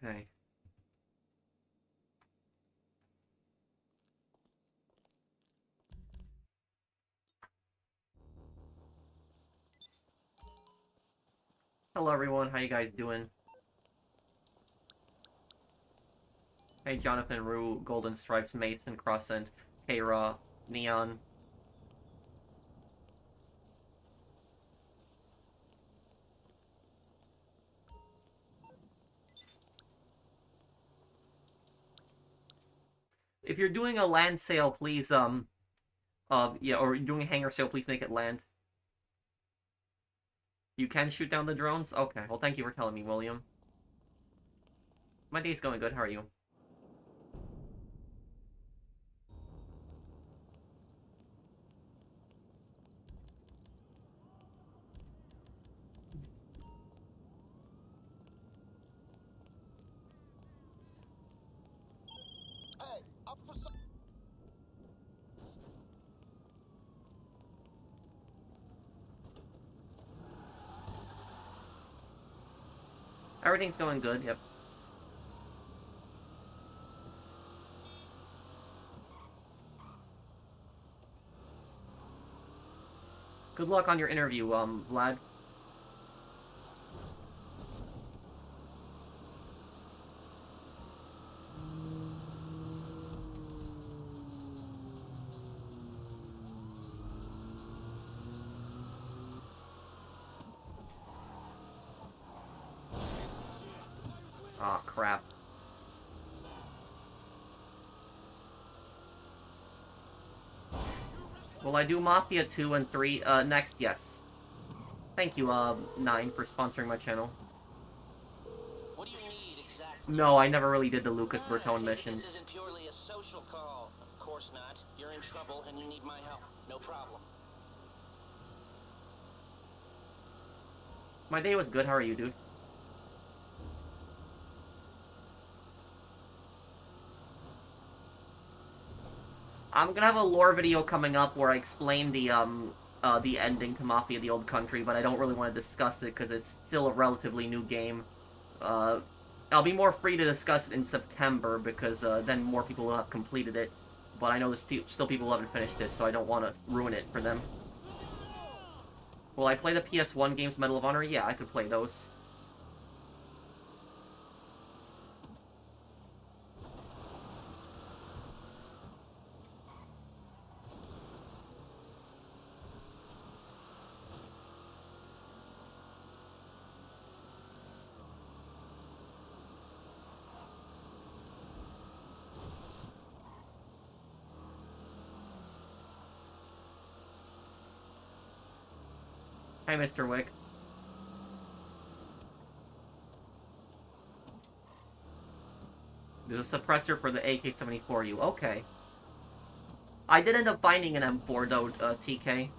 Okay. Hello everyone, how you guys doing? Hey Jonathan, Rue, Golden Stripes, Mason, Crossend, K-Raw, Neon. If you're doing a land sale, please, yeah, or you're doing a hangar sale, please make it land. You can shoot down the drones? Okay, well thank you for telling me, William. My day's going good, how are you? Hey, up for some. Everything's going good, yep. Good luck on your interview, Vlad. Aw, oh, crap. Will I do Mafia 2 and 3, next? Yes. Thank you, 9, for sponsoring my channel. What do you need exactly? No, I never really did the Lucas Bertone missions. This isn't purely a social call. Of course not. You're in trouble and you need my help. No problem. My day was good, how are you, dude? I'm gonna have a lore video coming up where I explain the ending to Mafia: The Old Country, but I don't really want to discuss it because it's still a relatively new game. I'll be more free to discuss it in September because then more people will have completed it. But I know there's still people who haven't finished it, so I don't want to ruin it for them. Will I play the PS1 games Medal of Honor? Yeah, I could play those. Hi, Mr. Wick. There's a suppressor for the AK-74U. Okay. I did end up finding an M4, though, TK.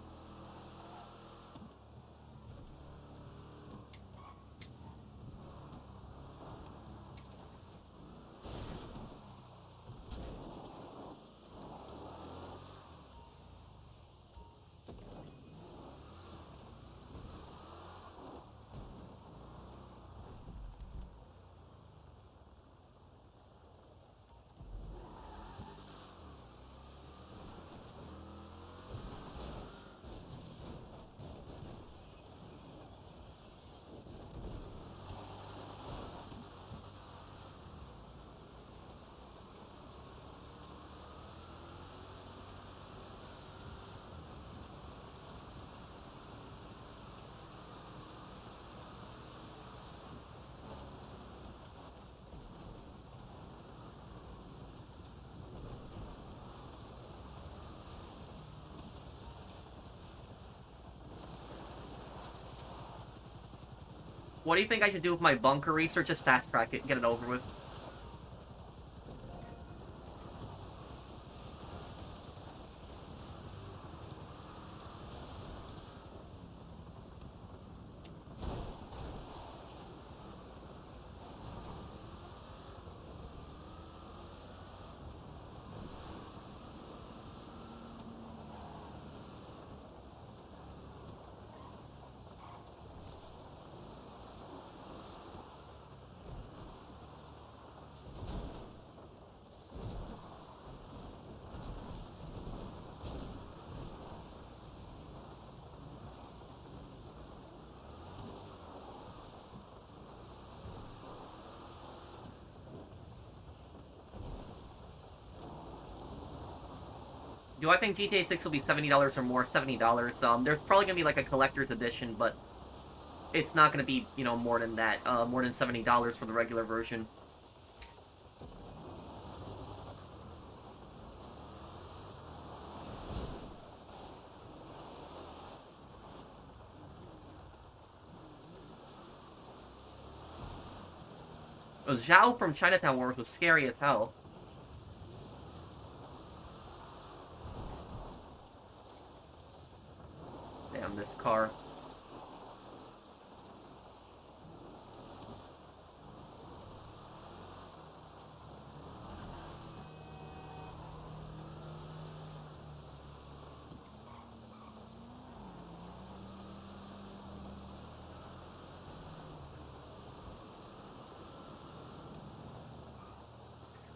What do you think I should do with my bunker research? Just fast track it, get it over with. Do I think GTA 6 will be $70 or more? $70. There's probably gonna be like a collector's edition, but it's not gonna be, you know, more than that. More than $70 for the regular version. Zhao from Chinatown Wars was scary as hell. Damn, this car.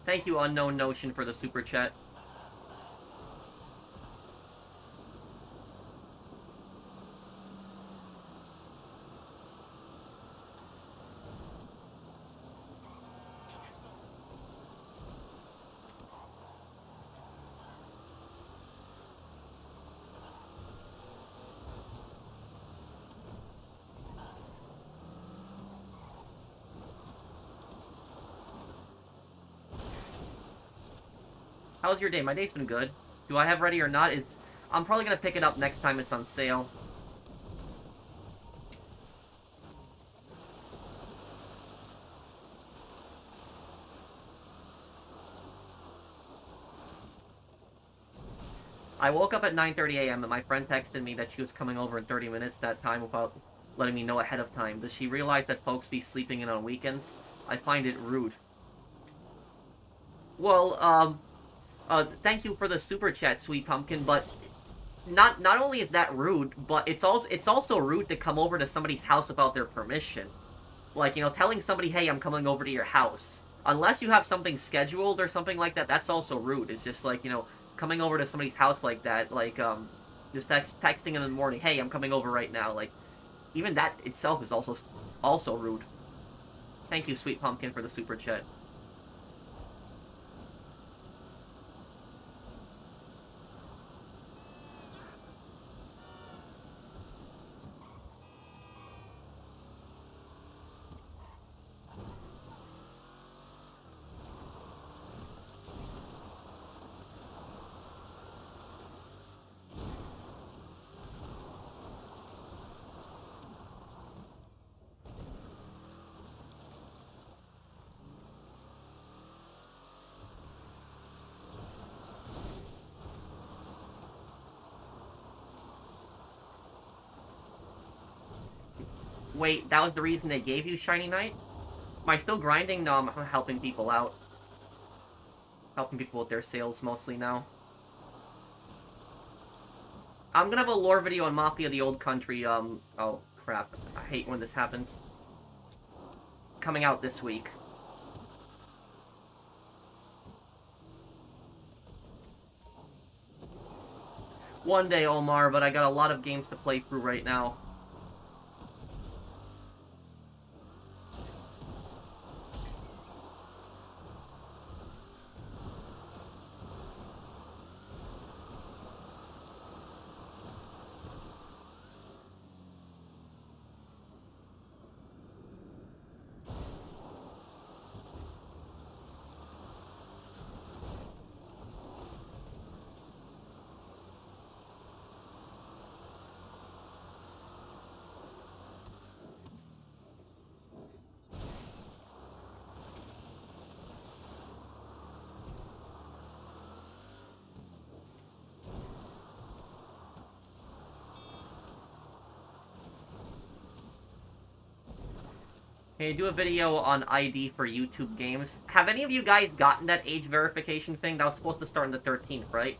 Thank you, Unknown Notion, for the super chat. How's your day? My day's been good. Do I have ready or not? I'm probably gonna pick it up next time it's on sale. I woke up at 9:30 a.m. and my friend texted me that she was coming over in 30 minutes that time without letting me know ahead of time. Does she realize that folks be sleeping in on weekends? I find it rude. Well, thank you for the super chat, Sweet Pumpkin, but not only is that rude, but it's also rude to come over to somebody's house without their permission. Like, you know, telling somebody, hey, I'm coming over to your house. Unless you have something scheduled or something like that, that's also rude. It's just like, you know, coming over to somebody's house like that, like, just texting in the morning, hey, I'm coming over right now. Like, even that itself is also rude. Thank you, Sweet Pumpkin, for the super chat. Wait, that was the reason they gave you Shiny Knight? Am I still grinding? No, I'm helping people out. Helping people with their sales mostly now. I'm gonna have a lore video on Mafia the Old Country, oh crap, I hate when this happens. Coming out this week. One day, Omar, but I got a lot of games to play through right now. Hey, do a video on ID for YouTube games. Have any of you guys gotten that age verification thing? That was supposed to start on the 13th, right?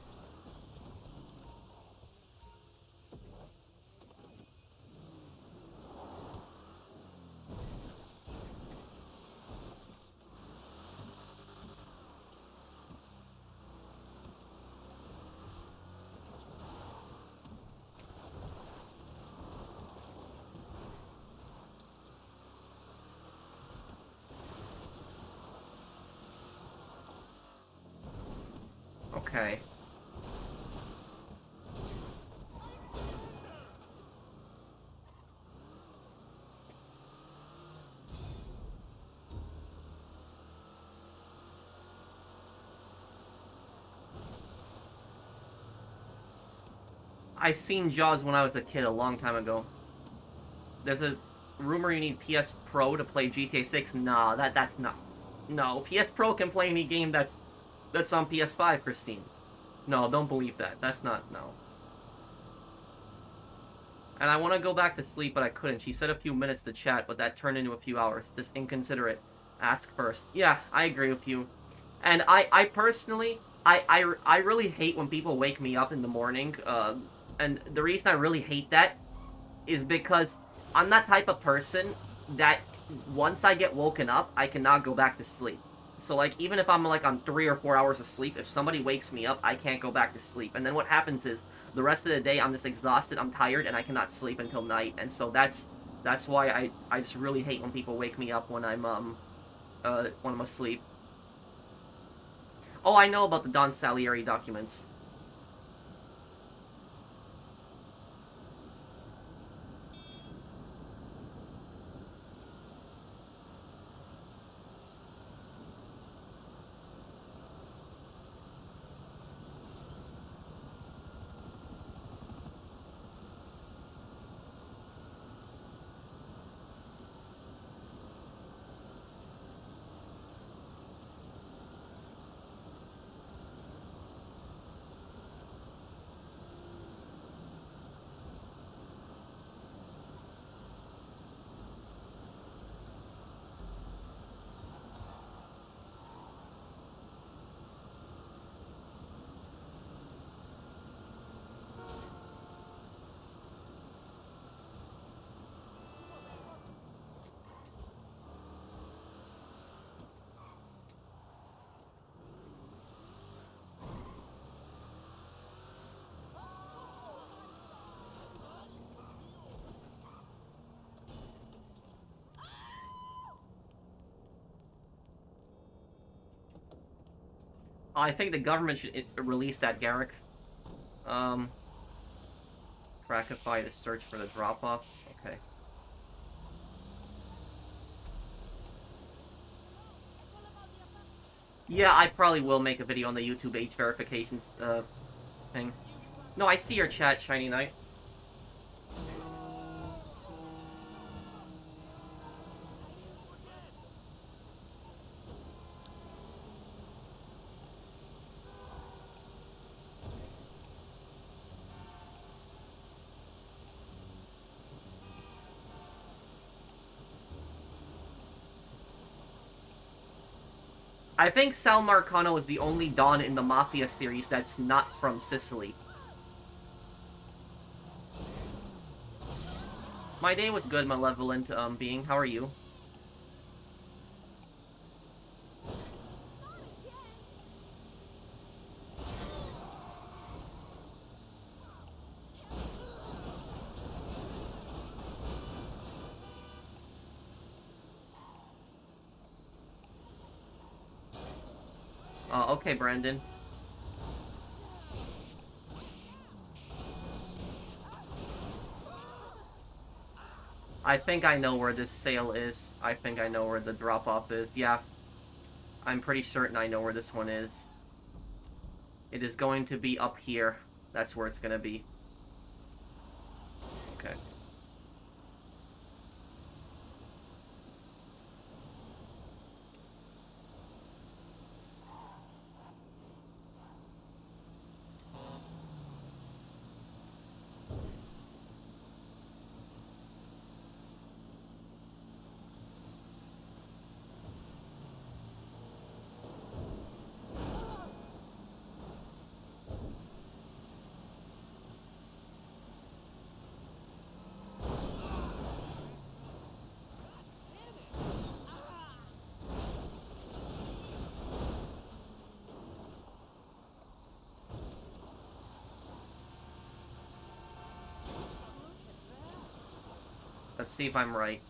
Okay. I seen Jaws when I was a kid a long time ago. There's a rumor you need PS Pro to play GTA 6. Nah, that's not. No, PS Pro can play any game that's on PS5, Christine. No, don't believe that. That's not, no. And I want to go back to sleep, but I couldn't. She said a few minutes to chat, but that turned into a few hours. Just inconsiderate. Ask first. Yeah, I agree with you. And I personally, I really hate when people wake me up in the morning. And the reason I really hate that is because I'm that type of person that once I get woken up, I cannot go back to sleep. So, like, even if I'm, like, on 3 or 4 hours of sleep, if somebody wakes me up, I can't go back to sleep. And then what happens is, the rest of the day, I'm just exhausted, I'm tired, and I cannot sleep until night. And so that's why I just really hate when people wake me up when I'm asleep. Oh, I know about the Don Salieri documents. I think the government should release that, Garrick. Crackify to search for the drop-off. Okay. Yeah, I probably will make a video on the YouTube age verifications, thing. No, I see your chat, Shiny Knight. I think Sal Marcano is the only Don in the Mafia series that's not from Sicily. My day was good, malevolent being. How are you? Okay, Brandon. I think I know where this sale is. I think I know where the drop-off is. Yeah. I'm pretty certain I know where this one is. It is going to be up here. That's where it's going to be. Okay. Let's see if I'm right.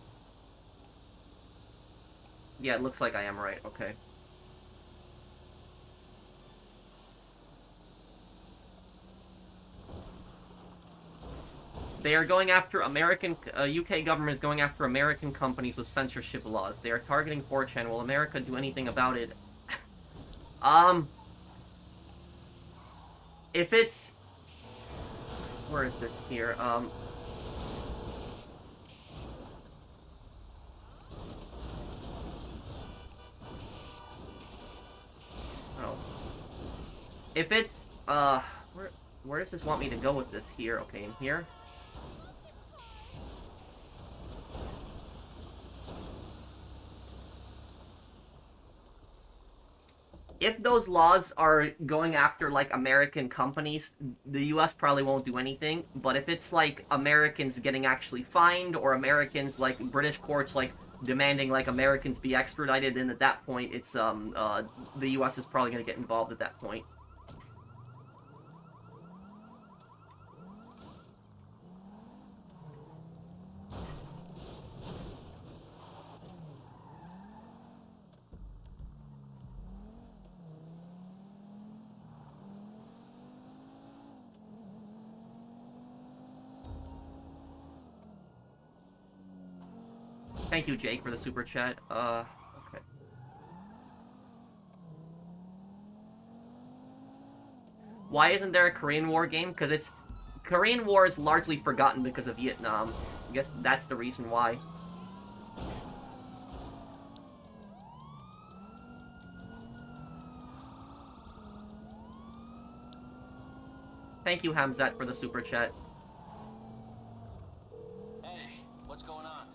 Yeah, it looks like I am right. Okay. They are going after American... UK government is going after American companies with censorship laws. They are targeting 4chan. Will America do anything about it? If it's... Where is this here? Oh. If it's, where does this want me to go with this here? Okay, in here? If those laws are going after, like, American companies, the US probably won't do anything. But if it's, like, Americans getting actually fined, or Americans, like, British courts, like, demanding, like, Americans be extradited, then at that point, it's, the US is probably gonna get involved at that point. Thank you, Jake, for the super chat. Okay. Why isn't there a Korean War game? Because it's... Korean War is largely forgotten because of Vietnam. I guess that's the reason why. Thank you, Hamzat, for the super chat. Hey, what's going on?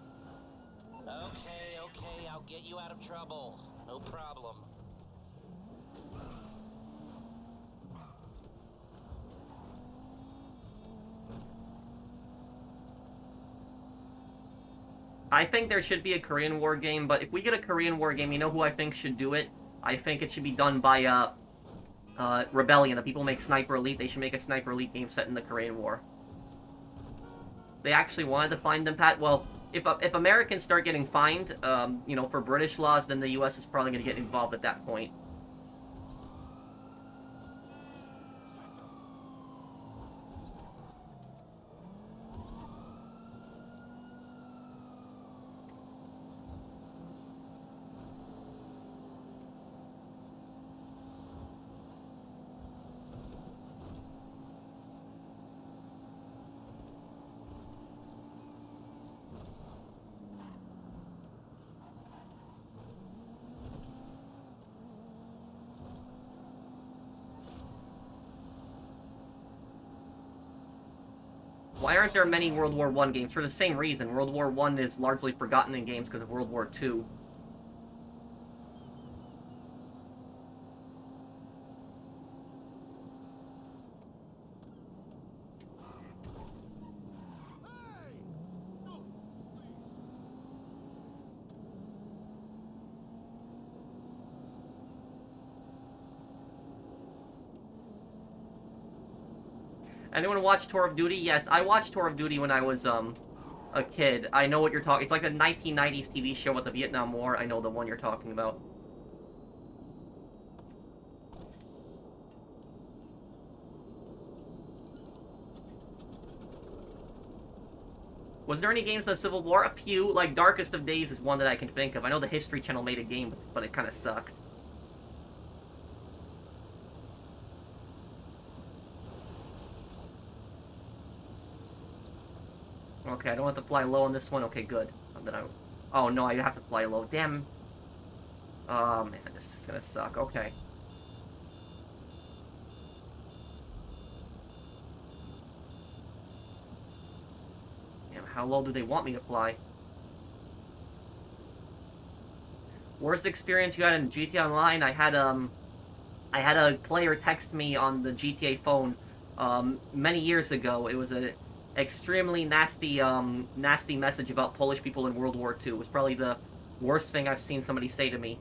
Okay, okay, I'll get you out of trouble. No problem. I think there should be a Korean War game, but if we get a Korean War game, you know who I think should do it? I think it should be done by, Rebellion. The people make Sniper Elite. They should make a Sniper Elite game set in the Korean War. They actually wanted to find them, Pat. Well, if Americans start getting fined, you know, for British laws, then the US is probably going to get involved at that point. Why aren't there many World War I games? For the same reason. World War I is largely forgotten in games because of World War II. Anyone watch Tour of Duty? Yes, I watched Tour of Duty when I was, a kid. I know what you're talking... It's like a 1990s TV show with the Vietnam War. I know the one you're talking about. Was there any games in the Civil War? A few. Like, Darkest of Days is one that I can think of. I know the History Channel made a game, but it kind of sucked. Okay, I don't have to fly low on this one. Okay, good. Then oh, no, I have to fly low. Damn. Oh, man, this is gonna suck. Okay. Damn, how low do they want me to fly? Worst experience you had in GTA Online? I had a player text me on the GTA phone, many years ago. It was a extremely nasty, nasty message about Polish people in World War II. It was probably the worst thing I've seen somebody say to me.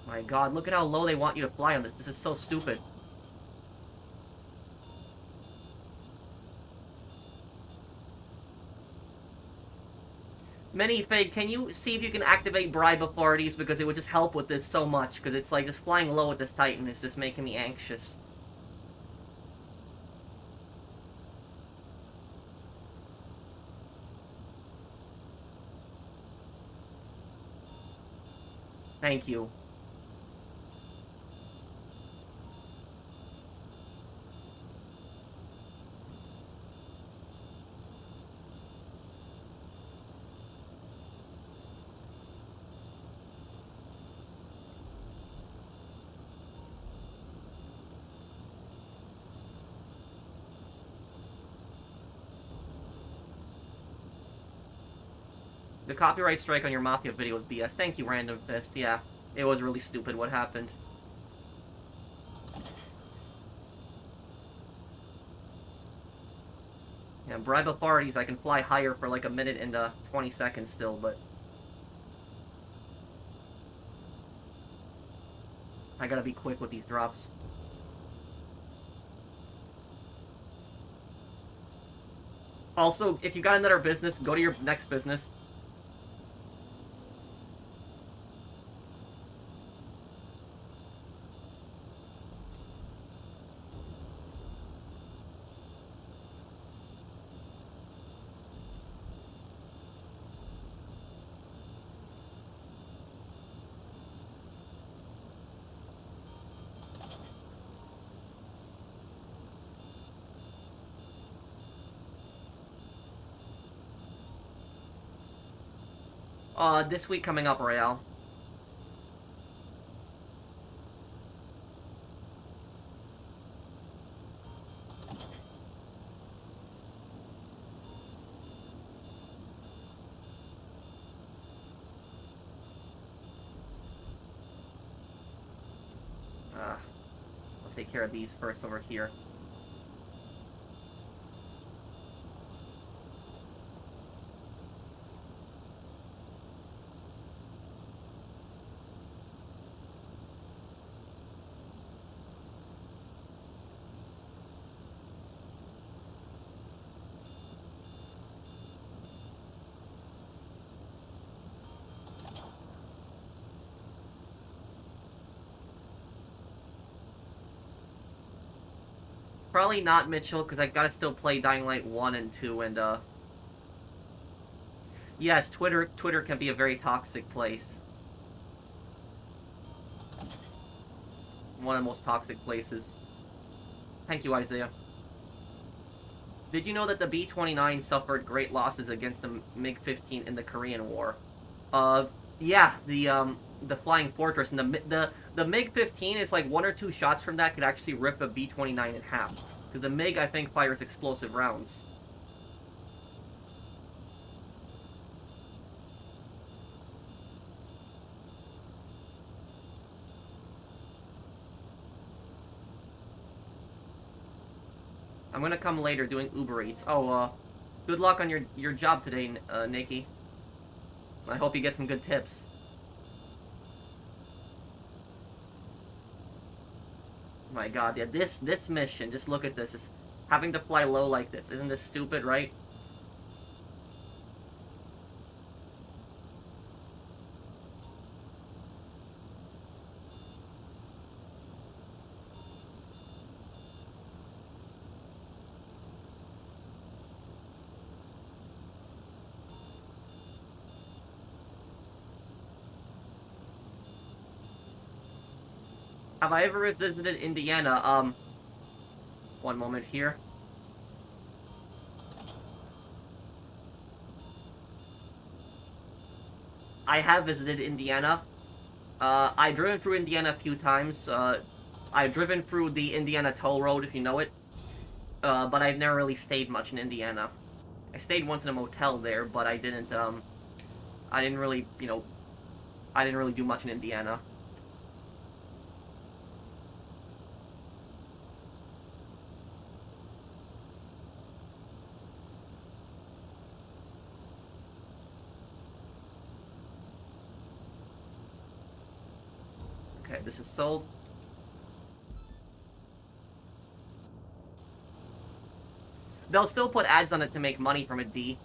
My god, look at how low they want you to fly on this. This is so stupid. Minifig, can you see if you can activate bribe authorities, because it would just help with this so much, because it's like just flying low with this Titan is just making me anxious. Thank you. The copyright strike on your Mafia video was BS. Thank you, Random Fist. Yeah, it was really stupid what happened. Yeah, bribe authorities, I can fly higher for like a minute and 20 seconds still, but... I gotta be quick with these drops. Also, if you got another business, go to your next business. This week coming up, Royale. I'll take care of these first over here. Probably not Mitchell, because I gotta still play Dying Light 1 and 2, and, yes, Twitter can be a very toxic place. One of the most toxic places. Thank you, Isaiah. Did you know that the B-29 suffered great losses against the MiG-15 in the Korean War? Yeah, the Flying Fortress, and the MiG-15 is like one or two shots from that could actually rip a B-29 in half. Because the MiG, I think, fires explosive rounds. I'm gonna come later doing Uber Eats. Oh, good luck on your job today, Nikki. I hope you get some good tips. My god, yeah, this mission, just look at this. Just having to fly low like this. Isn't this stupid, right? Have I ever visited Indiana? One moment here. I have visited Indiana. I've driven through Indiana a few times. I've driven through the Indiana Toll Road, if you know it. But I've never really stayed much in Indiana. I stayed once in a motel there, but I didn't really, I didn't really do much in Indiana. Okay, this is sold. They'll still put ads on it to make money from a D.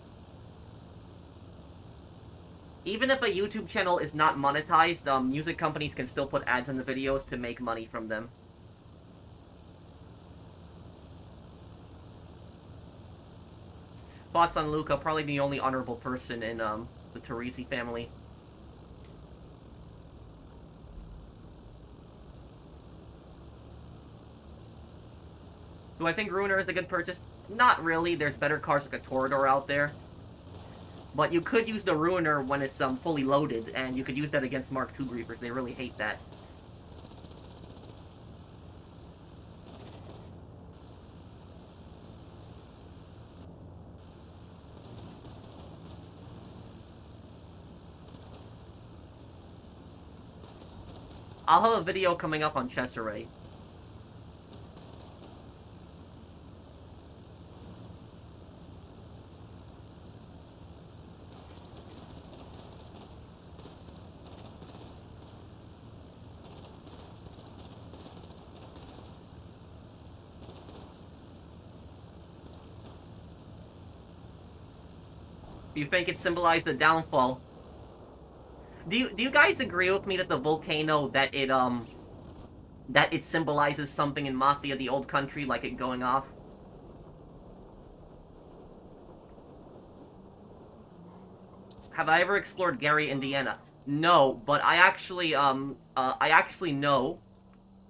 Even if a YouTube channel is not monetized, music companies can still put ads in the videos to make money from them. Thoughts on Luca? Probably the only honorable person in the Teresi family. Do I think Ruiner is a good purchase? Not really. There's better cars like a Torador out there. But you could use the Ruiner when it's fully loaded, and you could use that against Mark II Griefers. They really hate that. I'll have a video coming up on Cesare. You think it symbolized the downfall? Do you guys agree with me that the volcano that it symbolizes something in Mafia, the old country, like it going off? Have I ever explored Gary, Indiana? No, but I actually know,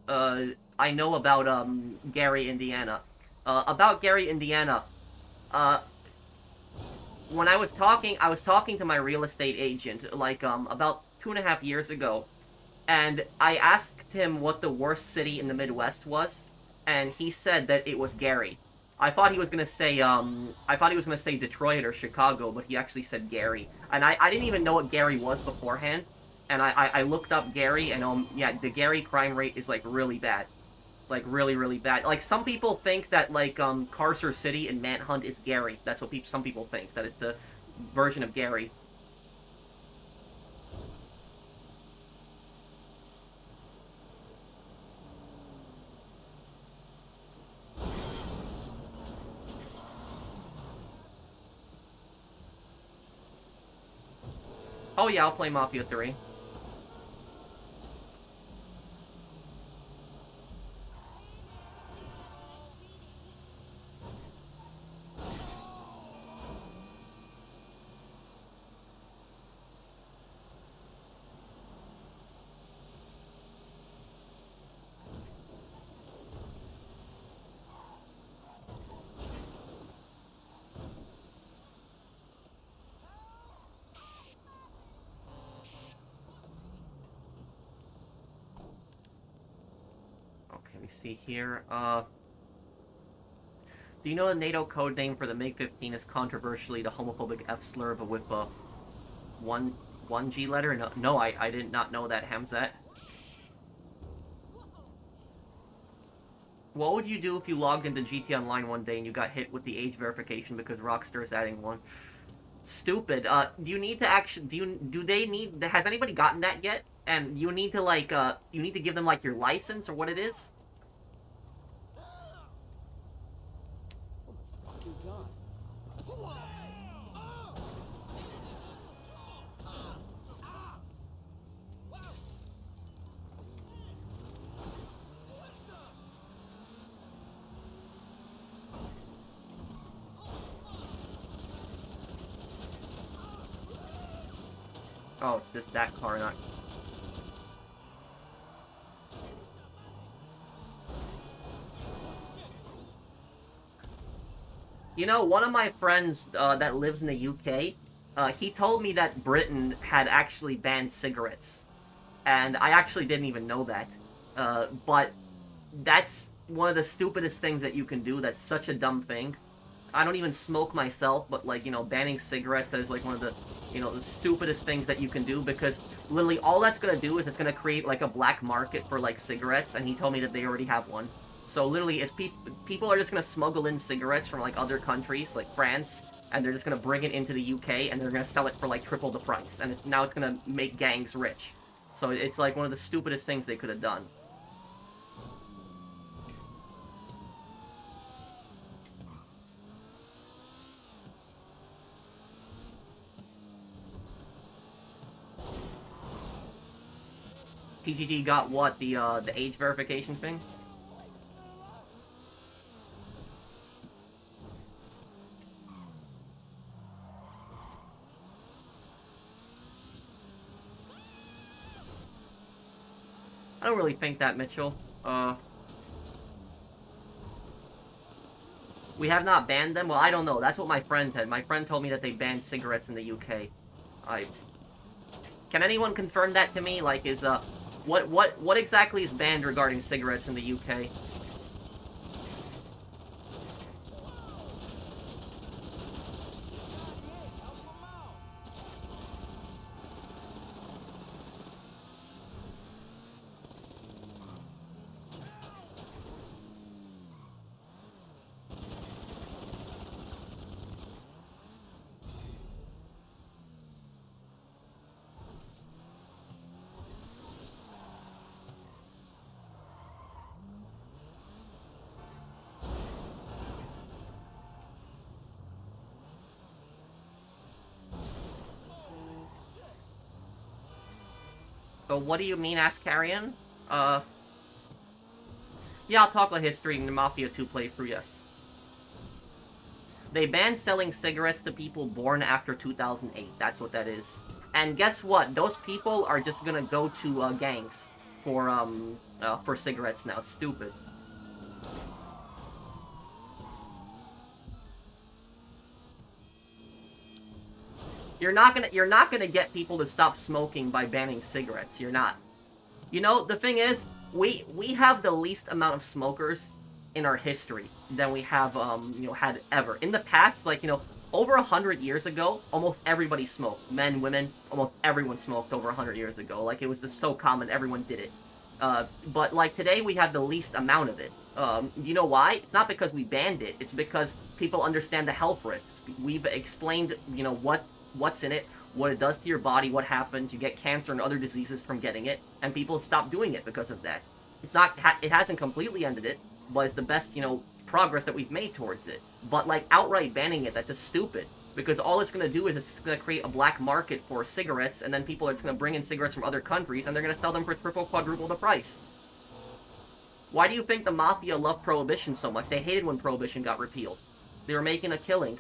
I know about Gary, Indiana. About Gary, Indiana. When I was talking to my real estate agent, like, about 2.5 years ago, and I asked him what the worst city in the Midwest was, and he said that it was Gary. I thought he was gonna say, Detroit or Chicago, but he actually said Gary. And I didn't even know what Gary was beforehand, and I looked up Gary, and, yeah, the Gary crime rate is, like, really bad. Like, really, really bad. Like, some people think that, like, Carcer City and Manhunt is Gary. That's what some people think, that it's the version of Gary. Oh yeah, I'll play Mafia 3. Okay, let me see here. Do you know the NATO code name for the MiG-15 is controversially the homophobic F slur but with a one G letter? No, I did not know that, Hamzat. What would you do if you logged into GT Online one day and you got hit with the age verification because Rockstar is adding one? Stupid. Do you need to actually, do they need, has anybody gotten that yet? And you need to, like, you need to give them, like, your license or what it is? Oh, it's just that car, not... You know, one of my friends that lives in the UK, he told me that Britain had actually banned cigarettes. And I actually didn't even know that. But that's one of the stupidest things that you can do. That's such a dumb thing. I don't even smoke myself, but, like, you know, banning cigarettes, that is, like, one of the, you know, the stupidest things that you can do, because literally all that's gonna do is it's gonna create, like, a black market for, like, cigarettes, and he told me that they already have one. So literally, it's people are just gonna smuggle in cigarettes from, like, other countries, like France, and they're just gonna bring it into the UK, and they're gonna sell it for, like, triple the price, and now it's gonna make gangs rich. So it's, like, one of the stupidest things they could have done. PGG got what? The age verification thing? I don't really think that, Mitchell. We have not banned them? Well, I don't know. That's what my friend said. My friend told me that they banned cigarettes in the UK. Can anyone confirm that to me? Like, what exactly is banned regarding cigarettes in the UK? So what do you mean, ask Carrion? Yeah, I'll talk about history in the Mafia 2 playthrough, yes. They banned selling cigarettes to people born after 2008. That's what that is. And guess what? Those people are just gonna go to gangs for cigarettes now. It's stupid. You're not gonna get people to stop smoking by banning cigarettes. You're not. You know, the thing is, we have the least amount of smokers in our history than we have had ever. In the past, like, over 100 years ago, almost everybody smoked. Men, women, almost everyone smoked over 100 years ago. Like, it was just so common, everyone did it. But like today, we have the least amount of it. You know why? It's not because we banned it. It's because people understand the health risks. We've explained, what's in it, what it does to your body, what happens. You get cancer and other diseases from getting it, and people stop doing it because of that. It hasn't completely ended it, but it's the best, progress that we've made towards it. But, like, outright banning it, that's just stupid. Because all it's going to do is it's going to create a black market for cigarettes, and then people are just going to bring in cigarettes from other countries, and they're going to sell them for triple, quadruple the price. Why do you think the Mafia loved Prohibition so much? They hated when Prohibition got repealed. They were making a killing.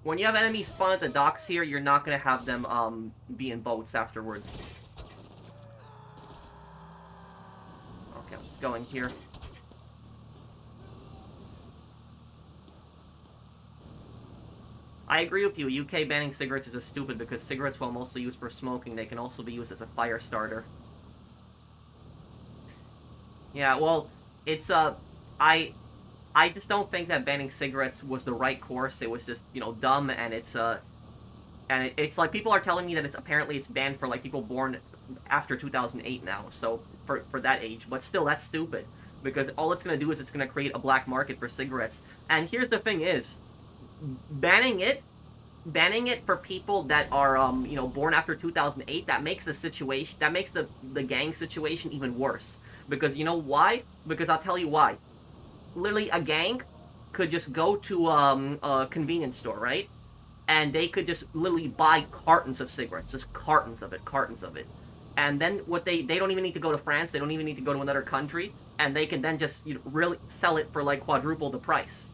When you have enemies spawn at the docks here, you're not gonna have them, be in boats afterwards. Okay, I'm just going here. I agree with you, UK banning cigarettes is just stupid because cigarettes, while mostly used for smoking, they can also be used as a fire starter. Yeah, well, it's, I just don't think that banning cigarettes was the right course. It was just, dumb, and it's like people are telling me that it's banned for, like, people born after 2008 now, so for that age. But still, that's stupid, because all it's going to do is it's going to create a black market for cigarettes. And here's the thing is, banning it for people that are, born after 2008, that makes the gang situation even worse. Because you know why? Because I'll tell you why. Literally, a gang could just go to a convenience store, right? And they could just literally buy cartons of cigarettes, just cartons of it. And then what they don't even need to go to France, they don't even need to go to another country, and they can then just really sell it for like quadruple the price.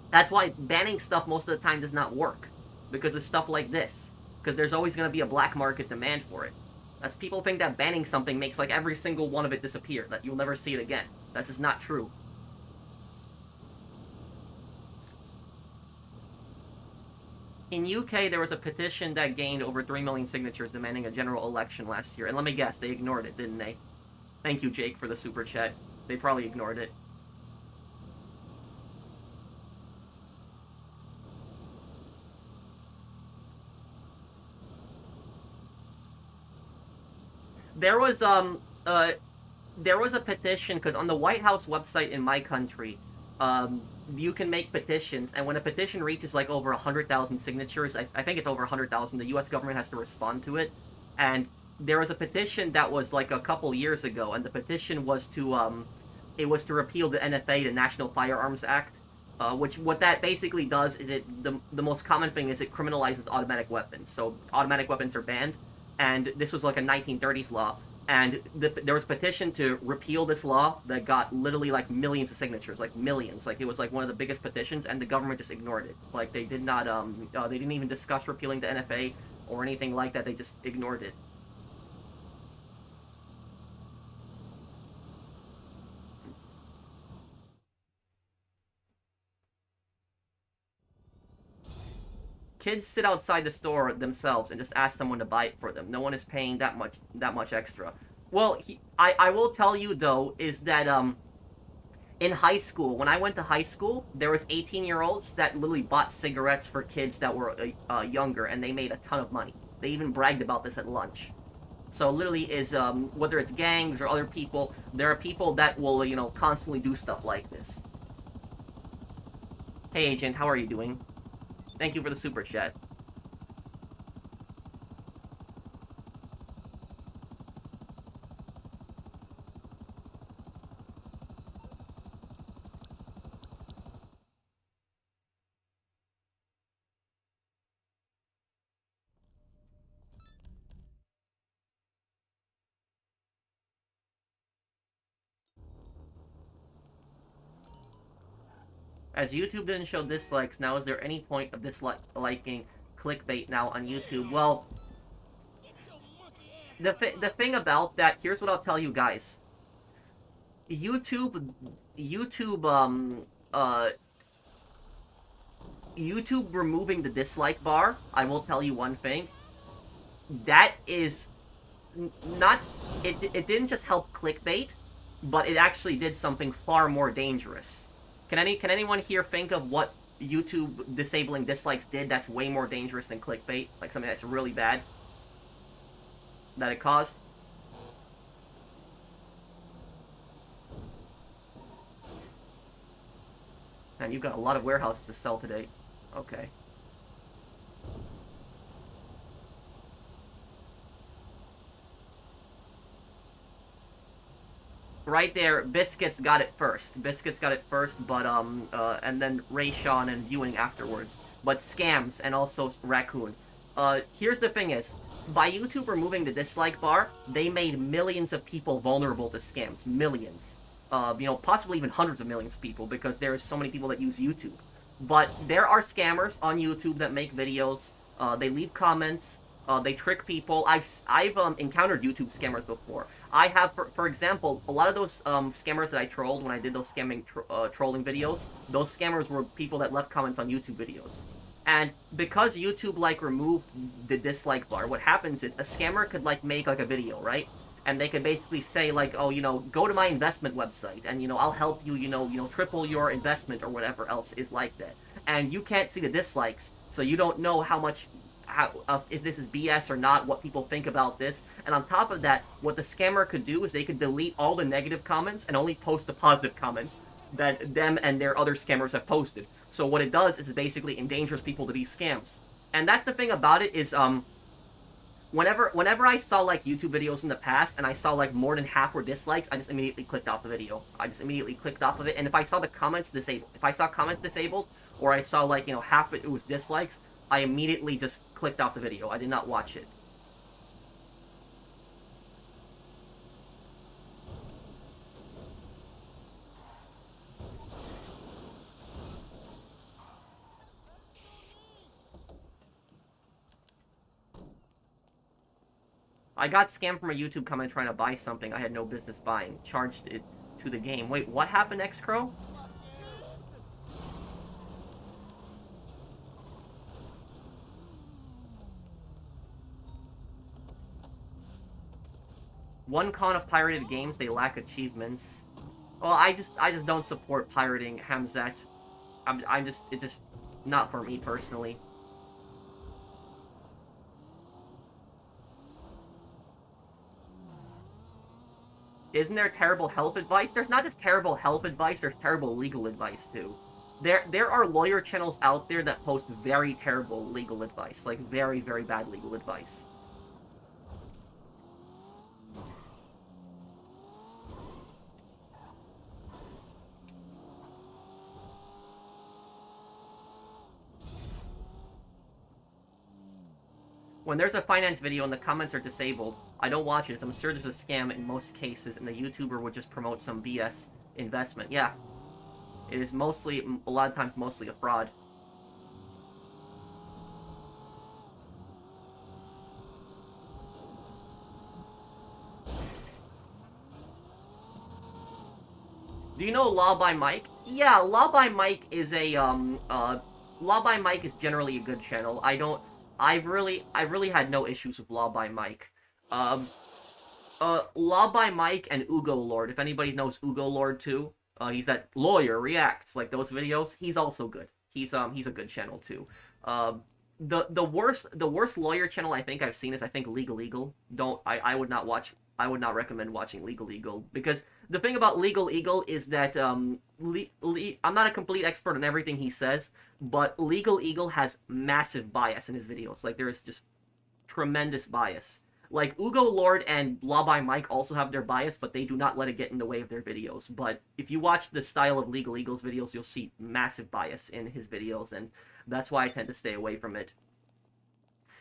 That's why banning stuff most of the time does not work, because of stuff like this. Because there's always going to be a black market demand for it. That's people think that banning something makes like every single one of it disappear, that you'll never see it again. That's just not true. In UK, there was a petition that gained over 3 million signatures demanding a general election last year. And let me guess, they ignored it, didn't they? Thank you, Jake, for the super chat. They probably ignored it. There was a petition, because on the White House website in my country, you can make petitions, and when a petition reaches like over 100,000 signatures, I think it's over 100,000, the U.S. government has to respond to it. And there was a petition that was like a couple years ago, and the petition was to repeal the NFA, the National Firearms Act, which what that basically does is the most common thing is it criminalizes automatic weapons. So automatic weapons are banned, and this was like a 1930s law. And there was a petition to repeal this law that got literally like millions of signatures, like millions. Like it was like one of the biggest petitions, and the government just ignored it. Like they did not, they didn't even discuss repealing the NFA or anything like that. They just ignored it. Kids sit outside the store themselves and just ask someone to buy it for them. No one is paying that much extra. Well, I will tell you though is that in high school, when I went to high school, there was 18-year-olds that literally bought cigarettes for kids that were younger, and they made a ton of money. They even bragged about this at lunch. So literally is whether it's gangs or other people, there are people that will constantly do stuff like this. Hey Agent, how are you doing? Thank you for the super chat. As YouTube didn't show dislikes, now is there any point of disliking clickbait now on YouTube? Well, the thing about that, here's what I'll tell you guys. YouTube, YouTube, uh, YouTube removing the dislike bar, I will tell you one thing. That is not, it didn't just help clickbait, but it actually did something far more dangerous. Can anyone here think of what YouTube disabling dislikes did that's way more dangerous than clickbait? Like something that's really bad that it caused? Man, you've got a lot of warehouses to sell today. Okay. Right there, Biscuits got it first. Biscuits got it first, but and then Ray Sean and Viewing afterwards. But Scams and also Raccoon. Here's the thing is, by YouTube removing the dislike bar, they made millions of people vulnerable to scams. Millions. Possibly even hundreds of millions of people, because there are so many people that use YouTube. But there are scammers on YouTube that make videos. They leave comments. They trick people. I've encountered YouTube scammers before. I have, for example, a lot of those scammers that I trolled when I did those trolling videos. Those scammers were people that left comments on YouTube videos. And because YouTube removed the dislike bar, what happens is a scammer could make a video, right? And they could basically say oh, go to my investment website, and I'll help you, triple your investment or whatever else is like that. And you can't see the dislikes, so you don't know if this is BS or not, what people think about this. And on top of that, what the scammer could do is they could delete all the negative comments and only post the positive comments that them and their other scammers have posted. So what it does is it basically endangers people to these scams. And that's the thing about it is whenever I saw YouTube videos in the past and I saw more than half were dislikes, I just immediately clicked off the video. I just immediately clicked off of it. And if I saw the comments disabled, or I saw half of it was dislikes, I immediately just clicked off the video. I did not watch it. I got scammed from a YouTube comment trying to buy something I had no business buying. Charged it to the game. Wait, what happened, X-Crow? One con of pirated games, they lack achievements. Well, I just don't support pirating, Hamzat. It's just not for me personally. Isn't there terrible health advice? There's not just terrible health advice, there's terrible legal advice too. There are lawyer channels out there that post very terrible legal advice, like very, very bad legal advice. When there's a finance video and the comments are disabled, I don't watch it as I'm sure there's a scam in most cases and the YouTuber would just promote some BS investment. Yeah. It is mostly, a lot of times, mostly a fraud. Do you know Law by Mike? Yeah, Law by Mike is a, Law by Mike is generally a good channel. I've really had no issues with Law by Mike. Um, Law by Mike and Ugo Lord. If anybody knows Ugo Lord too, he's that lawyer reacts like those videos. He's also good. He's a good channel too. The worst lawyer channel I think I've seen is I think Legal Eagle. I would not watch. I would not recommend watching Legal Eagle because the thing about Legal Eagle is that I'm not a complete expert on everything he says, but Legal Eagle has massive bias in his videos. Like there is just tremendous bias. Like Ugo Lord and Law by Mike also have their bias, but they do not let it get in the way of their videos. But if you watch the style of Legal Eagle's videos, you'll see massive bias in his videos, and that's why I tend to stay away from it.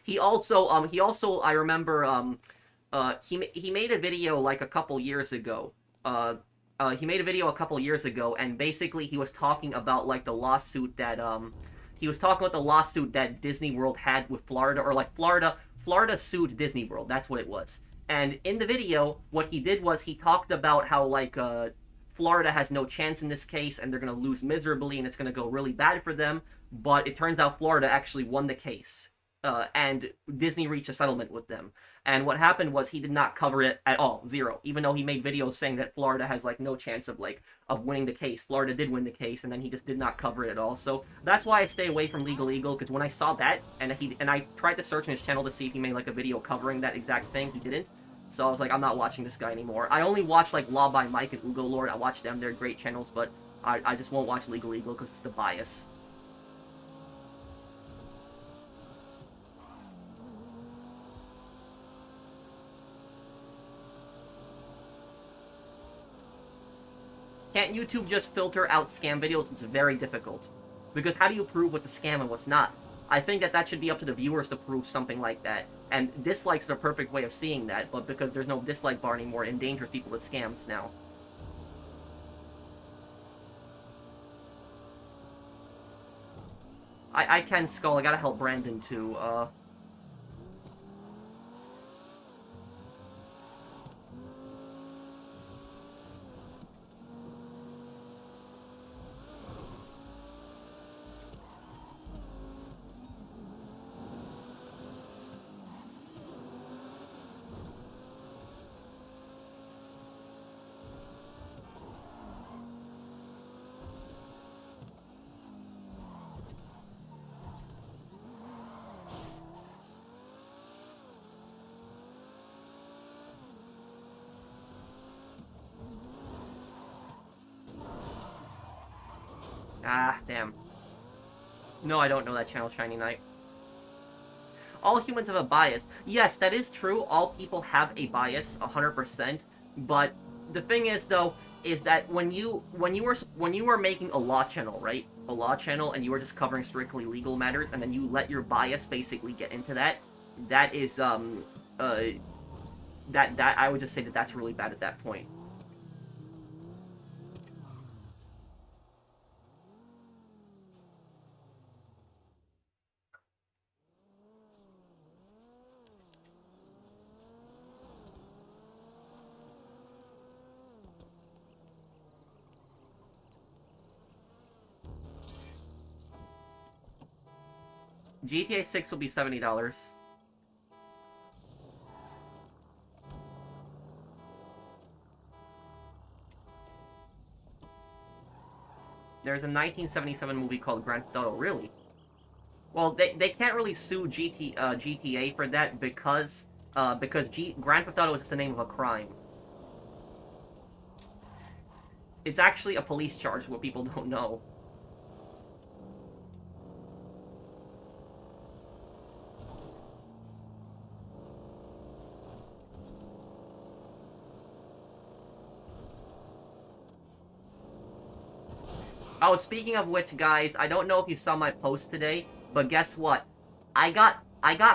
He also, I remember, he made a video like a couple years ago. He made a video a couple years ago, and basically he was talking about like the lawsuit that he was talking about the lawsuit that Disney World had with Florida, or like Florida sued Disney World. That's what it was. And in the video, what he did was he talked about how like Florida has no chance in this case, and they're gonna lose miserably, and it's gonna go really bad for them. But it turns out Florida actually won the case, and Disney reached a settlement with them. And what happened was he did not cover it at all, zero. Even though he made videos saying that Florida has like no chance of winning the case, Florida did win the case, and then he just did not cover it at all. So that's why I stay away from Legal Eagle, because when I saw that and I tried to search in his channel to see if he made like a video covering that exact thing, he didn't. So I was like, I'm not watching this guy anymore. I only watch like Law by Mike and Ugo Lord. I watch them; they're great channels, but I just won't watch Legal Eagle because it's the bias. Can't YouTube just filter out scam videos? It's very difficult. Because how do you prove what's a scam and what's not? I think that should be up to the viewers to prove something like that. And dislikes are the perfect way of seeing that, but because there's no dislike bar anymore, it endangers people with scams now. I can Skull, I gotta help Brandon too, Ah, damn. No, I don't know that channel, Shiny Knight. All humans have a bias. Yes, that is true. All people have a bias, 100%. But the thing is, though, is that when you were making a law channel, right? A law channel, and you were just covering strictly legal matters, and then you let your bias basically get into that, that is that I would just say that that's really bad at that point. GTA 6 will be $70. There's a 1977 movie called Grand Theft Auto. Really? Well, they can't really sue GTA for that because Grand Theft Auto is just the name of a crime. It's actually a police charge, what people don't know. Oh, speaking of which, guys, I don't know if you saw my post today, but guess what? I got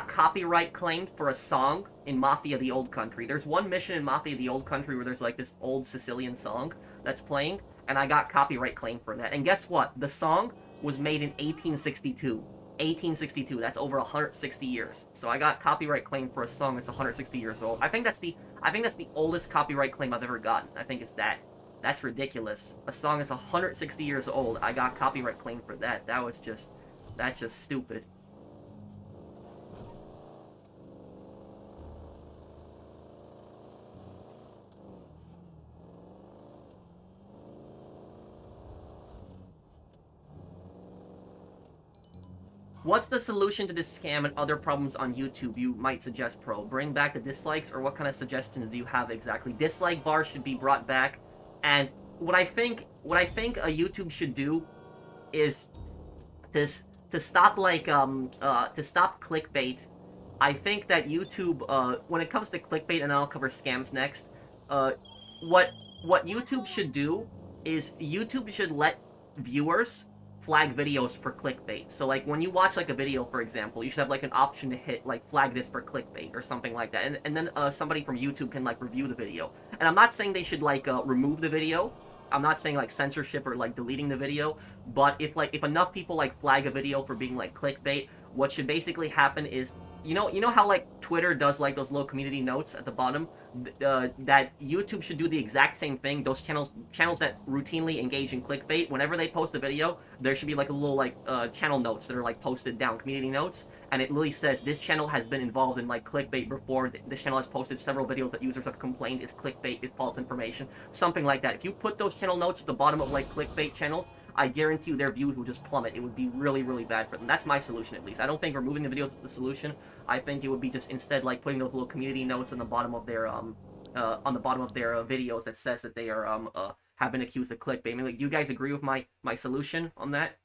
copyright claimed for a song in Mafia the Old Country. There's one mission in Mafia the Old Country where there's like this old Sicilian song that's playing, and I got copyright claim for that. And guess what? The song was made in 1862. 1862. That's over 160 years. So I got copyright claim for a song that's 160 years old. I think that's the oldest copyright claim I've ever gotten. I think it's that. That's ridiculous. A song that's 160 years old. I got copyright claim for that. That's just stupid. What's the solution to this scam and other problems on YouTube you might suggest, Pro? Bring back the dislikes, or what kind of suggestions do you have exactly? Dislike bar should be brought back, and what I think a YouTube should do is to stop to stop clickbait. I think that YouTube, when it comes to clickbait, and I'll cover scams next, what YouTube should do is YouTube should let viewers flag videos for clickbait. So like when you watch like a video, for example, you should have like an option to hit like flag this for clickbait or something like that, and then somebody from YouTube can like review the video. And I'm not saying they should like remove the video. I'm not saying like censorship or like deleting the video, but if enough people like flag a video for being like clickbait, what should basically happen is, you know how like Twitter does like those little community notes at the bottom, that YouTube should do the exact same thing. Those channels that routinely engage in clickbait, whenever they post a video, there should be like a little like channel notes that are like posted down, community notes, and it literally says this channel has been involved in like clickbait before. This channel has posted several videos that users have complained is clickbait, is false information, something like that. If you put those channel notes at the bottom of like clickbait channels, I guarantee you their views will just plummet. It would be really, really bad for them. That's my solution, at least. I don't think removing the videos is the solution. I think it would be just instead like putting those little community notes on the bottom of their videos that says that they are have been accused of clickbait. I mean, like, do you guys agree with my solution on that?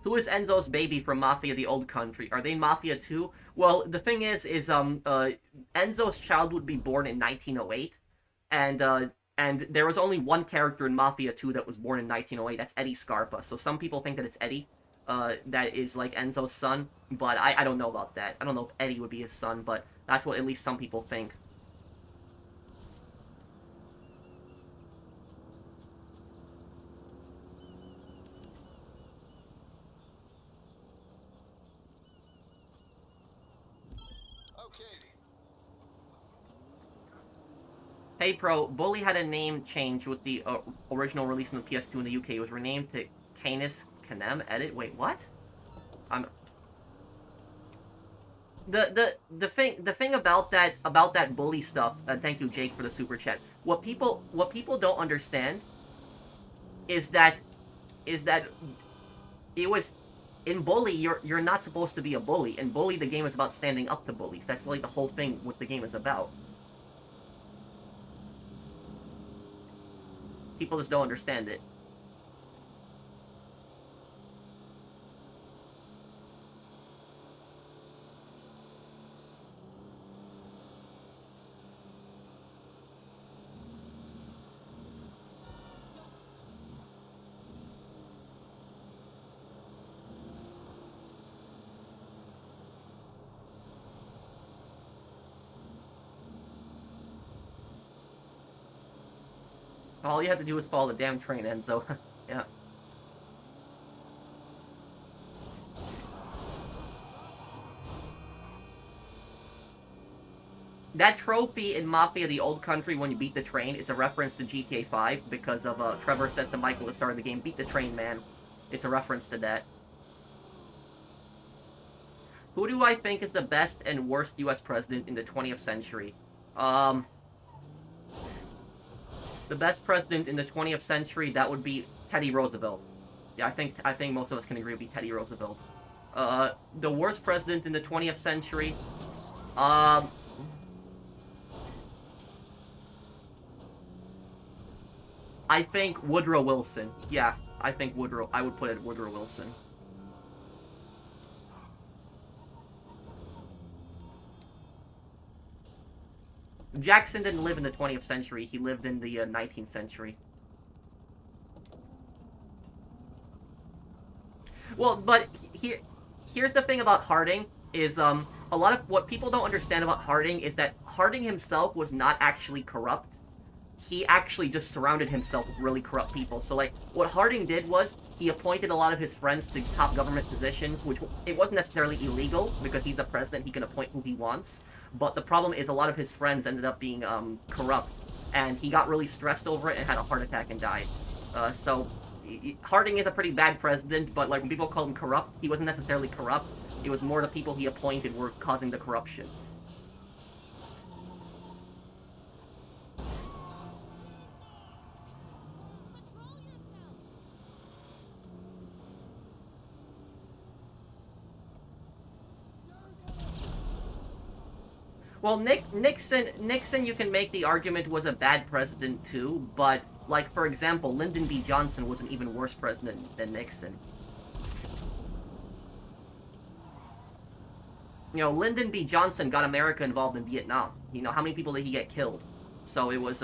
Who is Enzo's baby from Mafia the Old Country? Are they Mafia too? Well, the thing is Enzo's child would be born in 1908, and there was only one character in Mafia 2 that was born in 1908. That's Eddie Scarpa. So some people think that it's Eddie, that is like Enzo's son, but I don't know about that. I don't know if Eddie would be his son, but that's what at least some people think. Hey Pro, Bully had a name change with the original release on the PS2 in the UK. It was renamed to Canis Canem Edit. Wait, what? I'm the thing about that Bully stuff. Thank you, Jake, for the super chat. What people don't understand is that it was in Bully. You're not supposed to be a bully. In Bully, the game is about standing up to bullies. That's like the whole thing. What the game is about. People just don't understand it. All you have to do is follow the damn train, Enzo. Yeah. That trophy in Mafia the Old Country when you beat the train, it's a reference to GTA 5 because of Trevor says to Michael at the start of the game, beat the train, man. It's a reference to that. Who do I think is the best and worst U.S. president in the 20th century? Um, the best president in the 20th century, that would be Teddy Roosevelt. Yeah, I think most of us can agree it would be Teddy Roosevelt. The worst president in the 20th century, um, I think Woodrow Wilson. Yeah, I think Woodrow. I would put it Woodrow Wilson. Jackson didn't live in the 20th century. He lived in the 19th century. Well, but here's the thing about Harding is a lot of what people don't understand about Harding is that Harding himself was not actually corrupt. He actually just surrounded himself with really corrupt people. So like what Harding did was he appointed a lot of his friends to top government positions, which it wasn't necessarily illegal because he's the president, he can appoint who he wants. But the problem is a lot of his friends ended up being corrupt, and he got really stressed over it and had a heart attack and died. So Harding is a pretty bad president, but like when people call him corrupt, he wasn't necessarily corrupt. It was more the people he appointed were causing the corruption. Well, Nixon, you can make the argument was a bad president too, but like for example, Lyndon B. Johnson was an even worse president than Nixon. You know, Lyndon B. Johnson got America involved in Vietnam. You know, how many people did he get killed? So it was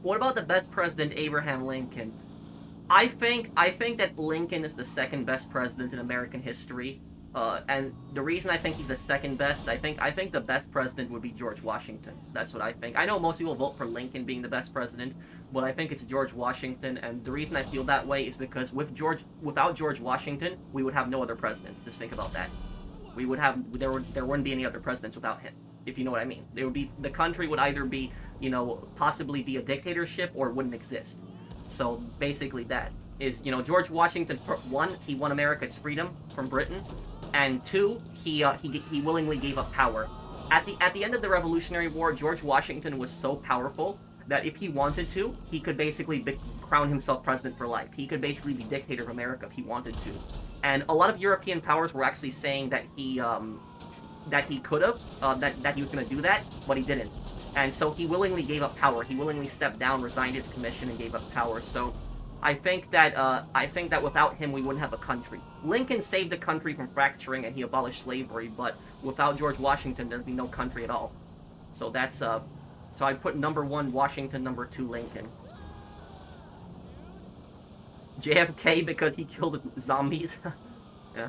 What about the best president, Abraham Lincoln? I think that Lincoln is the second best president in American history. And the reason I think he's the second best, I think the best president would be George Washington. That's what I think. I know most people vote for Lincoln being the best president, but I think it's George Washington. And the reason I feel that way is because without George Washington, we would have no other presidents. Just think about that. There wouldn't be any other presidents without him. If you know what I mean, the country would either be, possibly be a dictatorship or it wouldn't exist. So basically, that is, George Washington. One, he won America its freedom from Britain, and two, he willingly gave up power. At the end of the Revolutionary War, George Washington was so powerful that if he wanted to, he could basically crown himself president for life. He could basically be dictator of America if he wanted to. And a lot of European powers were actually saying that he could have, that he was going to do that, but he didn't. And so he willingly gave up power. He willingly stepped down, resigned his commission, and gave up power. So I think that without him, we wouldn't have a country. Lincoln saved the country from fracturing, and he abolished slavery. But without George Washington, there'd be no country at all. So that's so I put number 1 Washington, number 2 Lincoln. JFK because he killed zombies. Yeah.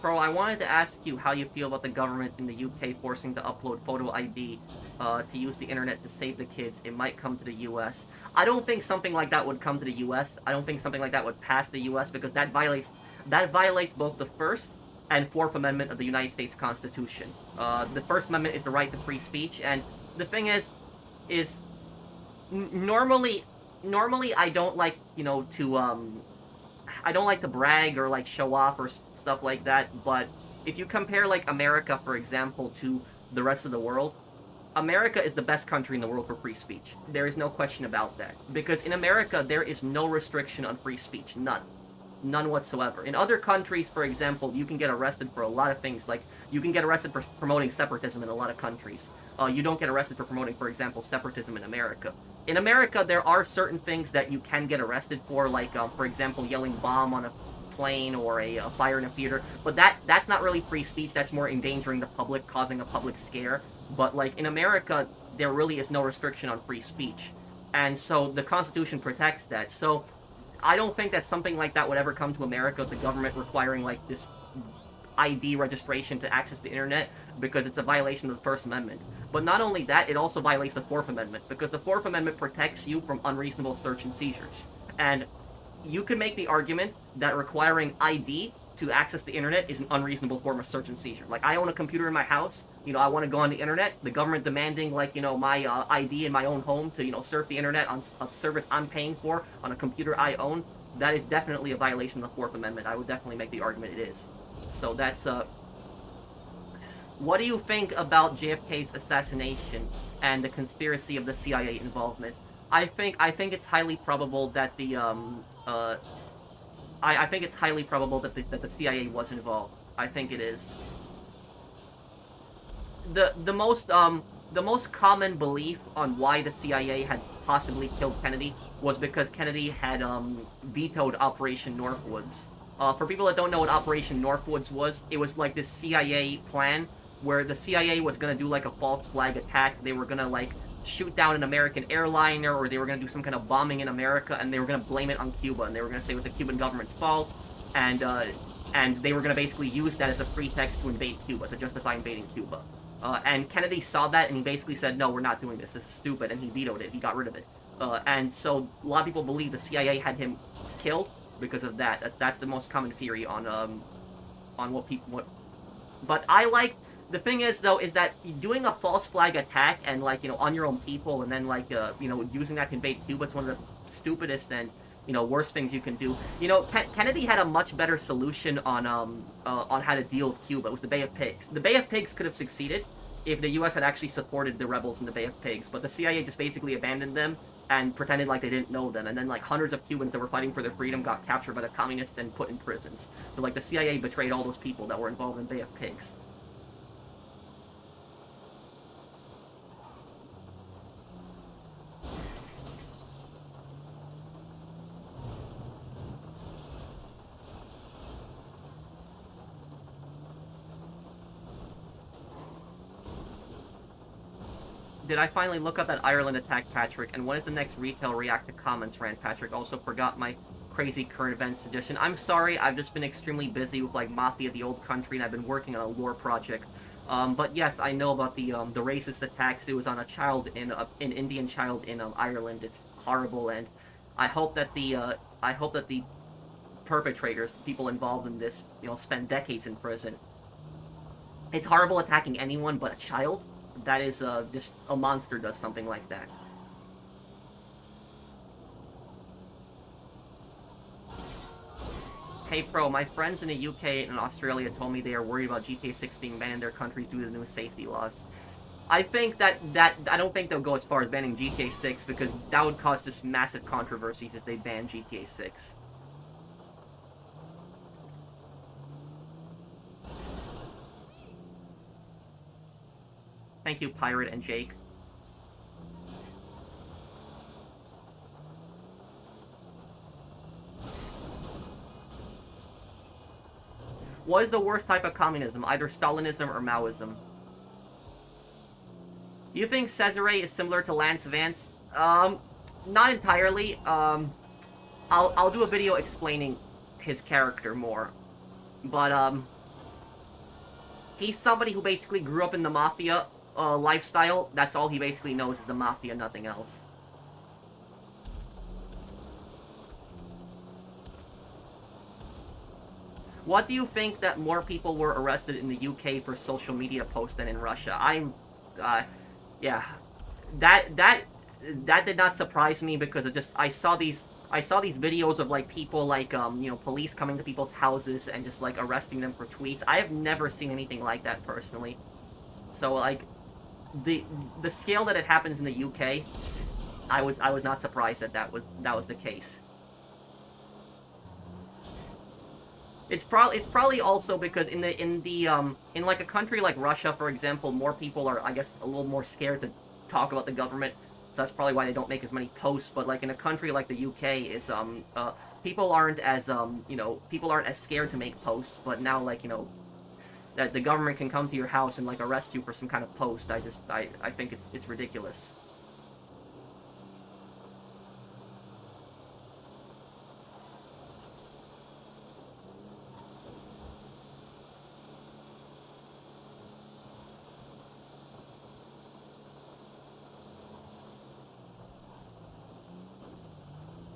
Bro, I wanted to ask you how you feel about the government in the UK forcing to upload photo ID to use the internet to save the kids. It might come to the US. I don't think something like that would come to the US. I don't think something like that would pass the US because that violates both the First and Fourth Amendment of the United States Constitution. The First Amendment is the right to free speech, and the thing is normally I don't like, I don't like to brag or like show off or stuff like that, but if you compare like America, for example, to the rest of the world, America is the best country in the world for free speech. There is no question about that. Because in America, there is no restriction on free speech. None. None whatsoever. In other countries, for example, you can get arrested for a lot of things. Like, you can get arrested for promoting separatism in a lot of countries. You don't get arrested for promoting, for example, separatism in America. In America, there are certain things that you can get arrested for, like, for example, yelling bomb on a plane or a fire in a theater. But that's not really free speech. That's more endangering the public, causing a public scare. But, like, in America, there really is no restriction on free speech. And so the Constitution protects that. So I don't think that something like that would ever come to America, the government requiring like this ID registration to access the internet, because it's a violation of the First Amendment. But not only that, it also violates the Fourth Amendment, because the Fourth Amendment protects you from unreasonable search and seizures. And you can make the argument that requiring ID to access the internet is an unreasonable form of search and seizure. Like, I own a computer in my house, I want to go on the internet, the government demanding, like, my ID in my own home to, surf the internet on a service I'm paying for on a computer I own, that is definitely a violation of the Fourth Amendment. I would definitely make the argument it is. So that's, what do you think about JFK's assassination and the conspiracy of the CIA involvement? I think it's highly probable that the, I think it's highly probable that the CIA was involved. I think it is. The most common belief on why the CIA had possibly killed Kennedy was because Kennedy had vetoed Operation Northwoods. For people that don't know what Operation Northwoods was, it was like this CIA plan where the CIA was gonna do like a false flag attack. They were gonna like shoot down an American airliner, or they were gonna do some kind of bombing in America, and they were gonna blame it on Cuba, and they were gonna say it was the Cuban government's fault, and they were gonna basically use that as a pretext to invade Cuba, to justify invading Cuba. And Kennedy saw that, and he basically said, no, we're not doing this. This is stupid, and he vetoed it. He got rid of it. And so a lot of people believe the CIA had him killed because of that. That's the most common theory on what people. But the thing is, though, is that doing a false flag attack and, like, on your own people, and then, like, using that to invade Cuba, it's one of the stupidest and, worst things you can do. Kennedy had a much better solution on how to deal with Cuba. It was the Bay of Pigs. The Bay of Pigs could have succeeded if the U.S. had actually supported the rebels in the Bay of Pigs, but the CIA just basically abandoned them and pretended like they didn't know them, and then, like, hundreds of Cubans that were fighting for their freedom got captured by the communists and put in prisons. So, like, the CIA betrayed all those people that were involved in Bay of Pigs. Did I finally look up that Ireland attack, Patrick? And when is the next retail react to comments rant, Patrick? Also forgot my crazy current events suggestion. I'm sorry, I've just been extremely busy with, like, Mafia, the old country, and I've been working on a lore project. But yes, I know about the racist attacks. It was on a child an Indian child in Ireland. It's horrible, and I hope that the perpetrators, the people involved in this, spend decades in prison. It's horrible attacking anyone but a child. That is, just a monster does something like that. Hey Pro, my friends in the UK and Australia told me they are worried about GTA 6 being banned in their countries due to the new safety laws. I think I don't think they'll go as far as banning GTA 6, because that would cause this massive controversy if they ban GTA 6. Thank you, Pirate and Jake. What is the worst type of communism? Either Stalinism or Maoism? Do you think Cesare is similar to Lance Vance? Not entirely. I'll do a video explaining his character more. But, he's somebody who basically grew up in the Mafia lifestyle. That's all he basically knows is the Mafia, nothing else. What do you think that more people were arrested in the UK for social media posts than in Russia? Yeah, that did not surprise me, because I saw these videos of, like, people, like, police coming to people's houses and just, like, arresting them for tweets. I have never seen anything like that personally. So, like, the scale that it happens in the UK, I was not surprised that was the case. It's probably also because in like a country like Russia, for example, more people are, I guess, a little more scared to talk about the government. So that's probably why they don't make as many posts. But, like, in a country like the UK, people aren't as scared to make posts. But now, like, that the government can come to your house and, like, arrest you for some kind of post, I think it's ridiculous.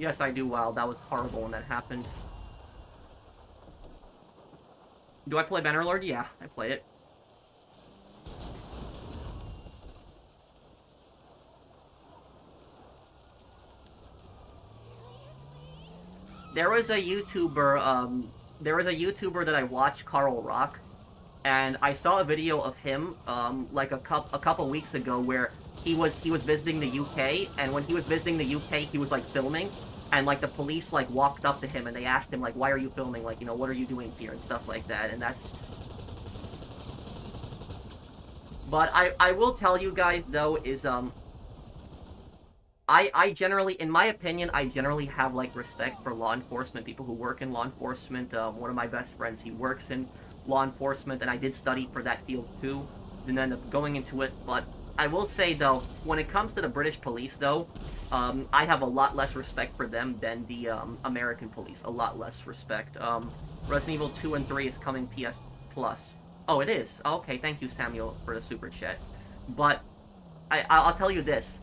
Yes, I do. Wow, that was horrible when that happened. Do I play Bannerlord? Yeah, I play it. There was a YouTuber, that I watched, Carl Rock, and I saw a video of him, like a couple weeks ago, where he was visiting the UK, and when he was visiting the UK, he was like filming, and like the police like walked up to him and they asked him like, "Why are you filming? Like, what are you doing here?" and stuff like that, and that's. But I will tell you guys though is I generally, in my opinion, I generally have like respect for law enforcement, people who work in law enforcement. One of my best friends, he works in law enforcement, and I did study for that field too. Didn't end up going into it, but I will say though, when it comes to the British police though, I have a lot less respect for them than the American police. A lot less respect. Resident Evil 2 and 3 is coming PS Plus. Oh, it is. Okay, thank you, Samuel, for the super chat. But I'll tell you this.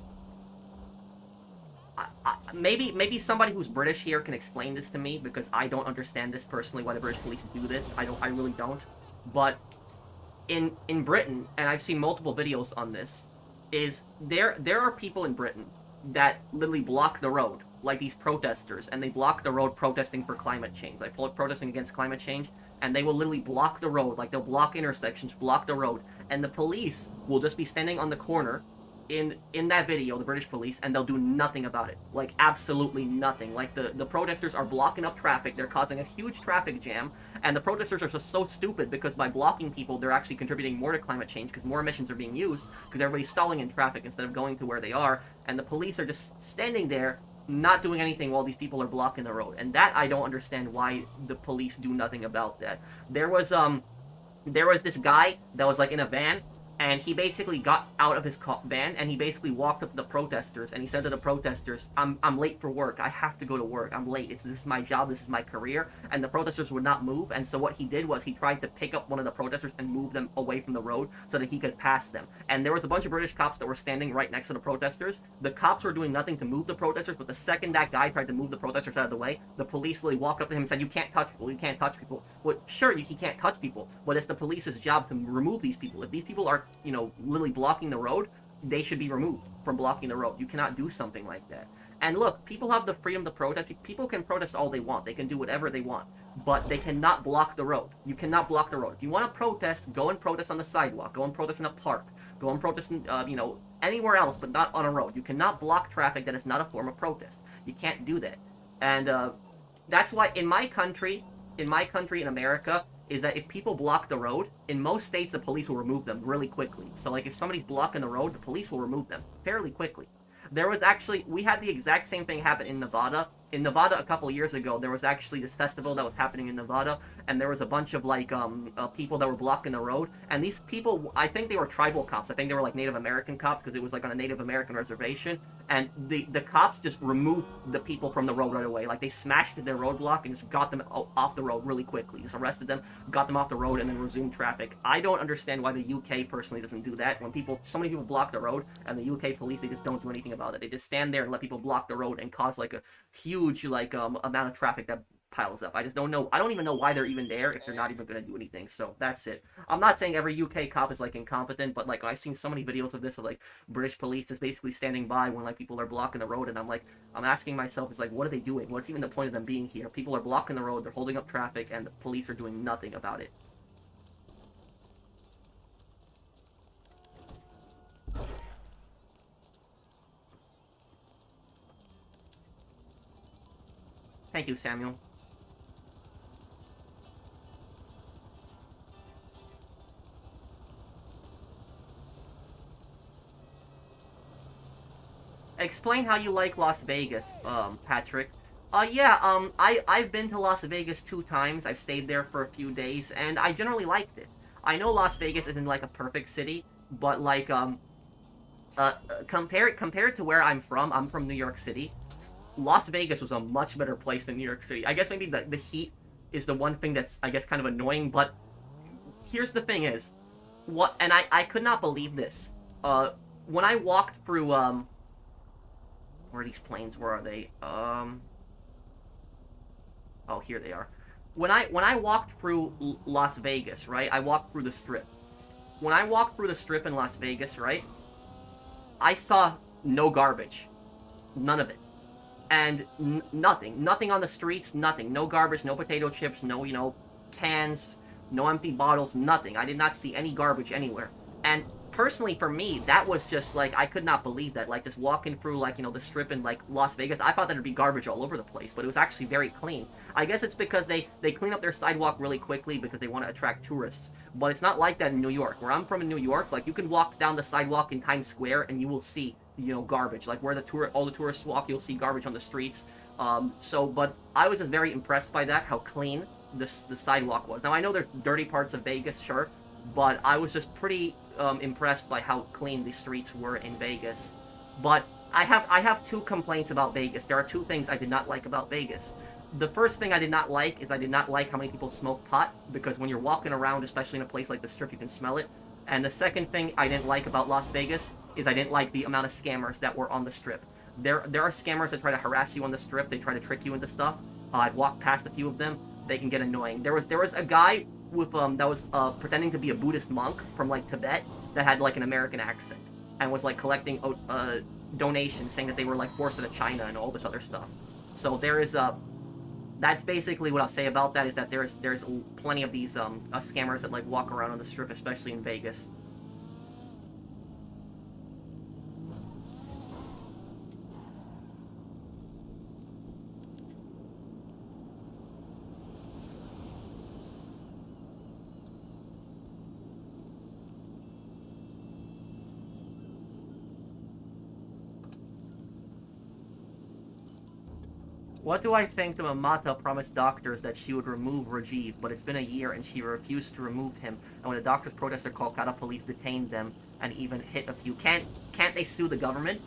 Maybe somebody who's British here can explain this to me, because I don't understand this personally, why the British police do this. I really don't. But in Britain, and I've seen multiple videos on this, is there are people in Britain that literally block the road, like these protesters, and they block the road protesting for climate change, like protesting against climate change, and they will literally block the road, like they'll block intersections, block the road, and the police will just be standing on the corner in that video, the British police, and they'll do nothing about it. Like, absolutely nothing. Like, the protesters are blocking up traffic, they're causing a huge traffic jam, and the protesters are just so stupid, because by blocking people, they're actually contributing more to climate change, because more emissions are being used, because everybody's stalling in traffic instead of going to where they are, and the police are just standing there, not doing anything while these people are blocking the road. And that, I don't understand why the police do nothing about that. There was this guy that was like in a van, and he basically got out of his van, and he basically walked up to the protesters, and he said to the protesters, I'm late for work, I have to go to work, I'm late, this is my job, this is my career. And the protesters would not move, and so what he did was he tried to pick up one of the protesters and move them away from the road so that he could pass them. And there was a bunch of British cops that were standing right next to the protesters. The cops were doing nothing to move the protesters, but the second that guy tried to move the protesters out of the way, the police literally walked up to him and said, "You can't touch people, you can't touch people." Well, sure, he can't touch people, but it's the police's job to remove these people. If these people are, literally blocking the road, they should be removed from blocking the road. You cannot do something like that. And look, people have the freedom to protest. People can protest all they want. They can do whatever they want. But they cannot block the road. You cannot block the road. If you want to protest, go and protest on the sidewalk. Go and protest in a park. Go and protest in, anywhere else, but not on a road. You cannot block traffic. That is not a form of protest. You can't do that. And that's why in my country, in America, is that if people block the road, in most states the police will remove them really quickly. So like if somebody's blocking the road, the police will remove them fairly quickly. We had the exact same thing happen in Nevada. In Nevada a couple years ago, there was actually this festival that was happening in Nevada, and there was a bunch of people that were blocking the road. And these people, I think they were tribal cops. I think they were like Native American cops, because it was like on a Native American reservation. And the cops just removed the people from the road right away. Like they smashed their roadblock and just got them off the road really quickly. Just arrested them, got them off the road, and then resumed traffic. I don't understand why the UK personally doesn't do that. When so many people block the road, and the UK police, they just don't do anything about it. They just stand there and let people block the road and cause like a huge amount of traffic that piles up. I just don't know. I don't even know why they're even there if they're not even going to do anything. So that's it. I'm not saying every UK cop is like incompetent, but like I've seen so many videos of this, of like British police just basically standing by when like people are blocking the road, and I'm asking myself, is like, what are they doing? What's even the point of them being here? People are blocking the road, they're holding up traffic, and the police are doing nothing about it. Thank you, Samuel. Explain how you like Las Vegas, Patrick. Yeah, I've been to Las Vegas 2 times. I've stayed there for a few days, and I generally liked it. I know Las Vegas isn't like a perfect city, but compared to where I'm from New York City. Las Vegas was a much better place than New York City. I guess maybe the heat is the one thing that's, I guess, kind of annoying, but here's the thing is, and I could not believe this. When I walked through, where are these planes? Where are they? Oh, here they are. When I walked through Las Vegas, right? I walked through the Strip. When I walked through the Strip in Las Vegas, right? I saw no garbage, none of it, and nothing on the streets, nothing, no garbage, no potato chips, no cans, no empty bottles, nothing. I did not see any garbage anywhere. And personally, for me, that was just like I could not believe that. Like just walking through like the Strip in like Las Vegas, I thought there'd be garbage all over the place, but it was actually very clean. I guess it's because they clean up their sidewalk really quickly because they want to attract tourists. But it's not like that in New York. Where I'm from in New York, like you can walk down the sidewalk in Times Square and you will see garbage. Like where all the tourists walk, you'll see garbage on the streets. But I was just very impressed by that, how clean the sidewalk was. Now I know there's dirty parts of Vegas, sure, but I was just pretty impressed by how clean the streets were in Vegas. But I have two complaints about Vegas. There are two things I did not like about Vegas. The first thing I did not like is I did not like how many people smoke pot, because when you're walking around, especially in a place like the Strip, you can smell it. And the second thing I didn't like about Las Vegas is I didn't like the amount of scammers that were on the Strip. There are scammers that try to harass you on the Strip. They try to trick you into stuff. I've walked past a few of them. They can get annoying. There was a guy with that was pretending to be a Buddhist monk from like Tibet that had like an American accent and was like collecting donations, saying that they were like forced into China and all this other stuff. So there is that's basically what I'll say about that, is that there's plenty of these scammers that like walk around on the Strip, especially in Vegas. What do I think the Mamata promised doctors that she would remove Rajiv, but it's been a year and she refused to remove him, and when the doctors protested, Kolkata police detained them and even hit a few. Can't they sue the government?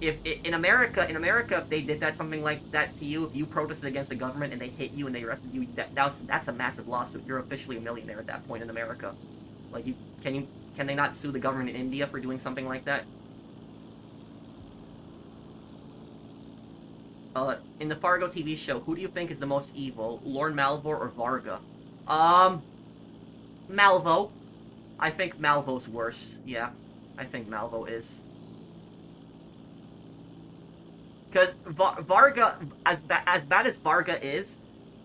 If in America, if they did something like that to you, if you protested against the government and they hit you and they arrested you, that's a massive lawsuit. You're officially a millionaire at that point in America. Like can they not sue the government in India for doing something like that? In the Fargo TV show, who do you think is the most evil, Lord Malvo or Varga? Malvo. I think Malvo's worse. Yeah, I think Malvo is. Because Varga, as bad as Varga is,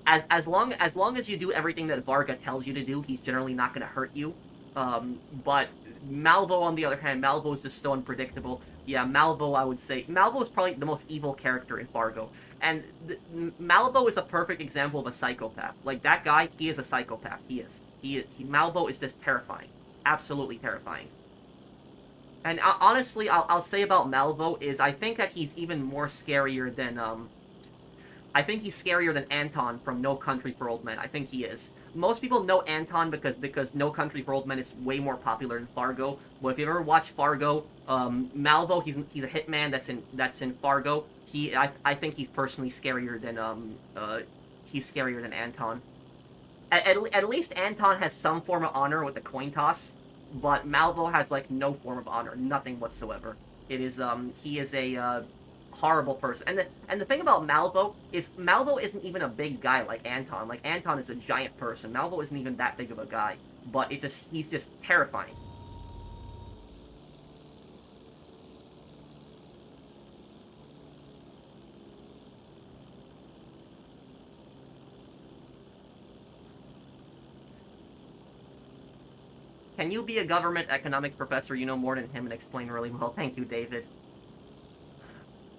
as long as you do everything that Varga tells you to do, he's generally not going to hurt you. But Malvo, on the other hand, Malvo is just so unpredictable. Yeah, Malvo, I would say. Malvo is probably the most evil character in Fargo. And Malvo is a perfect example of a psychopath. Like, that guy, he is a psychopath. He is. Malvo is just terrifying. Absolutely terrifying. And honestly, I'll say about Malvo is I think that he's even more scarier than, I think he's scarier than Anton from No Country for Old Men. I think he is. Most people know Anton because No Country for Old Men is way more popular than Fargo. But if you ever watched Fargo, Malvo, he's a hitman that's in Fargo. I think he's personally scarier than Anton. At least Anton has some form of honor with the coin toss, but Malvo has like no form of honor, nothing whatsoever. It is he is a horrible person. And the thing about Malvo isn't even a big guy like Anton. Like, Anton is a giant person. Malvo isn't even that big of a guy. But he's just terrifying. Can you be a government economics professor? You know more than him and explain really well. Thank you, David.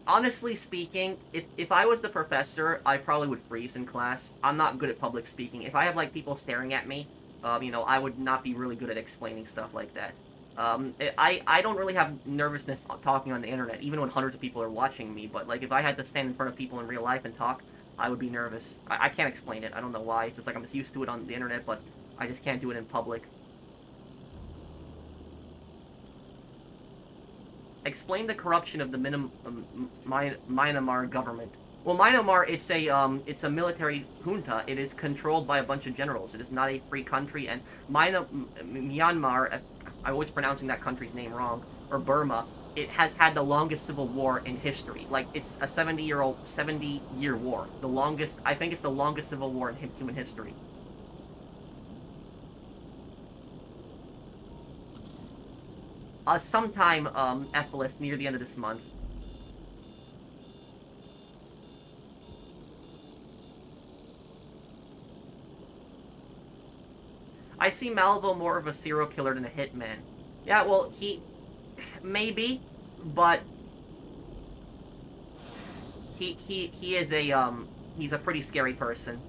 Honestly speaking, if I was the professor, I probably would freeze in class. I'm not good at public speaking. If I have, like, people staring at me, I would not be really good at explaining stuff like that. I don't really have nervousness talking on the internet, even when hundreds of people are watching me, but, like, if I had to stand in front of people in real life and talk, I would be nervous. I can't explain it. I don't know why. It's just like I'm just used to it on the internet, but I just can't do it in public. Explain the corruption of the Myanmar government. Well, Myanmar, it's a military junta. It is controlled by a bunch of generals. It is not a free country, and Myanmar, I'm always pronouncing that country's name wrong, or Burma, it has had the longest civil war in history. Like, it's a 70-year war. The longest, I think it's the longest civil war in human history. Sometime, Ephelis, near the end of this month. I see Malvo more of a serial killer than a hitman. Yeah, well, maybe, but he is he's a pretty scary person.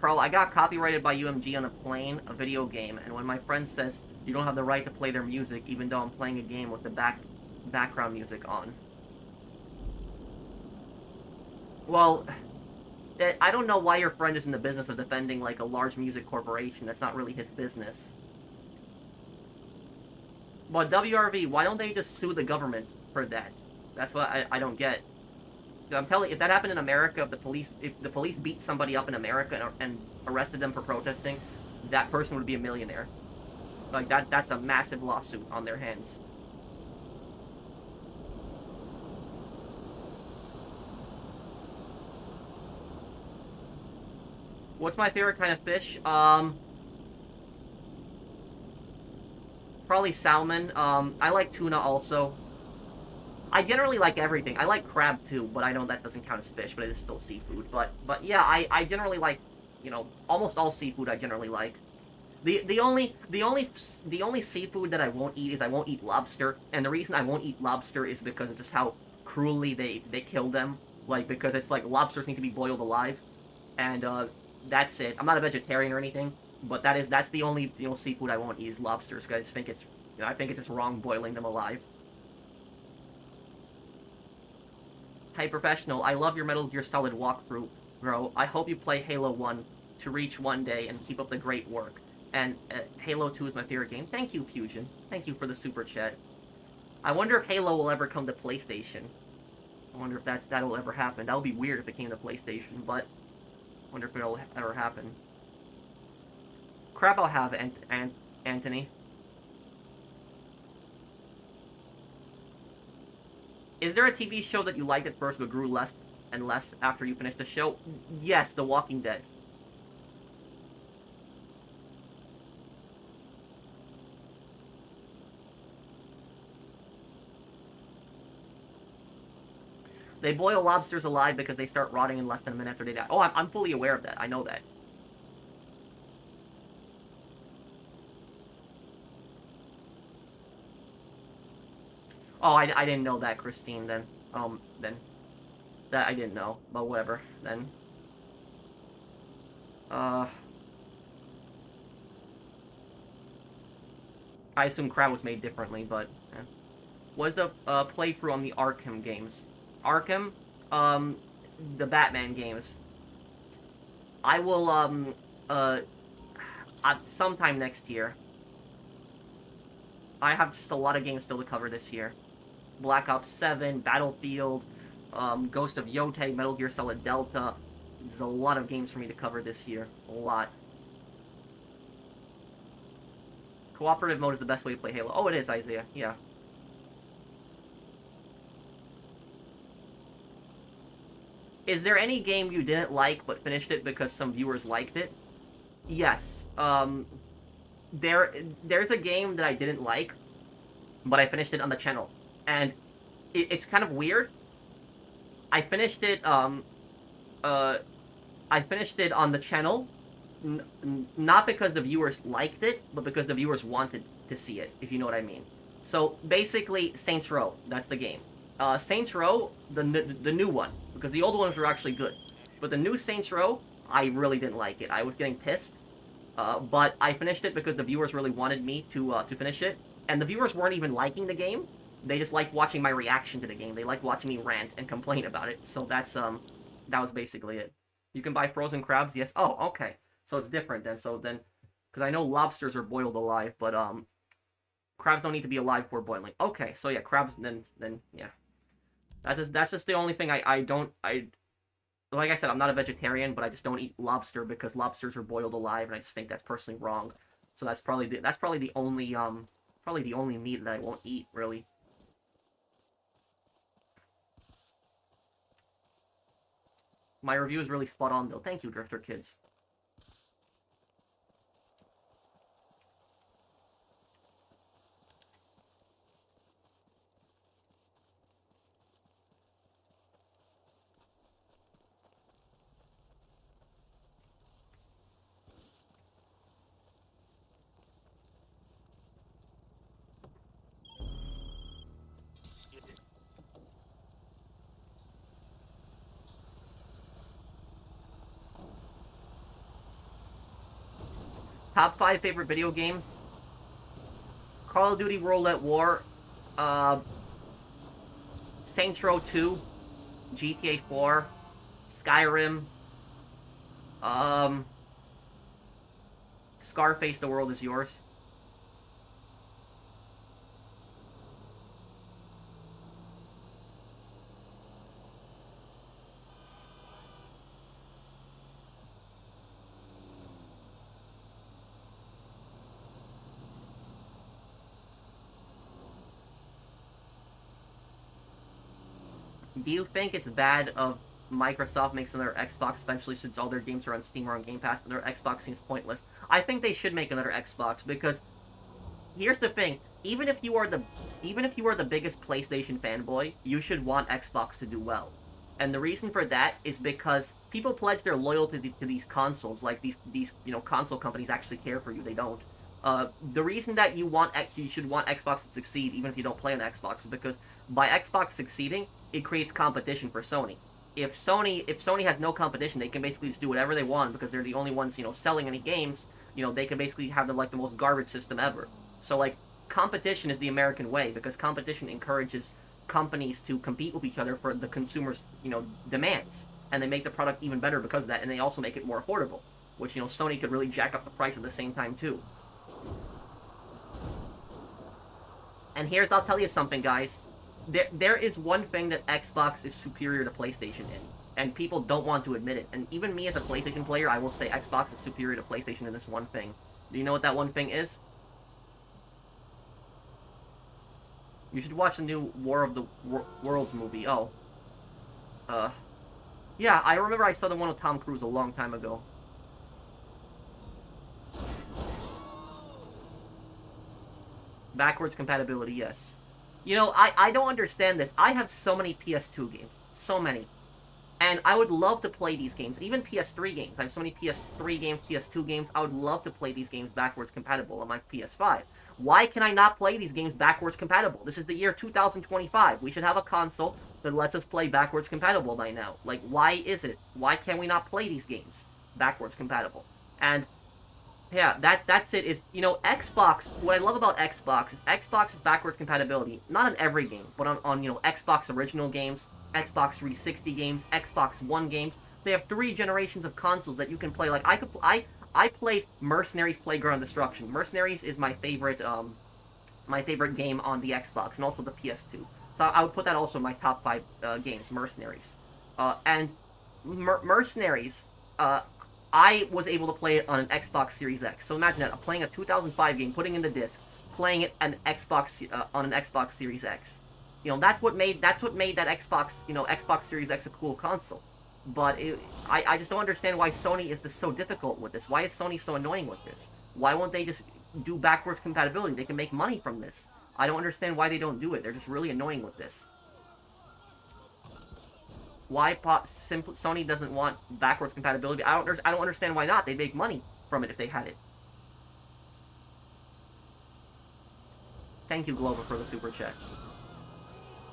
Pearl, I got copyrighted by UMG on a plane, a video game, and when my friend says you don't have the right to play their music, even though I'm playing a game with the background music on. Well, I don't know why your friend is in the business of defending, like, a large music corporation. That's not really his business. But WRV, why don't they just sue the government for that? That's what I don't get. I'm telling you, if that happened in America, if the police beat somebody up in America and arrested them for protesting, that person would be a millionaire. Like, that's a massive lawsuit on their hands. What's my favorite kind of fish? Probably salmon. I like tuna also. I generally like everything. I like crab too, but I know that doesn't count as fish, but it is still seafood. But yeah, I generally like, almost all seafood I generally like. The only seafood that I won't eat is I won't eat lobster, and the reason I won't eat lobster is because of just how cruelly they kill them. Like, because it's like lobsters need to be boiled alive, and that's it. I'm not a vegetarian or anything, but that's the only seafood I won't eat is lobsters, because I just think I think it's just wrong boiling them alive. Hey, Professional, I love your Metal Gear Solid walkthrough, bro. I hope you play Halo 1 to reach one day and keep up the great work. And Halo 2 is my favorite game. Thank you, Fusion. Thank you for the super chat. I wonder if Halo will ever come to PlayStation. I wonder if that'll ever happen. That would be weird if it came to PlayStation, but I wonder if it'll ever happen. Crap I'll have, Anthony. Is there a TV show that you liked at first but grew less and less after you finished the show? Yes, The Walking Dead. They boil lobsters alive because they start rotting in less than a minute after they die. Oh, I'm fully aware of that. I know that. Oh, I didn't know that, Christine, then. Then. That I didn't know, but whatever, then. I assume Crab was made differently, but... What is the playthrough on the Arkham games? Arkham? The Batman games. I will, sometime next year. I have just a lot of games still to cover this year. Black Ops 7, Battlefield, Ghost of Yotei, Metal Gear Solid Delta. There's a lot of games for me to cover this year. A lot. Cooperative mode is the best way to play Halo. Oh, it is, Isaiah. Yeah. Is there any game you didn't like but finished it because some viewers liked it? Yes. There's a game that I didn't like, but I finished it on the channel. And it's kind of weird. I finished it on the channel, not because the viewers liked it, but because the viewers wanted to see it, if you know what I mean. So basically, Saints Row, that's the game. Saints Row, the new one, because the old ones were actually good. But the new Saints Row, I really didn't like it. I was getting pissed. But I finished it because the viewers really wanted me to finish it. And the viewers weren't even liking the game. They just liked watching my reaction to the game. They liked watching me rant and complain about it. So that was basically it. You can buy frozen crabs? Yes. Oh, okay. So it's different. And so then, because I know lobsters are boiled alive, but crabs don't need to be alive for boiling. Okay, so yeah, crabs. Then yeah, that's just the only thing I don't I like I said, I'm not a vegetarian, but I just don't eat lobster because lobsters are boiled alive, and I just think that's personally wrong. So that's probably the only meat that I won't eat really. My review is really spot on though. Thank you, Drifter Kids. Top 5 favorite video games: Call of Duty World at War, uh, Saints Row 2, GTA 4, Skyrim, um, Scarface: The World Is Yours. Do you think it's bad of Microsoft makes another Xbox, especially since all their games are on Steam or on Game Pass, and their Xbox seems pointless? I think they should make another Xbox because here's the thing: even if you are the biggest PlayStation fanboy, you should want Xbox to do well. And the reason for that is because people pledge their loyalty to these consoles, like these console companies actually care for you. They don't. The reason that you should want Xbox to succeed, even if you don't play on Xbox, is because by Xbox succeeding, it creates competition for Sony. If Sony has no competition, they can basically just do whatever they want because they're the only ones selling any games. They can basically have the most garbage system ever. So like competition is the American way because competition encourages companies to compete with each other for the consumers demands, and they make the product even better because of that, and they also make it more affordable, which Sony could really jack up the price at the same time too. And I'll tell you something, guys. There is one thing that Xbox is superior to PlayStation in, and people don't want to admit it. And even me as a PlayStation player, I will say Xbox is superior to PlayStation in this one thing. Do you know what that one thing is? You should watch the new War of the Worlds movie. Oh. Yeah, I remember I saw the one with Tom Cruise a long time ago. Backwards compatibility, yes. I don't understand this. I have so many PS2 games. So many. And I would love to play these games. Even PS3 games. I have so many PS3 games, PS2 games. I would love to play these games backwards compatible on my PS5. Why can I not play these games backwards compatible? This is the year 2025. We should have a console that lets us play backwards compatible by now. Like, why is it? Why can we not play these games backwards compatible? And yeah, that's it. Xbox. What I love about Xbox is Xbox's backwards compatibility. Not on every game, but on Xbox original games, Xbox 360 games, Xbox One games. They have 3 generations of consoles that you can play. Like I played Mercenaries: Playground Destruction. Mercenaries is my favorite game on the Xbox and also the PS2. So I would put that also in my top 5 games. Mercenaries, and Mercenaries. I was able to play it on an Xbox Series X. So imagine that, I'm playing a 2005 game, putting in the disc, playing it on an Xbox Series X. That's what made that Xbox Xbox Series X a cool console. But I just don't understand why Sony is just so difficult with this. Why is Sony so annoying with this? Why won't they just do backwards compatibility? They can make money from this. I don't understand why they don't do it. They're just really annoying with this. Why Sony doesn't want backwards compatibility? I don't understand why not. They make money from it if they had it. Thank you, Glover, for the super chat.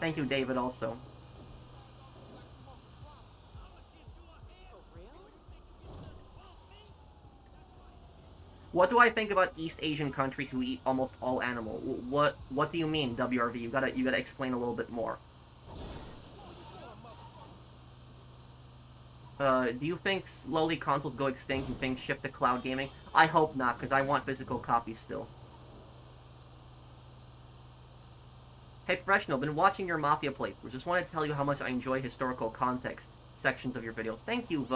Thank you, David, also. What do I think about East Asian countries who eat almost all animal? What do you mean, WRV? You gotta explain a little bit more. Do you think slowly consoles go extinct and things shift to cloud gaming? I hope not, because I want physical copies still. Hey, Professional, been watching your Mafia playthroughs. Just wanted to tell you how much I enjoy historical context sections of your videos. Thank you,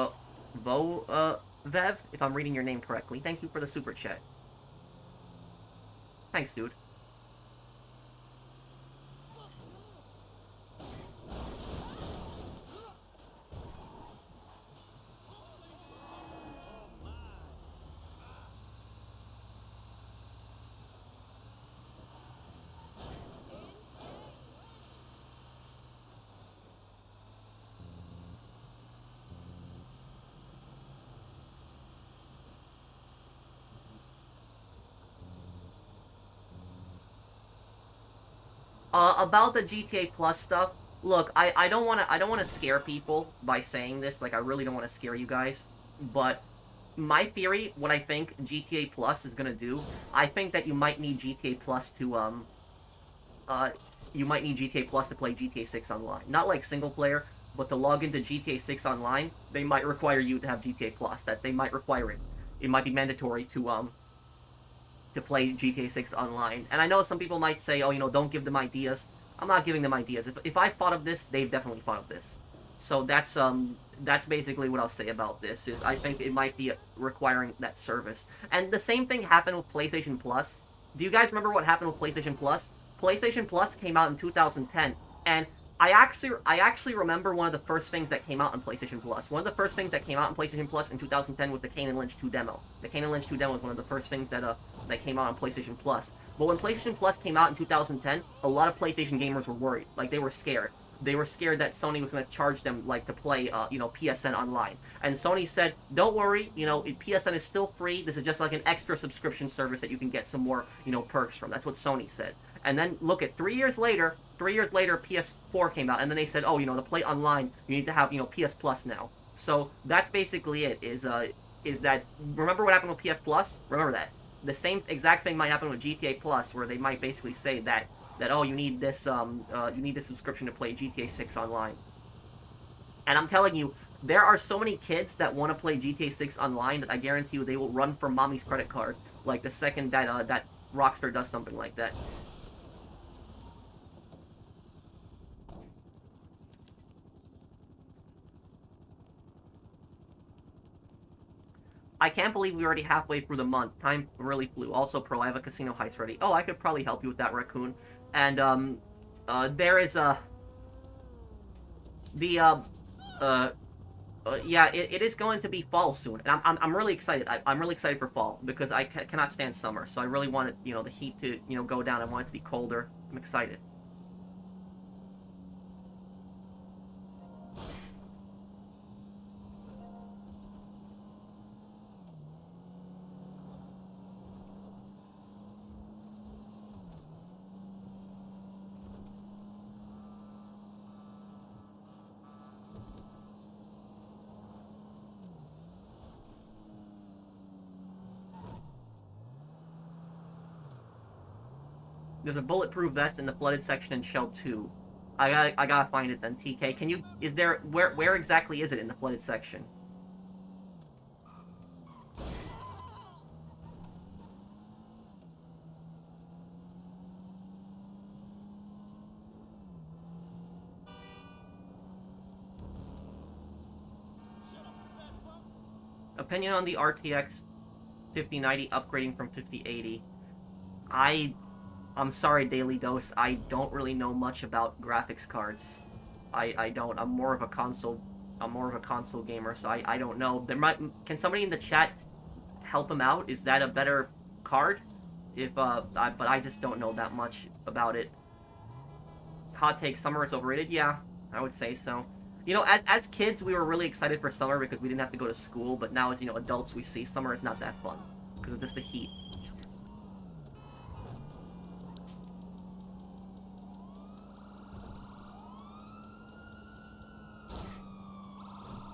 Vev, if I'm reading your name correctly. Thank you for the super chat. Thanks, dude. About the GTA Plus stuff, look, I don't wanna scare people by saying this, like I really don't wanna scare you guys, but my theory, what I think GTA Plus is gonna do, I think that you might need GTA Plus to you might need GTA Plus to play GTA 6 online. Not like single player, but to log into GTA 6 online, they might require you to have GTA Plus. That they might require it. It might be mandatory to play GTA 6 online. And I know some people might say, oh, don't give them ideas. I'm not giving them ideas. If I thought of this, they've definitely thought of this. So that's basically what I'll say about this. Is I think it might be requiring that service. And the same thing happened with PlayStation Plus. Do you guys remember what happened with PlayStation Plus? PlayStation Plus came out in 2010, and I actually remember one of the first things that came out on PlayStation Plus. One of the first things that came out on PlayStation Plus in 2010 was the Kane and Lynch 2 demo. The Kane and Lynch 2 demo was one of the first things that came out on PlayStation Plus. But when PlayStation Plus came out in 2010, a lot of PlayStation gamers were worried. Like, they were scared. They were scared that Sony was going to charge them, like, to play, PSN online. And Sony said, don't worry, PSN is still free. This is just like an extra subscription service that you can get some more, perks from. That's what Sony said. And then, look at 3 years later, PS4 came out, and then they said, oh, to play online, you need to have, PS Plus now. So that's basically it. Is that, remember what happened with PS Plus? Remember that. The same exact thing might happen with GTA Plus, where they might basically say that oh, you need this subscription to play GTA 6 online. And I'm telling you, there are so many kids that want to play GTA 6 online that I guarantee you they will run for mommy's credit card, like the second that Rockstar does something like that. I can't believe we're already halfway through the month. Time really flew. Also, Pro, I have a casino heist ready. Oh, I could probably help you with that, Raccoon. And, there is, yeah, it is going to be fall soon. And I'm really excited. I'm really excited for fall, because I cannot stand summer. So I really want it, the heat to, go down. I want it to be colder. I'm excited. There's a bulletproof vest in the flooded section in Shell 2. I gotta find it then, TK. Can you, where exactly is it in the flooded section? Opinion on the RTX 5090 upgrading from 5080. I'm sorry, Daily Dose. I don't really know much about graphics cards. I don't. I'm more of a console gamer, so I don't know. Can somebody in the chat help him out? Is that a better card? But I just don't know that much about it. Hot take: summer is overrated. Yeah, I would say so. As kids, we were really excited for summer because we didn't have to go to school. But now, as adults, we see summer is not that fun because of just the heat.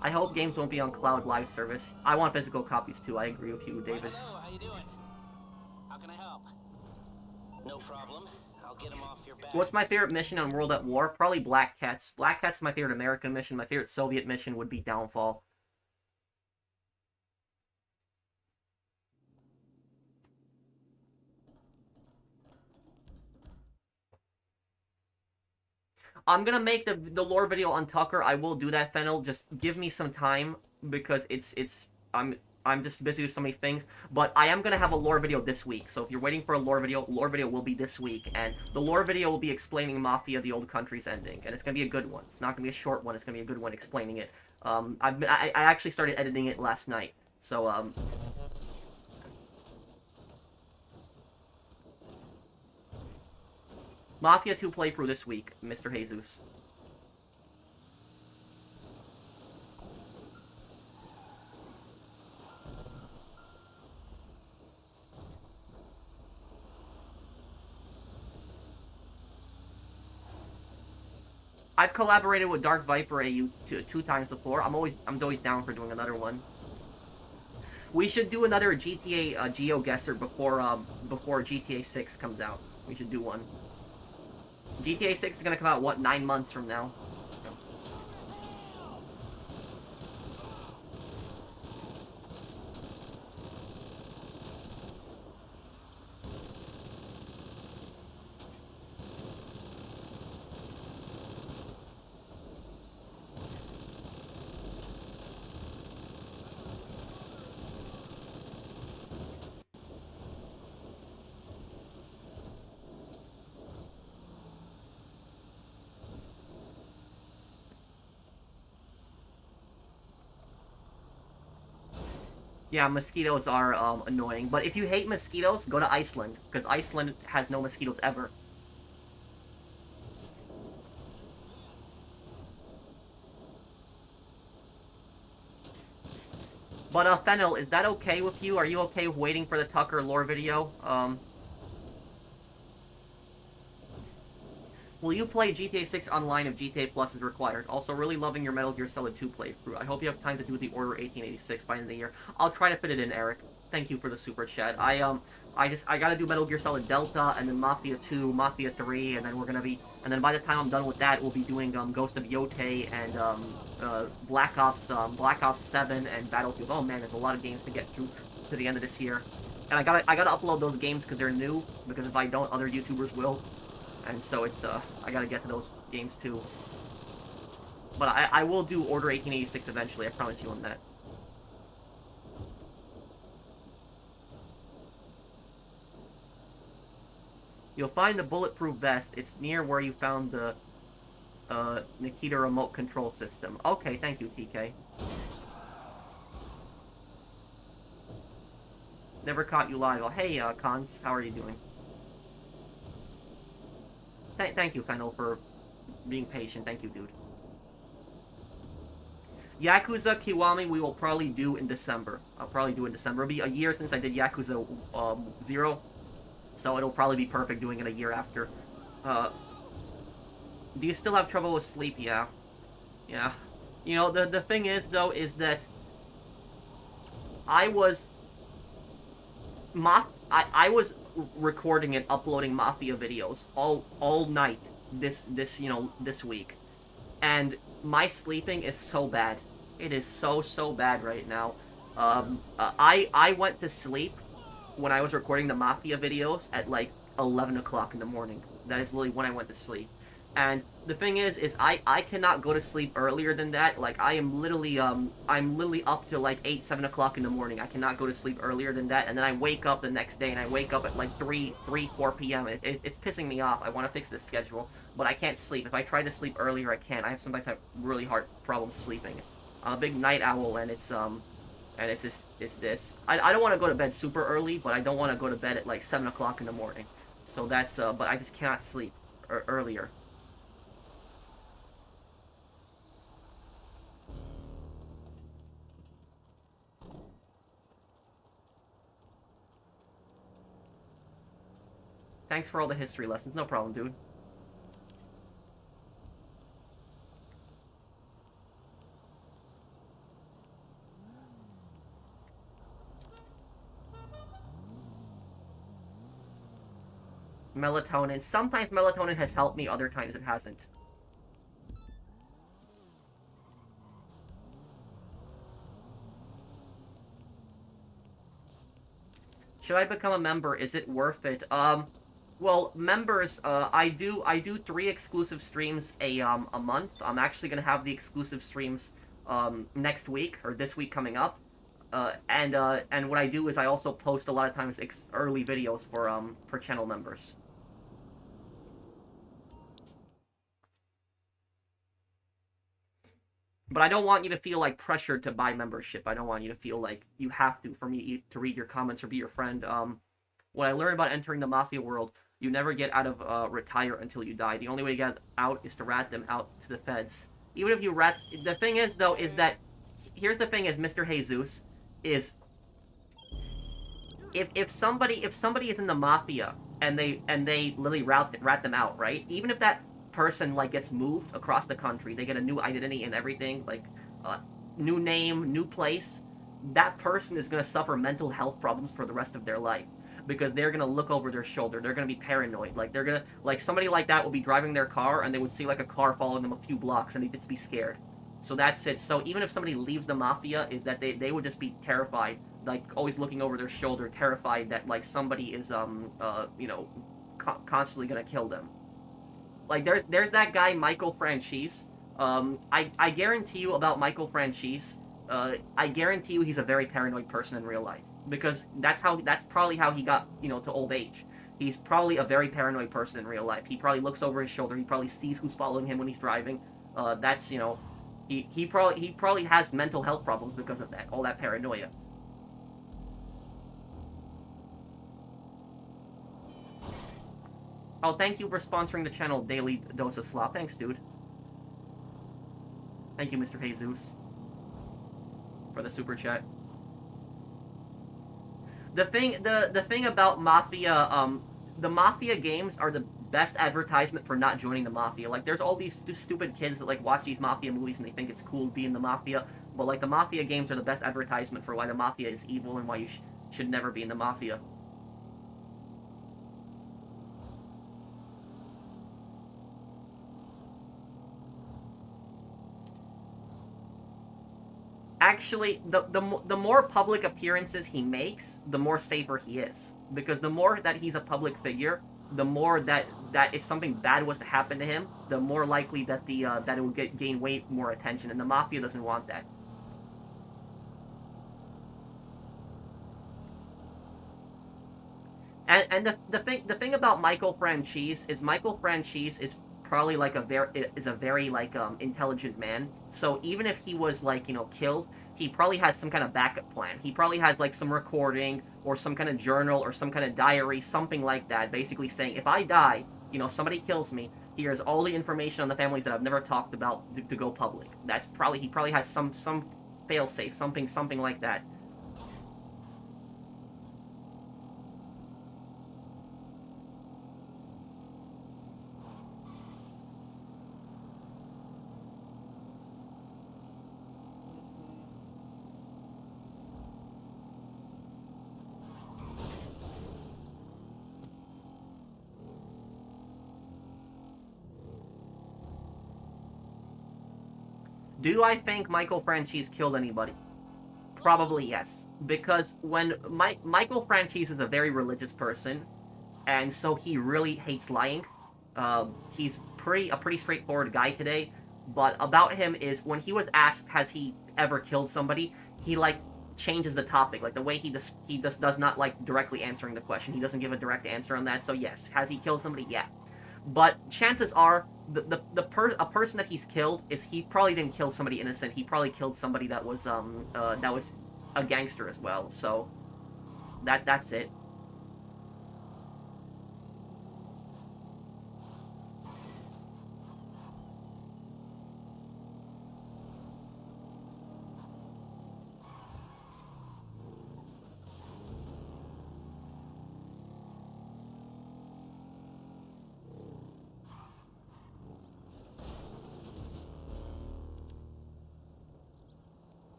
I hope games won't be on cloud live service. I want physical copies too. I agree with you, David. Hello, how you doing? How can I help? No problem. I'll get him off your back. What's my favorite mission on World at War? Probably Black Cats. Black Cats is my favorite American mission. My favorite Soviet mission would be Downfall. I'm gonna make the lore video on Tucker. I will do that, Fennel. Just give me some time because I'm just busy with so many things. But I am gonna have a lore video this week. So if you're waiting for a lore video will be this week, and the lore video will be explaining Mafia: The Old Country's ending, and it's gonna be a good one. It's not gonna be a short one. It's gonna be a good one explaining it. I actually started editing it last night. So Mafia 2 playthrough this week, Mr. Jesus. I've collaborated with Dark Viper AU two times before. I'm always down for doing another one. We should do another GTA GeoGuessr before GTA 6 comes out. We should do one. GTA 6 is gonna come out, what, 9 months from now? Yeah, mosquitoes are annoying. But if you hate mosquitoes, go to Iceland, because Iceland has no mosquitoes ever. But Fennel, is that okay with you? Are you okay with waiting for the Tucker lore video? Will you play GTA 6 online if GTA Plus is required? Also, really loving your Metal Gear Solid 2 playthrough. I hope you have time to do the Order 1886 by the end of the year. I'll try to fit it in, Eric. Thank you for the super chat. I gotta do Metal Gear Solid Delta, and then Mafia 2, Mafia 3, and then we're gonna be... And then by the time I'm done with that, we'll be doing Ghost of Yotei and Black Ops 7 and Battlefield. Oh man, there's a lot of games to get through to the end of this year. And I gotta upload those games because they're new, because if I don't, other YouTubers will. And so it's, I gotta get to those games too. But I will do Order 1886 eventually, I promise you on that. You'll find the bulletproof vest. It's near where you found the, Nikita remote control system. Okay, thank you, TK. Never caught you live. Oh, hey, Cons, how are you doing? Thank you, Fennel, for being patient. Thank you, dude. Yakuza Kiwami we will probably do in December. I'll probably do it in December. It'll be a year since I did Yakuza 0. So it'll probably be perfect doing it a year after. Do you still have trouble with sleep? Yeah. Yeah. You know, the thing is, though, is that I was recording and uploading Mafia videos all night this week, and my sleeping is so bad. It is so bad right now. I went to sleep when I was recording the Mafia videos at like 11 o'clock in the morning. That is literally when I went to sleep. And the thing is I cannot go to sleep earlier than that. Like, I'm literally up to like 8, 7 o'clock in the morning. I cannot go to sleep earlier than that. And then I wake up the next day, and I wake up at like 4 p.m. It's pissing me off. I want to fix this schedule, but I can't sleep. If I try to sleep earlier, I can't. Sometimes have really hard problems sleeping. I'm a big night owl, and it's this. I don't want to go to bed super early, but I don't want to go to bed at like 7 o'clock in the morning. So that's, but I just cannot sleep earlier. Thanks for all the history lessons. No problem, dude. Melatonin. Sometimes melatonin has helped me, other times it hasn't. Should I become a member? Is it worth it? Well, members, I do 3 exclusive streams a month. I'm actually gonna have the exclusive streams next week or this week coming up. And what I do is I also post a lot of times early videos for channel members. But I don't want you to feel like pressured to buy membership. I don't want you to feel like you have to for me to read your comments or be your friend. What I learned about entering the Mafia world, you never get out of retire until you die. The only way to get out is to rat them out to the feds. Even if you rat, the thing is though is that here's the thing: is Mr. Jesus is if somebody is in the Mafia and they literally rat them out, right? Even if that person like gets moved across the country, they get a new identity and everything, like uh, new name, new place. That person is gonna suffer mental health problems for the rest of their life because they're gonna look over their shoulder. They're gonna be paranoid. Like they're gonna like somebody like that will be driving their car and they would see like a car following them a few blocks and they'd just be scared. So that's it. So even if somebody leaves the Mafia, is that they would just be terrified, like always looking over their shoulder, terrified that like somebody is constantly gonna kill them. Like there's that guy Michael Franchise. I guarantee you about Michael Franchise. I guarantee you he's a very paranoid person in real life because that's probably how he got to old age. He's probably a very paranoid person in real life. He probably looks over his shoulder. He probably sees who's following him when he's driving. That's he probably has mental health problems because of that, all that paranoia. Oh, thank you for sponsoring the channel Daily Dose of Slop. Thanks, dude. Thank you, Mr. Jesus, for the super chat. The thing about Mafia, the Mafia games are the best advertisement for not joining the Mafia. Like, there's all these stupid kids that like watch these Mafia movies and they think it's cool to be in the Mafia, but like the Mafia games are the best advertisement for why the Mafia is evil and why you should never be in the Mafia. Actually, the more public appearances he makes, the more safer he is. Because the more that he's a public figure, the more that if something bad was to happen to him, the more likely that that it will gain way more attention. And the Mafia doesn't want that. And the thing about Michael Franchise is Michael Franchise is probably like a very like intelligent man. So even if he was like killed, he probably has some kind of backup plan. He probably has like some recording or some kind of journal or some kind of diary, something like that, basically saying if I die, somebody kills me. Here's all the information on the families that I've never talked about to go public. He probably has some failsafe, something like that. Do I think Michael Franchise killed anybody? Probably yes, because when Michael Franchise is a very religious person, and so he really hates lying. He's a pretty straightforward guy today, but about him is when he was asked has he ever killed somebody, he like changes the topic, like the way he does not like directly answering the question. He doesn't give a direct answer on that. So yes, has he killed somebody? Yeah, but chances are a person that he's killed is he probably didn't kill somebody innocent. He probably killed somebody that was a gangster as well. So that's it.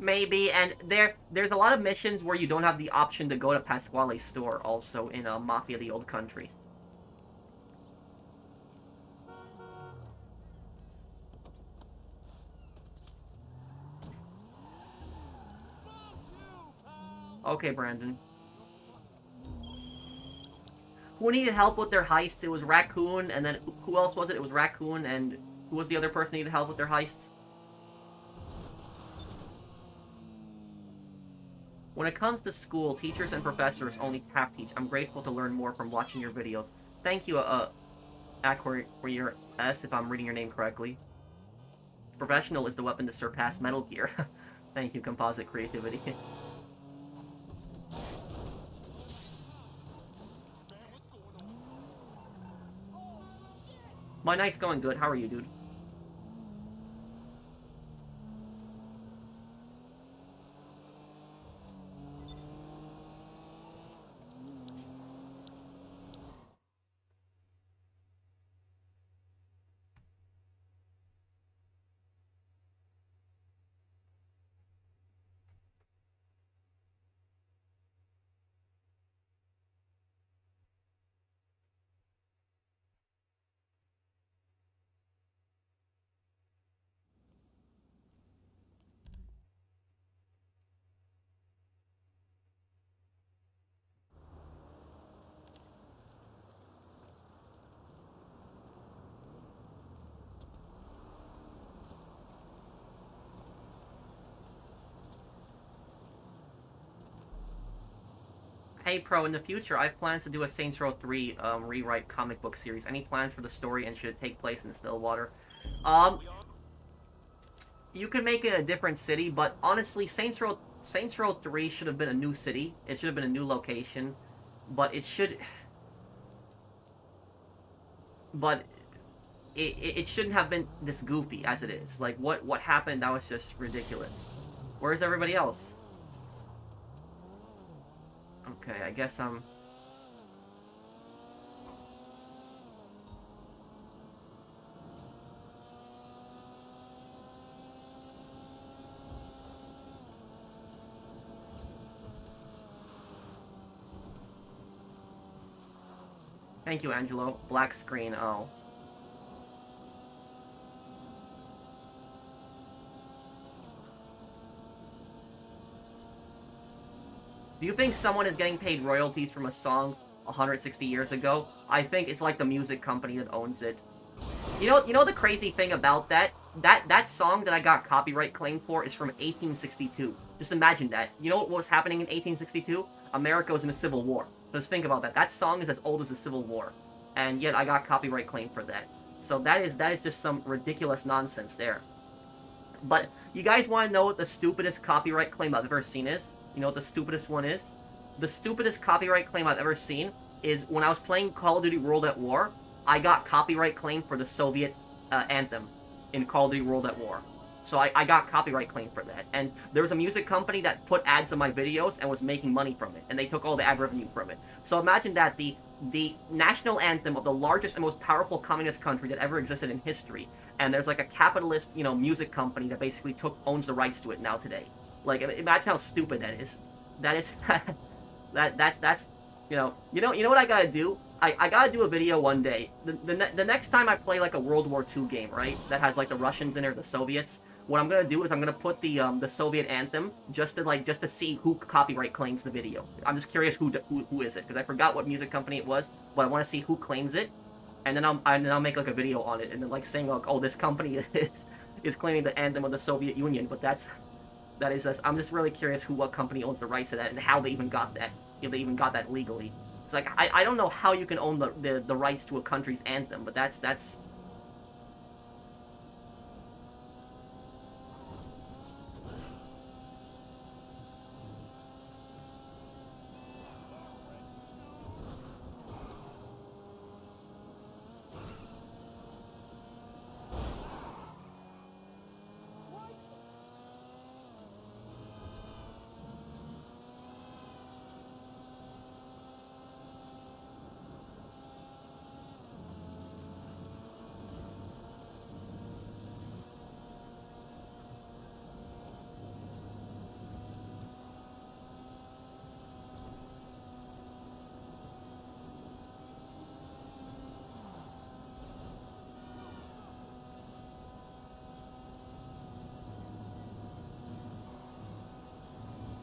Maybe, and there's a lot of missions where you don't have the option to go to Pasquale's store. Also in Mafia: The Old Country. Okay, Brandon. who needed help with their heists? It was Raccoon, and then who else was it? It was Raccoon, and who was the other person who needed help with their heists? When it comes to school, teachers and professors only half teach. I'm grateful to learn more from watching your videos. Thank you, Aquarius, if I'm reading your name correctly. Professional is the weapon to surpass Metal Gear. Thank you, Composite Creativity. My night's going good. How are you, dude? Hey Pro, in the future, I have plans to do a Saints Row 3 rewrite comic book series. Any plans for the story, and should it take place in Stillwater? Um, you could make it a different city, but honestly, Saints Row 3 should have been a new city. It should have been a new location, but but it shouldn't have been this goofy as it is. Like what happened? That was just ridiculous. Where's everybody else? Okay, I guess I'm... Thank you, Angelo. Black screen, oh. Do you think someone is getting paid royalties from a song 160 years ago? I think it's like the music company that owns it. You know the crazy thing about that? That song that I got copyright claim for is from 1862. Just imagine that. You know what was happening in 1862? America was in a civil war. Just think about that. That song is as old as the Civil War, and yet I got copyright claim for that. So that is just some ridiculous nonsense there. But you guys want to know what the stupidest copyright claim I've ever seen is? You know what the stupidest one is? The stupidest copyright claim I've ever seen is when I was playing Call of Duty World at War, I got copyright claim for the Soviet anthem in Call of Duty World at War. So I got copyright claim for that. And there was a music company that put ads on my videos and was making money from it. And they took all the ad revenue from it. So imagine that the national anthem of the largest and most powerful communist country that ever existed in history. And there's like a capitalist, music company that basically owns the rights to it now today. Like, imagine how stupid that is. That is... that's you know what I gotta do? I gotta do a video one day. The next time I play like a World War II game, right, that has like the Russians in it or the Soviets, what I'm gonna do is I'm gonna put the Soviet anthem just to see who copyright claims the video. I'm just curious who is it, because I forgot what music company it was, but I want to see who claims it, and then I'll make like a video on it and then like saying like, oh, this company is claiming the anthem of the Soviet Union, but that is just, I'm just really curious what company owns the rights to that and how they even got that, if they even got that legally. It's like, I don't know how you can own the rights to a country's anthem, but that's...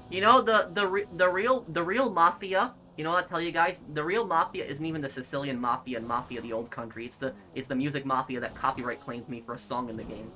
You know, the real Mafia, You know what I'll tell you guys? The real Mafia isn't even the Sicilian Mafia and Mafia the Old Country. It's the music Mafia that copyright claimed me for a song in the game.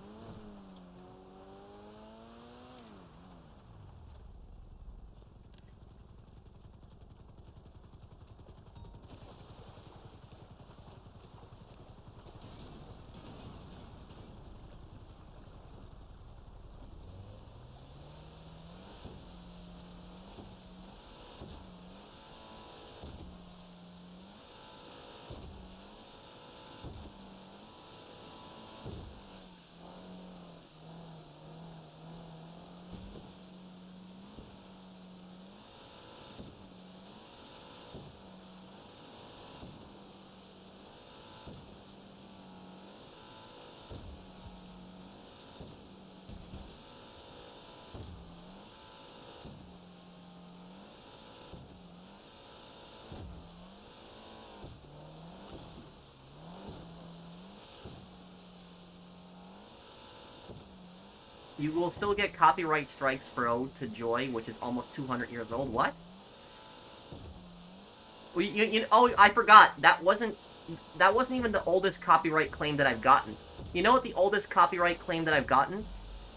You will still get copyright strikes for Ode to Joy, which is almost 200 years old. What? Well, oh, I forgot. That wasn't even the oldest copyright claim that I've gotten. You know what the oldest copyright claim that I've gotten?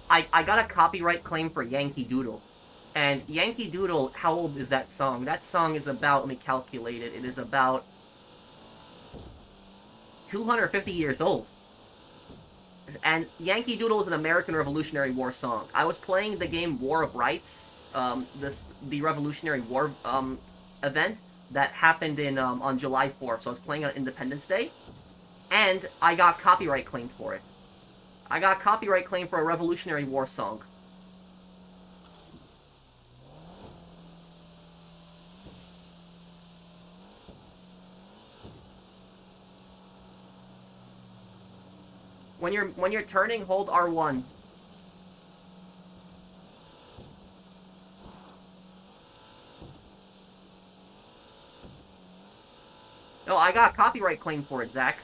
I got a copyright claim for Yankee Doodle. And Yankee Doodle, how old is that song? That song is about, let me calculate it, it is about 250 years old. And Yankee Doodle is an American Revolutionary War song. I was playing the game War of Rights, the Revolutionary War event that happened on July 4th. So I was playing on Independence Day, and I got copyright claimed for it. I got copyright claim for a Revolutionary War song. When you're turning, hold R1. No, I got copyright claim for it, Zach.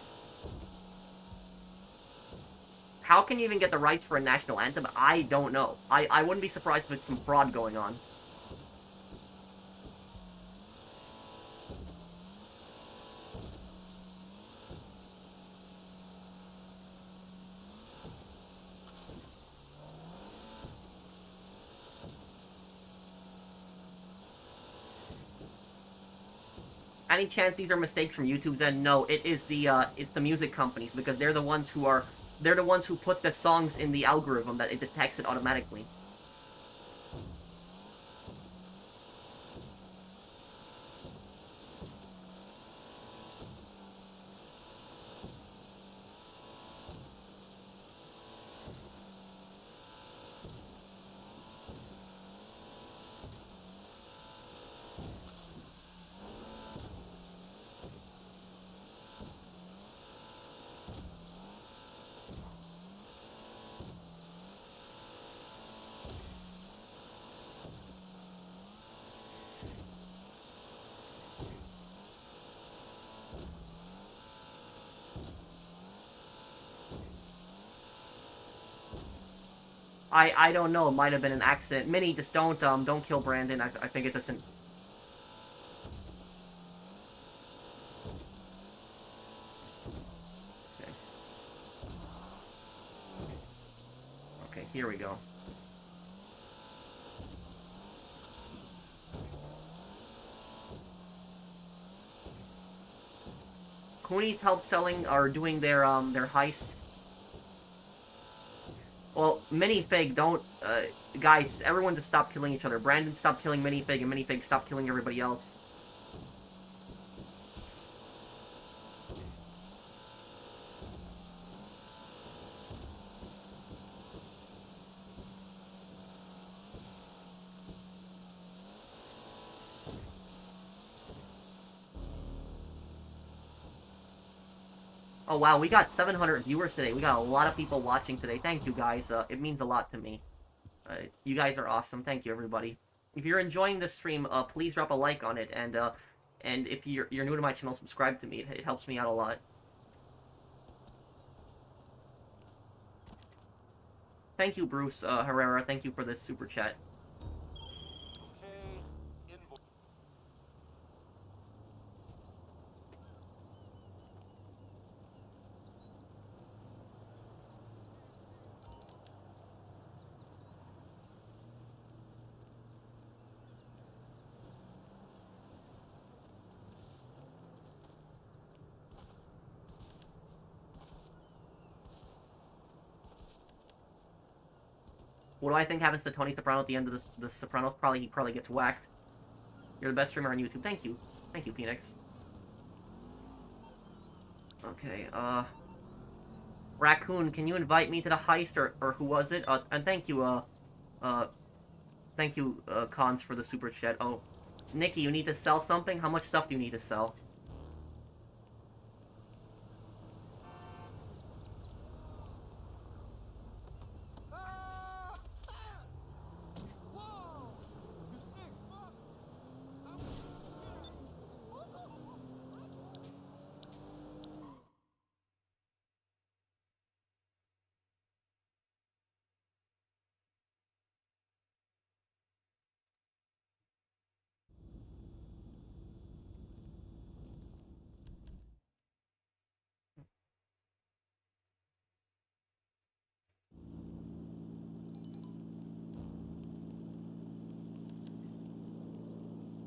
How can you even get the rights for a national anthem? I don't know. I wouldn't be surprised if it's some fraud going on. Any chance these are mistakes from YouTube? Then no, it's the music companies, because they're the ones who put the songs in the algorithm that it detects it automatically. I don't know. It might have been an accident. Minnie, just don't kill Brandon. I think it's just an. Okay. Okay, here we go. Who needs help selling or doing their heist? Well, Minifig, don't, guys, everyone just stop killing each other. Brandon, stop killing Minifig, and Minifig, stop killing everybody else. Oh, wow, we got 700 viewers today. We got a lot of people watching today. Thank you, guys. It means a lot to me. You guys are awesome. Thank you, everybody. If you're enjoying this stream, please drop a like on it, and if you're new to my channel, subscribe to me. It helps me out a lot. Thank you, Bruce Herrera. Thank you for this super chat. What do I think happens to Tony Soprano at the end of the Sopranos? He probably gets whacked. You're the best streamer on YouTube. Thank you. Thank you, Phoenix. Okay, Raccoon, can you invite me to the heist, or who was it? And thank you, Cons, for the super chat. Oh, Nikki, you need to sell something? How much stuff do you need to sell?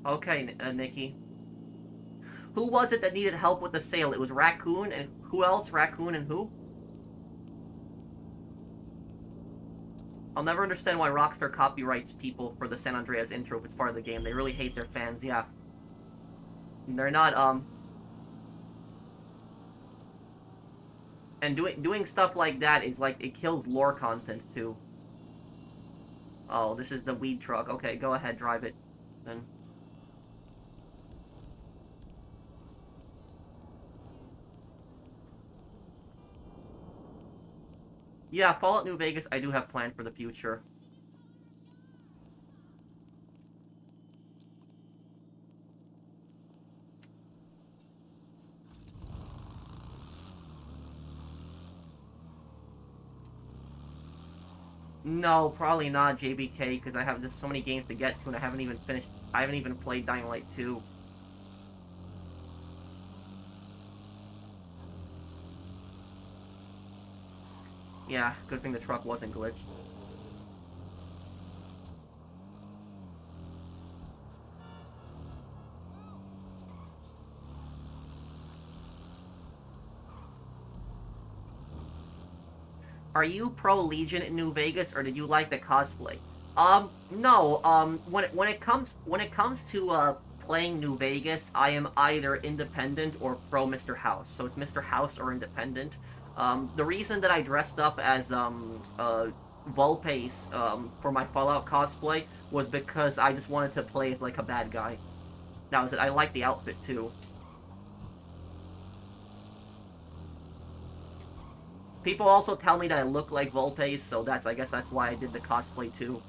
Okay, Nikki. Who was it that needed help with the sale? It was Raccoon, and who else? Raccoon and who? I'll never understand why Rockstar copyrights people for the San Andreas intro if it's part of the game. They really hate their fans, yeah. They're not, And doing stuff like that is like, it kills lore content, too. Oh, this is the weed truck. Okay, go ahead, drive it, then. Yeah, Fallout New Vegas I do have planned for the future. No, probably not JBK, because I have just so many games to get to, and I haven't even played Dying Light 2. Yeah, good thing the truck wasn't glitched. Are you pro Legion in New Vegas, or did you like the cosplay? No. When it comes to playing New Vegas, I am either independent or pro Mr. House. So it's Mr. House or independent. The reason that I dressed up as Volpace for my Fallout cosplay was because I just wanted to play as like a bad guy. That was it. I liked the outfit too. People also tell me that I look like Volpace, so I guess that's why I did the cosplay too.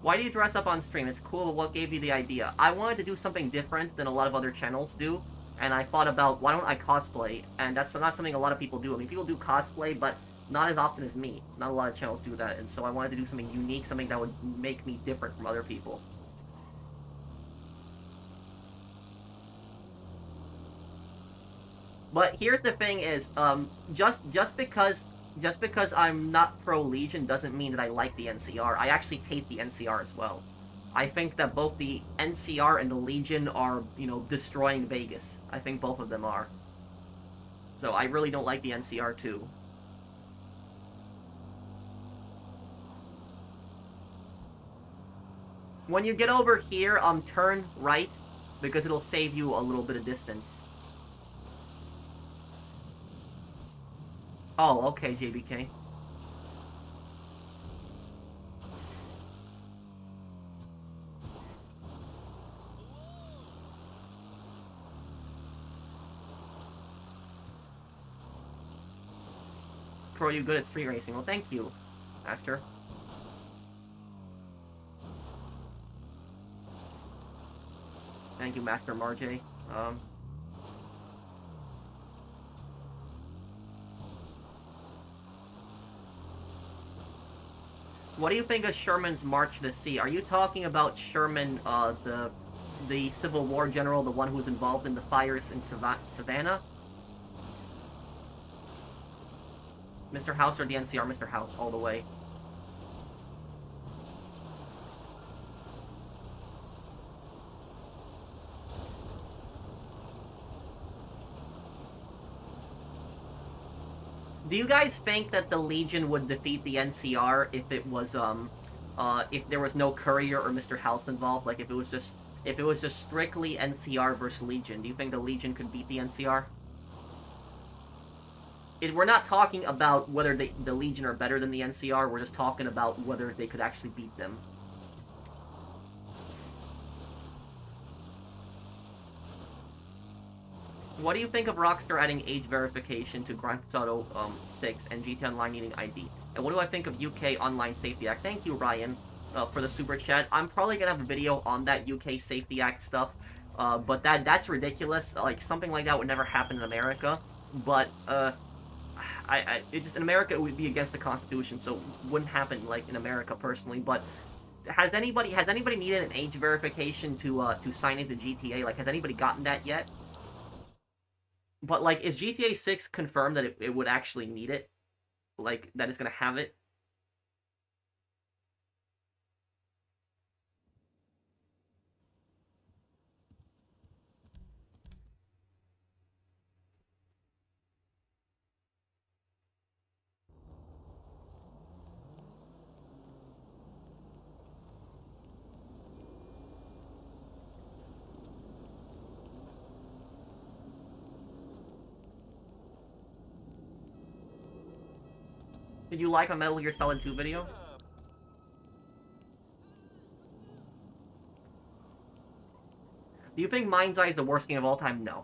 Why do you dress up on stream? It's cool, but what gave you the idea? I wanted to do something different than a lot of other channels do, and I thought about, why don't I cosplay? And that's not something a lot of people do. I mean, people do cosplay, but not as often as me. Not a lot of channels do that, and so I wanted to do something unique, something that would make me different from other people. But here's the thing is, just because I'm not pro Legion doesn't mean that I like the NCR. I actually hate the NCR as well. I think that both the NCR and the Legion are, destroying Vegas. I think both of them are. So I really don't like the NCR too. When you get over here, turn right, because it'll save you a little bit of distance. Oh, okay, JBK. Pro, you good at street racing. Well, thank you, Master. Thank you, Master Marjay. What do you think of Sherman's march to the sea? Are you talking about Sherman, the Civil War general, the one who was involved in the fires in Savannah? Mr. House or the NCR? Mr. House, all the way. Do you guys think that the Legion would defeat the NCR if there was no Courier or Mr. House involved? Like, if it was just strictly NCR versus Legion, do you think the Legion could beat the NCR? We're not talking about whether the Legion are better than the NCR, we're just talking about whether they could actually beat them. What do you think of Rockstar adding age verification to Grand Theft Auto 6 and GTA Online needing ID? And what do I think of UK Online Safety Act? Thank you, Ryan, for the super chat. I'm probably gonna have a video on that UK Safety Act stuff, but that's ridiculous. Like, something like that would never happen in America. But it just in America it would be against the Constitution, so it wouldn't happen like in America personally. But has anybody needed an age verification to sign into GTA? Like, has anybody gotten that yet? But, like, is GTA 6 confirmed that it would actually need it? Like, that it's gonna have it? Did you like my Metal Gear Solid 2 video? Do you think Mind's Eye is the worst game of all time? No.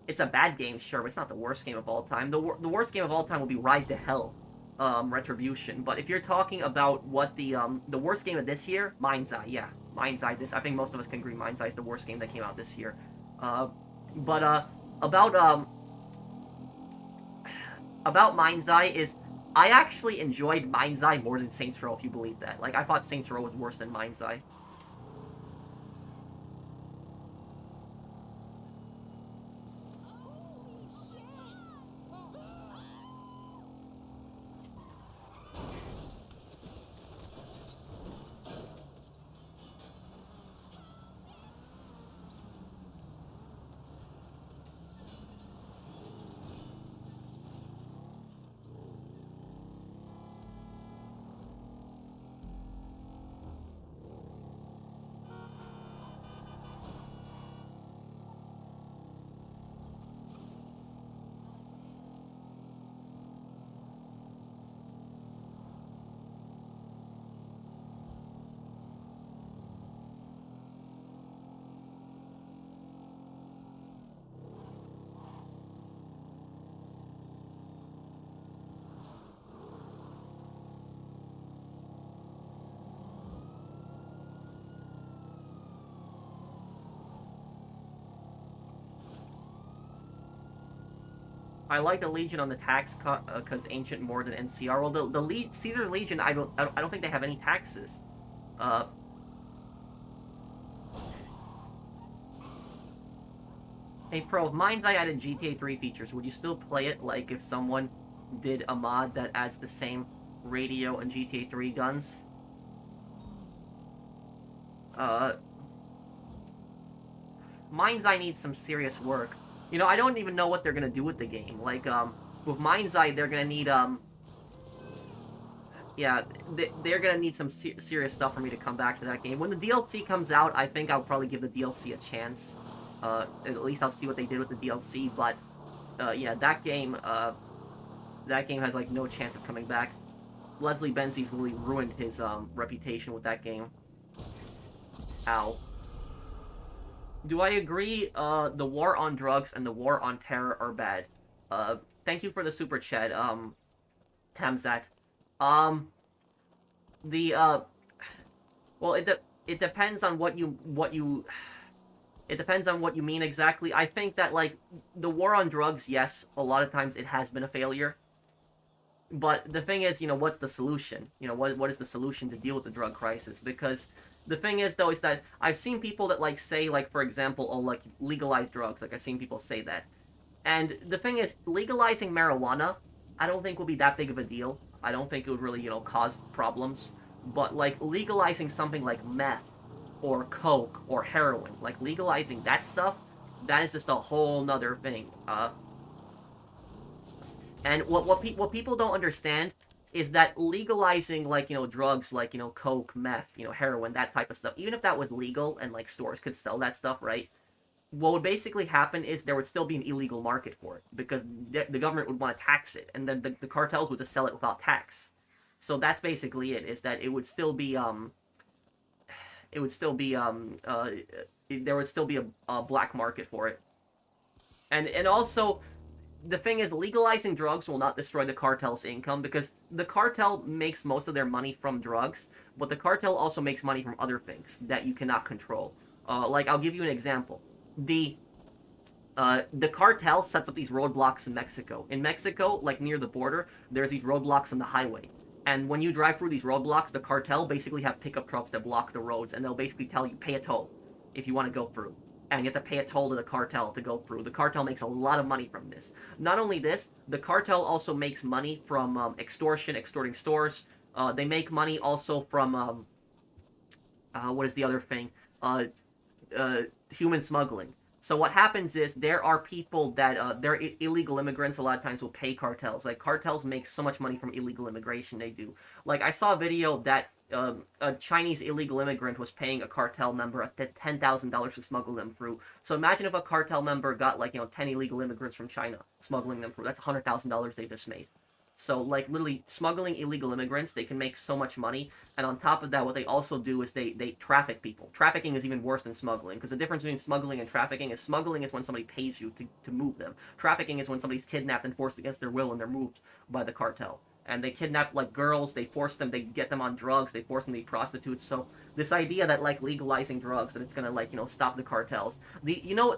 It's a bad game, sure, but it's not the worst game of all time. The worst game of all time would be Ride to Hell, Retribution. But if you're talking about what the worst game of this year, Mind's Eye, yeah, Mind's Eye. I think most of us can agree Mind's Eye is the worst game that came out this year. About Mind's Eye is I actually enjoyed Mind's Eye more than Saints Row, if you believe that. Like, I thought Saints Row was worse than Mind's Eye. I like the Legion on the tax cut because Ancient more than NCR. Well, the Caesar Legion, I don't think they have any taxes. Hey Pro, if Mind's Eye added GTA 3 features, would you still play it? Like if someone did a mod that adds the same radio and GTA 3 guns? Mind's Eye needs some serious work. You know, I don't even know what they're gonna do with the game. Like, with Mind's Eye, they're gonna need, yeah, they're gonna need some serious stuff for me to come back to that game. When the DLC comes out, I think I'll probably give the DLC a chance. At least I'll see what they did with the DLC, but, yeah, that game has, like, no chance of coming back. Leslie Benzie's really ruined his, reputation with that game. Ow. Do I agree, the war on drugs and the war on terror are bad? Thank you for the super chat, Hamzat. Well, it depends on it depends on what you mean exactly. I think that, like, the war on drugs, yes, a lot of times it has been a failure. But the thing is, you know, what's the solution? You know, what is the solution to deal with the drug crisis? Because the thing is, though, is that I've seen people that, like, say, like, for example, oh, like, legalize drugs. Like, I've seen people say that. And the thing is, legalizing marijuana, I don't think will be that big of a deal. I don't think it would really, you know, cause problems. But, like, legalizing something like meth or coke or heroin, like, legalizing that stuff, that is just a whole nother thing. And what people don't understand is that legalizing, like, drugs like, coke, meth, heroin, that type of stuff, even if that was legal and like stores could sell that stuff, right? What would basically happen is there would still be an illegal market for it because the government would want to tax it, and then the cartels would just sell it without tax. So that's basically it. Is that it would still be there would still be a black market for it, and also the thing is, legalizing drugs will not destroy the cartel's income because the cartel makes most of their money from drugs, but the cartel also makes money from other things that you cannot control. Like, I'll give you an example. The cartel sets up these roadblocks in Mexico. In Mexico, like near the border, there's these roadblocks on the highway. And when you drive through these roadblocks, the cartel basically have pickup trucks that block the roads, and they'll basically tell you, pay a toll if you want to go through. And you have to pay a toll to the cartel to go through. The cartel makes a lot of money from this. Not only this, the cartel also makes money from extortion, extorting stores. They make money also from, what is the other thing? Uh, Human smuggling. So what happens is there are people that they're illegal immigrants. A lot of times will pay cartels. Like, cartels make so much money from illegal immigration. They do. Like, I saw a video that a Chinese illegal immigrant was paying a cartel member $10,000 to smuggle them through. So imagine if a cartel member got, like, 10 illegal immigrants from China smuggling them through. That's $100,000 they just made. So, like, literally smuggling illegal immigrants, they can make so much money. And on top of that, what they also do is they traffic people. Trafficking is even worse than smuggling, because the difference between smuggling and trafficking is when somebody pays you to move them. Trafficking is when somebody's kidnapped and forced against their will and they're moved by the cartel. And they kidnap, like, girls, they force them, they get them on drugs, they force them to be prostitutes. So this idea that, like, legalizing drugs, that it's gonna, like, stop the cartels. Do you know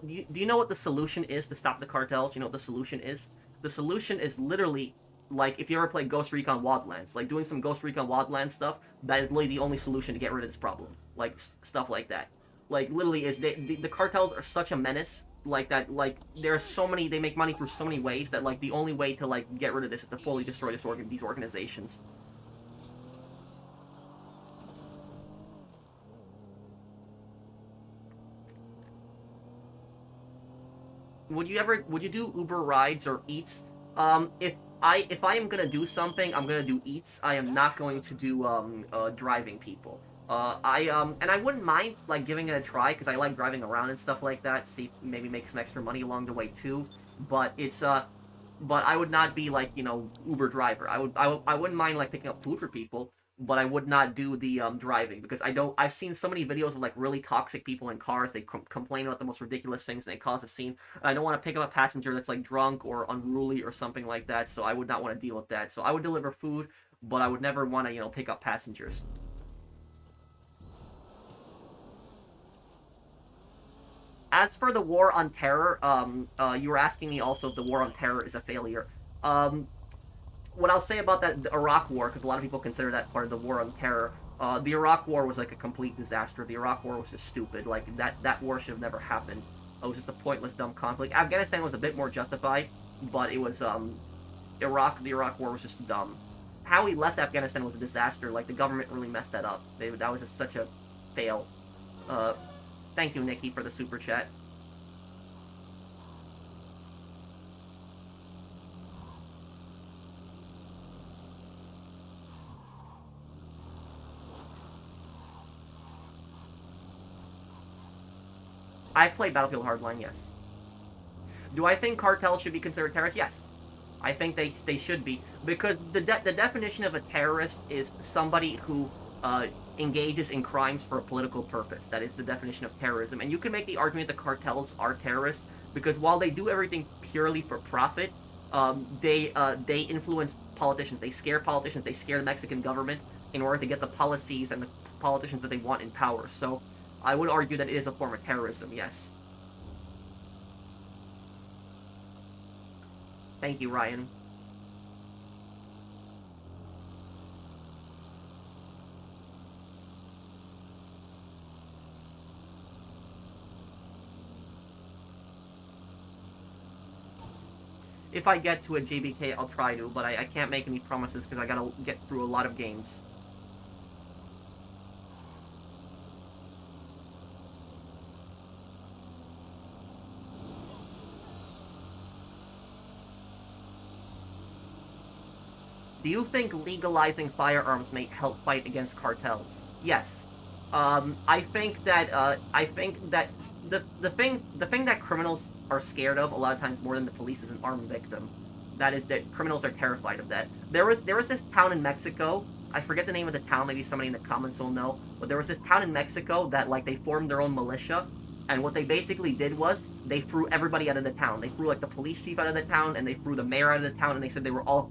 what the solution is to stop the cartels? You know what the solution is? The solution is literally, like, if you ever play Ghost Recon Wildlands, like doing some Ghost Recon Wildlands stuff, that is literally the only solution to get rid of this problem. Like, stuff like that. Like, literally, the cartels are such a menace, like that. Like, there's so many, they make money through so many ways that, like, the only way to, like, get rid of this is to fully destroy these organizations. Would you do Uber rides or Eats? If I am gonna do something, I'm gonna do Eats. I am not going to do driving people. And I wouldn't mind, like, giving it a try because I like driving around and stuff like that. See, maybe make some extra money along the way too. But but I would not be, like, Uber driver. I wouldn't mind, like, picking up food for people, but I would not do the driving because I don't. I've seen so many videos of, like, really toxic people in cars. They complain about the most ridiculous things and they cause a scene. I don't want to pick up a passenger that's, like, drunk or unruly or something like that. So I would not want to deal with that. So I would deliver food, but I would never want to, pick up passengers. As for the war on terror, you were asking me also if the war on terror is a failure. Um, what I'll say about the Iraq War, because a lot of people consider that part of the war on terror. The Iraq War was like a complete disaster. The Iraq War was just stupid. Like, that war should have never happened. It was just a pointless, dumb conflict. Afghanistan was a bit more justified, but it was The Iraq War was just dumb. How we left Afghanistan was a disaster. Like, the government really messed that up. That was just such a fail. Uh, Thank you, Nikki, for the super chat. I played Battlefield Hardline, yes. Do I think cartels should be considered terrorists? Yes. I think they should be. Because the definition of a terrorist is somebody who engages in crimes for a political purpose. That is the definition of terrorism. And you can make the argument that cartels are terrorists because while they do everything purely for profit, they influence politicians. They scare politicians. They scare the Mexican government in order to get the policies and the politicians that they want in power. So I would argue that it is a form of terrorism, yes. Thank you, Ryan. If I get to a JBK, I'll try to, but I can't make any promises because I gotta get through a lot of games. Do you think legalizing firearms may help fight against cartels? Yes. I think that the thing that criminals are scared of a lot of times more than the police is an armed victim. That is that criminals are terrified of that. There was this town in Mexico. I forget the name of the town. Maybe somebody in the comments will know. But there was this town in Mexico that like they formed their own militia, and what they basically did was they threw everybody out of the town. They threw like the police chief out of the town, and they threw the mayor out of the town, and they said they were all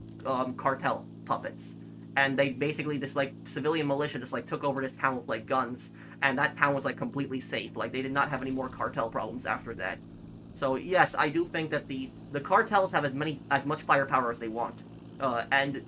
cartel puppets. And they basically this like civilian militia just like took over this town with like guns, and that town was like completely safe. Like they did not have any more cartel problems after that. So yes, I do think that the cartels have as much firepower as they want, and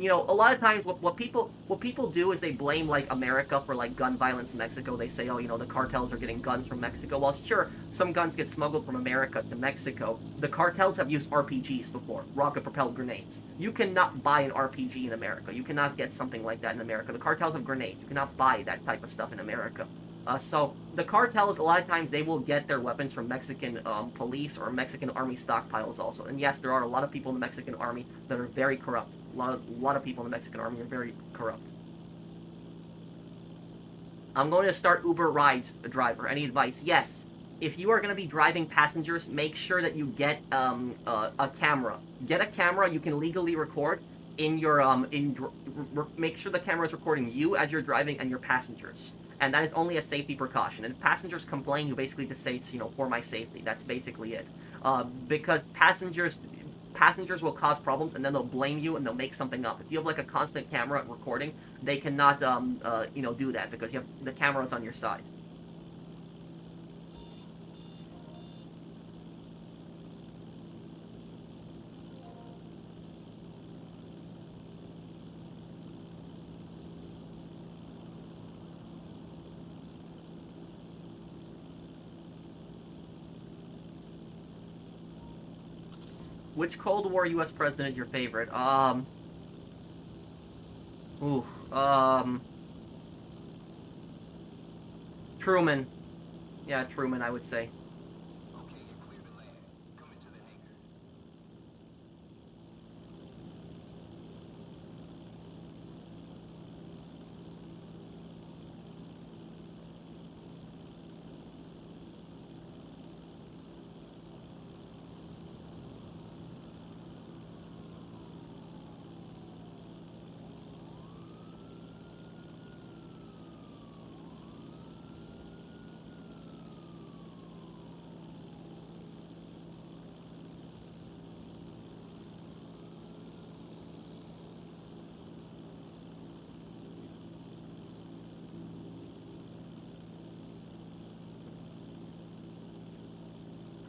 a lot of times what people do is they blame like America for like gun violence in Mexico. They say, oh, the cartels are getting guns from Mexico. Well, sure, some guns get smuggled from America to Mexico. The cartels have used RPGs before, rocket-propelled grenades. You cannot buy an RPG in America. You cannot get something like that in America. The cartels have grenades. You cannot buy that type of stuff in America. So the cartels, a lot of times, they will get their weapons from Mexican police or Mexican army stockpiles also. And yes, there are a lot of people in the Mexican army that are very corrupt. A lot of people in the Mexican army are very corrupt. I'm going to start Uber rides, driver. Any advice? Yes. If you are going to be driving passengers, make sure that you get a camera. Get a camera you can legally record in your make sure the camera is recording you as you're driving and your passengers. And that is only a safety precaution. And if passengers complain, you basically just say it's, for my safety. That's basically it. Because passengers will cause problems, and then they'll blame you, and they'll make something up. If you have, like, a constant camera recording, they cannot, do that, because the camera's on your side. Which Cold War U.S. president is your favorite? Ooh, Truman. Yeah, Truman, I would say.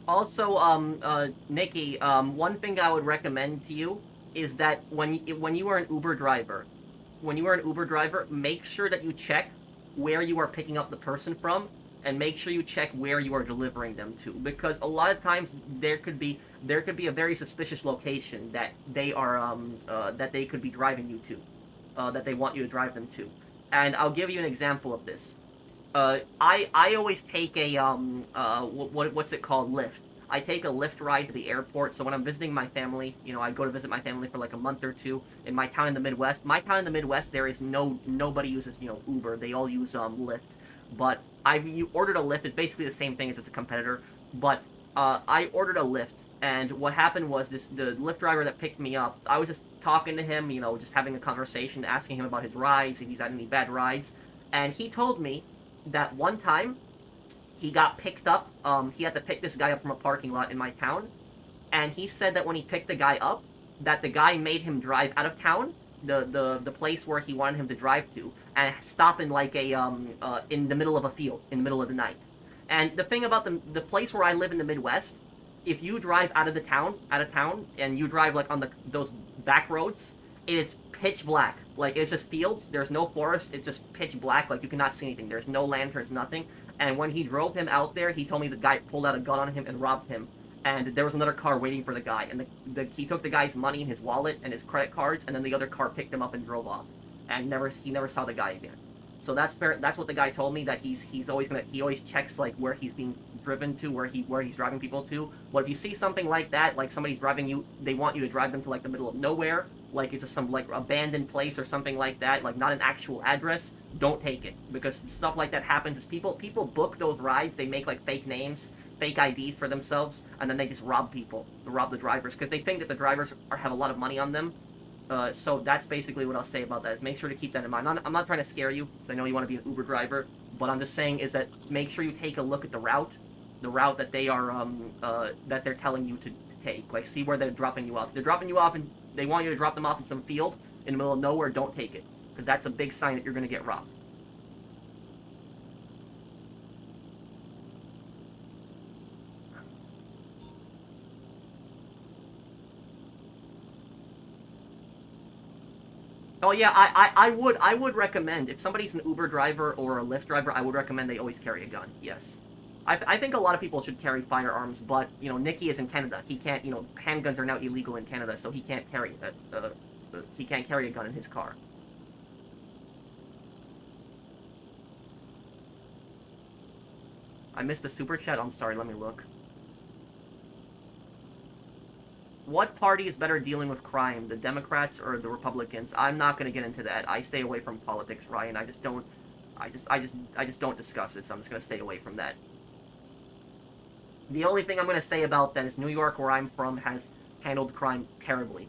Also, Nikki, one thing I would recommend to you is that when you are an Uber driver, make sure that you check where you are picking up the person from, and make sure you check where you are delivering them to, because a lot of times there could be a very suspicious location that they could be driving you to, that they want you to drive them to, and I'll give you an example of this. I always take a what's it called, Lyft. I take a Lyft ride to the airport. So when I'm visiting my family, I go to visit my family for like a month or two in my town in the Midwest. There is nobody uses Uber. They all use Lyft. But you ordered a Lyft. It's basically the same thing as it's a competitor. But I ordered a Lyft, and what happened was the Lyft driver that picked me up. I was just talking to him, just having a conversation, asking him about his rides, if he's had any bad rides, and he told me that one time he got picked up. He had to pick this guy up from a parking lot in my town, and he said that when he picked the guy up, that the guy made him drive out of town, the place where he wanted him to drive to, and stop in like in the middle of a field in the middle of the night. And the thing about the place where I live in the Midwest, if you drive out of town, and you drive like on those back roads, it is pitch black. Like, it's just fields. There's no forest. It's just pitch black. Like, you cannot see anything. There's no lanterns, nothing. And when he drove him out there, he told me the guy pulled out a gun on him and robbed him. And there was another car waiting for the guy. And he took the guy's money and his wallet and his credit cards, and then the other car picked him up and drove off. And he never saw the guy again. So that's what the guy told me, that he always checks like where he's being driven to, where he's driving people to. Well, if you see something like that, like somebody's driving you, they want you to drive them to like the middle of nowhere, like it's some like abandoned place or something like that, like not an actual address, don't take it, because stuff like that happens. Is people book those rides, they make like fake names, fake IDs for themselves, and then they just rob people, rob the drivers, because they think that the drivers have a lot of money on them. So that's basically what I'll say about that. Is make sure to keep that in mind. I'm not trying to scare you, because I know you want to be an Uber driver, but I'm just saying is that make sure you take a look at the route that they are that they're telling you to take. Like, see where they're dropping you off. If they're dropping you off and they want you to drop them off in some field in the middle of nowhere, don't take it, because that's a big sign that you're going to get robbed. Oh yeah, I would recommend, if somebody's an Uber driver or a Lyft driver, I would recommend they always carry a gun. Yes, I think a lot of people should carry firearms, but you know, Nicky is in Canada. He can't. You know, handguns are now illegal in Canada, so he can't carry he can't carry a gun in his car. I missed a super chat. I'm sorry. Let me look. What party is better dealing with crime, the Democrats or the Republicans? I'm not going to get into that. I stay away from politics, Ryan. I just don't. I just don't discuss it. So I'm just going to stay away from that. The only thing I'm going to say about that is New York, where I'm from, has handled crime terribly,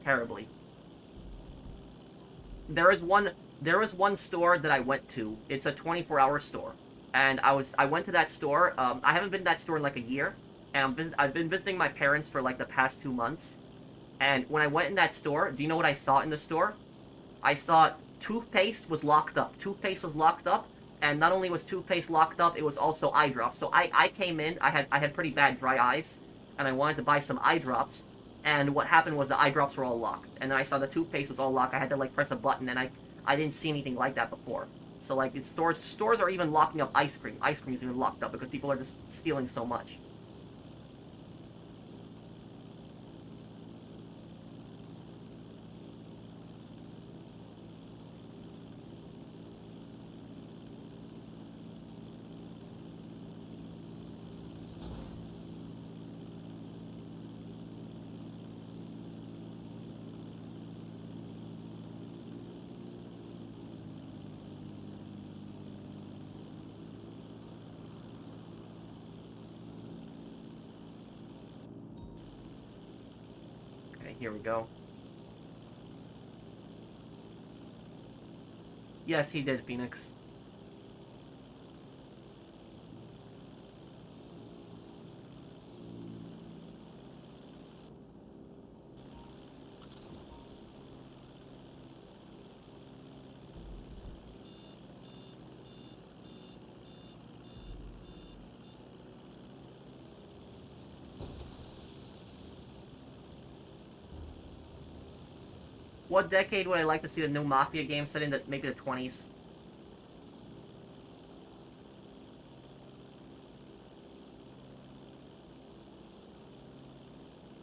terribly. There is one store that I went to. It's a 24-hour store, and I went to that store. I haven't been to that store in like a year, and I've been visiting my parents for like the past 2 months. And when I went in that store, do you know what I saw in the store? I saw toothpaste was locked up. Toothpaste was locked up, and not only was toothpaste locked up, it was also eye drops. So I came in, I had pretty bad dry eyes, and I wanted to buy some eye drops. And what happened was the eye drops were all locked, and then I saw the toothpaste was all locked. I had to like press a button, and I didn't see anything like that before. So like stores are even locking up ice cream. Ice cream is even locked up because people are just stealing so much. Okay, here we go. Yes, he did, Phoenix. What decade would I like to see the new Mafia game set in? Maybe the 20s.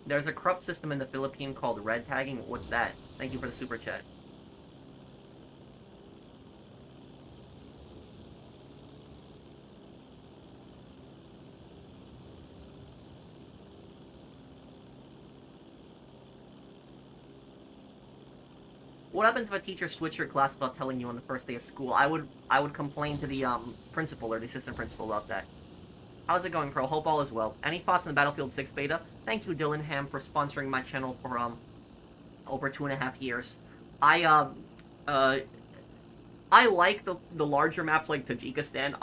There's a corrupt system in the Philippines called red tagging. What's that? Thank you for the super chat. What happens if a teacher switched your class without telling you on the first day of school? I would complain to the principal or the assistant principal about that. How's it going, Crow? Hope all is well. Any thoughts on the Battlefield 6 beta? Thank you, Dillingham, for sponsoring my channel for over 2.5 years. I uh I like the larger maps like Tajikistan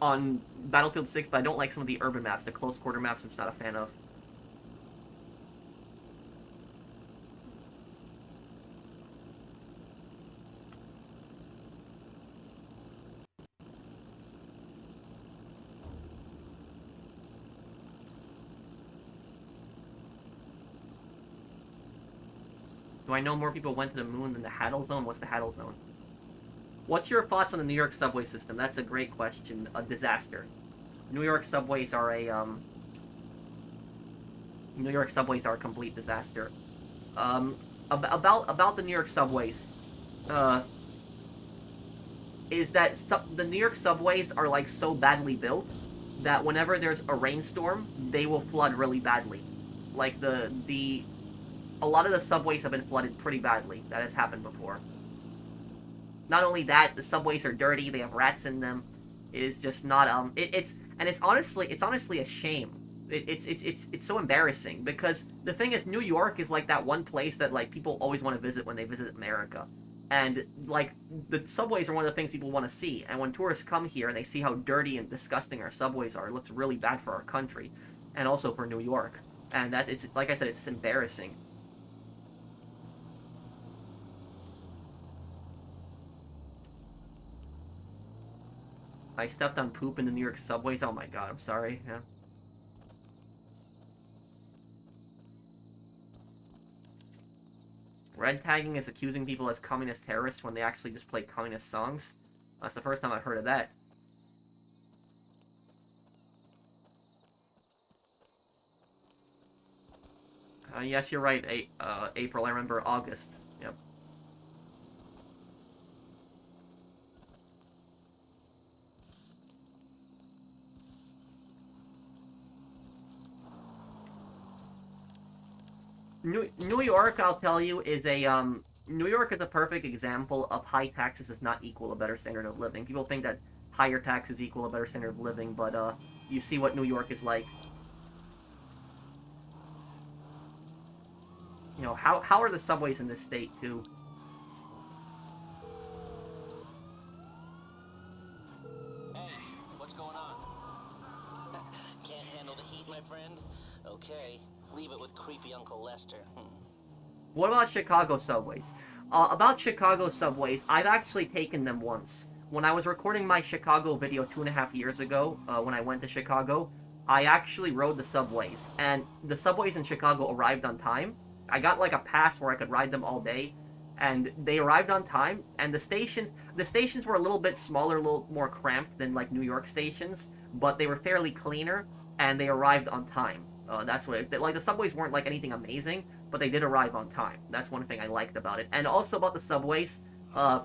on Battlefield 6, but I don't like some of the urban maps, the close quarter maps. I'm just not a fan of. Do I know more people went to the moon than the Haddle Zone? What's the Haddle Zone? What's your thoughts on the New York subway system? That's a great question. A disaster. New York subways are New York subways are a complete disaster. About the New York subways, uh, is that the New York subways are like so badly built that whenever there's a rainstorm, they will flood really badly. Like a lot of the subways have been flooded pretty badly. That has happened before. Not only that, the subways are dirty. They have rats in them. It is just not it's honestly a shame. It's so embarrassing because the thing is, New York is like that one place that like people always want to visit when they visit America, and like the subways are one of the things people want to see. And when tourists come here and they see how dirty and disgusting our subways are, it looks really bad for our country, and also for New York. And that it's like I said, it's embarrassing. I stepped on poop in the New York subways. Oh my god, I'm sorry. Yeah. Red tagging is accusing people as communist terrorists when they actually just play communist songs. That's the first time I've heard of that. Yes, you're right, April. I remember August. Yep. New York, I'll tell you, is New York is a perfect example of high taxes does not equal a better standard of living. People think that higher taxes equal a better standard of living, but you see what New York is like. You know, how are the subways in this state too? Hey, what's going on? Can't handle the heat, my friend? Okay, leave it with creepy Uncle Lester. What about Chicago subways? About Chicago subways, I've actually taken them once. When I was recording my Chicago video 2.5 years ago, when I went to Chicago, I actually rode the subways, and the subways in Chicago arrived on time. I got like a pass where I could ride them all day, and they arrived on time. And the stations were a little bit smaller, a little more cramped than like New York stations, but they were fairly cleaner, and they arrived on time. That's what like the subways weren't like anything amazing, but they did arrive on time. That's one thing I liked about it. And also about the subways, uh,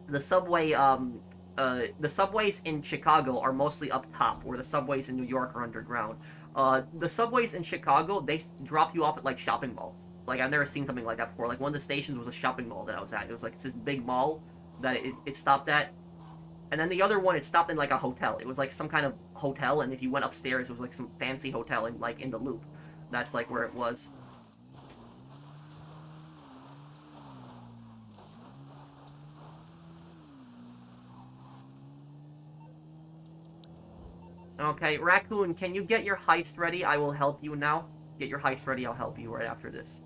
the subway the subways in Chicago are mostly up top, where the subways in New York are underground. The subways in Chicago, they drop you off at like shopping malls. Like I've never seen something like that before. Like one of the stations was a shopping mall that I was at. It was like it's this big mall that it stopped at, and then the other one it stopped in like a hotel. It was like some kind of hotel, and if you went upstairs, it was like some fancy hotel in like in the Loop. That's like where it was. Okay, Raccoon, can you get your heist ready? I will help you now. Get your heist ready, I'll help you right after this.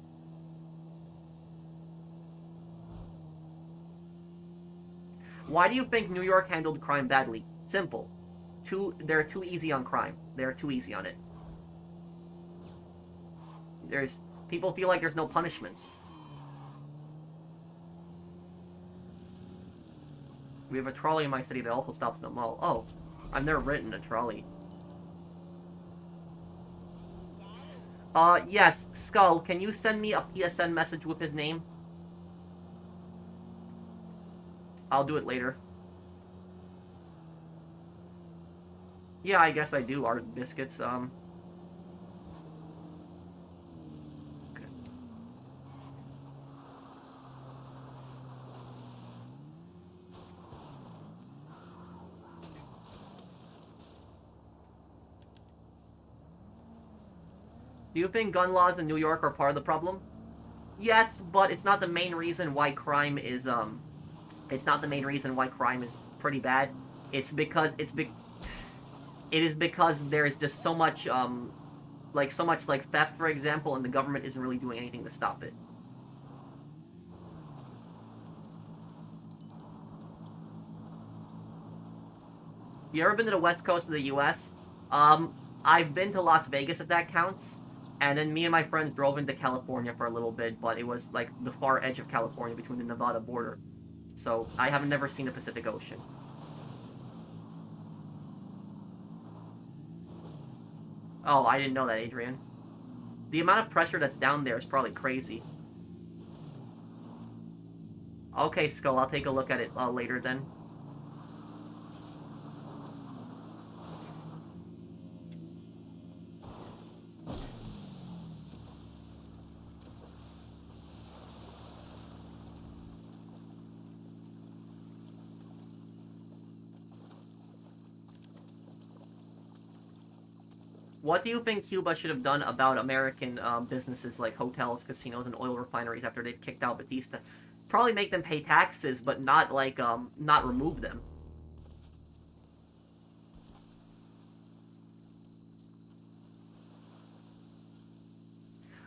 Why do you think New York handled crime badly? Simple. They're too easy on crime. They're too easy on it. There's people feel like there's no punishments. We have a trolley in my city that also stops in the mall. Oh, I've never ridden a trolley. Yes, Skull, can you send me a PSN message with his name? I'll do it later. Yeah, I guess I do. Art biscuits, okay. Do you think gun laws in New York are part of the problem? Yes, but it's not the main reason why crime is it's not the main reason why crime is pretty bad. It's because it is because there is just so much like theft, for example, and the government isn't really doing anything to stop it. You ever been to the west coast of the U.S.? I've been to Las Vegas, if that counts. And then me and my friends drove into California for a little bit, but it was like the far edge of California between the Nevada border. So I have never seen the Pacific Ocean. Oh, I didn't know that, Adrian. The amount of pressure that's down there is probably crazy. Okay, Skull, I'll take a look at it later then. What do you think Cuba should have done about American businesses like hotels, casinos, and oil refineries after they've kicked out Batista? Probably make them pay taxes, but not like not remove them.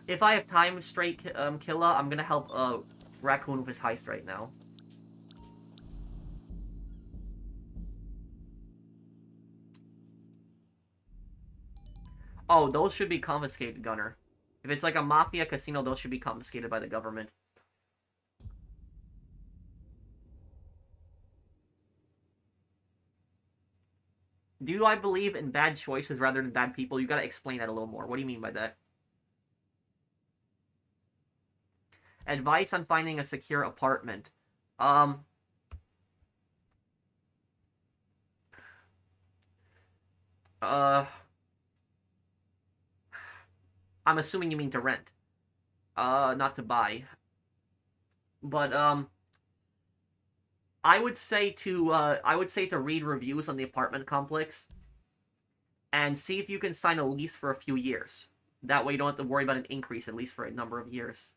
If I have time, straight Killa, I'm gonna help Raccoon with his heist right now. Oh, those should be confiscated, Gunner. If it's like a Mafia casino, those should be confiscated by the government. Do I believe in bad choices rather than bad people? You gotta explain that a little more. What do you mean by that? Advice on finding a secure apartment. Um... I'm assuming you mean to rent. Not to buy. But, I would say to read reviews on the apartment complex and see if you can sign a lease for a few years. That way you don't have to worry about an increase, at least for a number of years.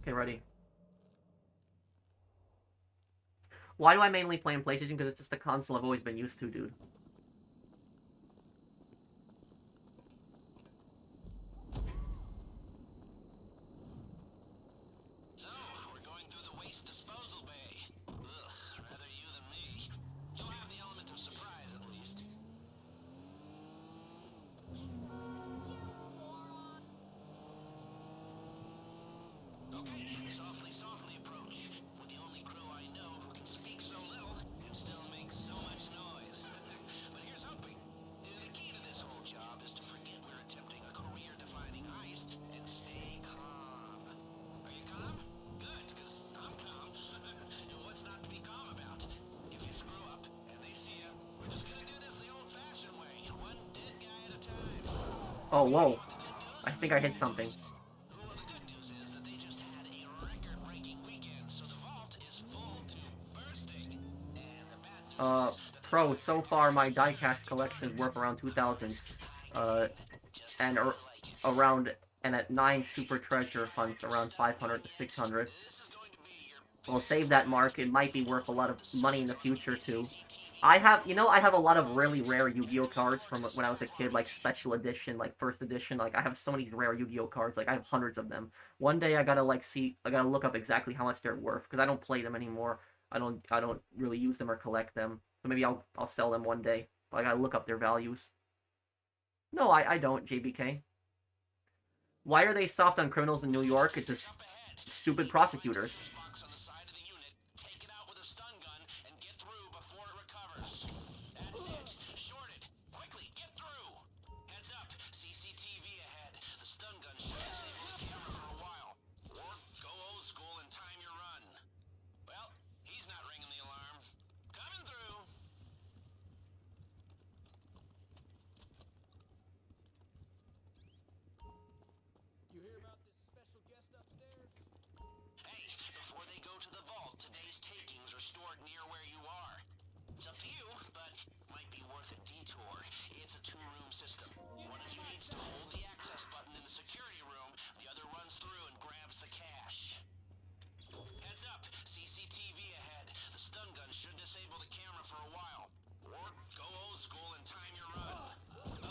Okay, ready. Why do I mainly play on PlayStation? Because it's just the console I've always been used to, dude. So, we're going through the waste disposal bay. Ugh, rather you than me. You'll have the element of surprise, at least. Okay, softly approach. With the only crew I know who can speak so little and still make so much noise. But here's hoping. The key to this whole job is to forget we're attempting a career-defining heist and stay calm. Are you calm? Good, because I'm calm. What's not to be calm about? If you screw up and they see you, we're just gonna do this the old-fashioned way, one dead guy at a time. Oh, whoa. I think I hit something. Well, the good news is that they just had a record-breaking weekend, so the vault is full to bursting. And the bad news is that Pro, so far my diecast collection is worth around 2,000. And around, and at 9 super treasure hunts, around 500 to 600. We'll save that mark. It might be worth a lot of money in the future, too. I have a lot of really rare Yu-Gi-Oh cards from when I was a kid, like special edition, like first edition. Like, I have so many rare Yu-Gi-Oh cards. Like, I have hundreds of them. One day I gotta look up exactly how much they're worth, because I don't play them anymore. I don't really use them or collect them. So maybe I'll sell them one day. But I gotta look up their values. No, I don't, JBK. Why are they soft on criminals in New York? It's just stupid prosecutors. Today's takings are stored near where you are. It's up to you, but might be worth a detour. It's a two-room system. One of you needs to hold the access button in the security room, the other runs through and grabs the cash. Heads up, CCTV ahead. The stun gun should disable the camera for a while. Or go old school and time your run.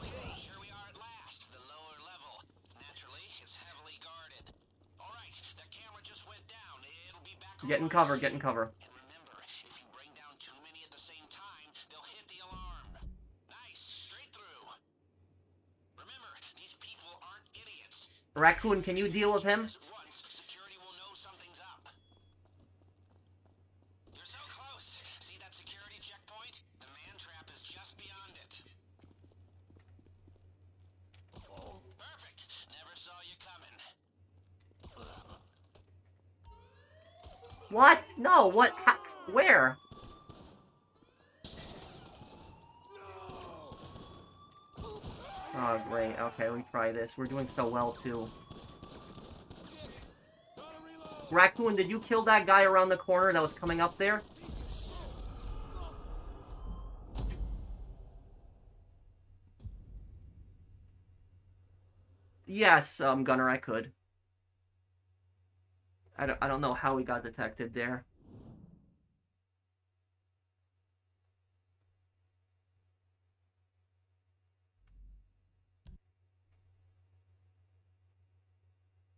Okay, here we are at last, the lower level. Naturally, it's heavily guarded. Alright, that camera just went down. It'll be back on. Get in cover, get in cover. And remember, if you bring down too many at the same time, they'll hit the alarm. Nice, straight through. Remember, these people aren't idiots. Raccoon, can you deal with him? Once, security will know something's up. You're so close. See that security checkpoint? The man trap is just beyond it. Perfect. Never saw you coming. What? No, what? Where? Oh, great. Okay, we try this. We're doing so well, too. Raccoon, did you kill that guy around the corner that was coming up there? Yes, Gunner, I could. I don't know how we got detected there.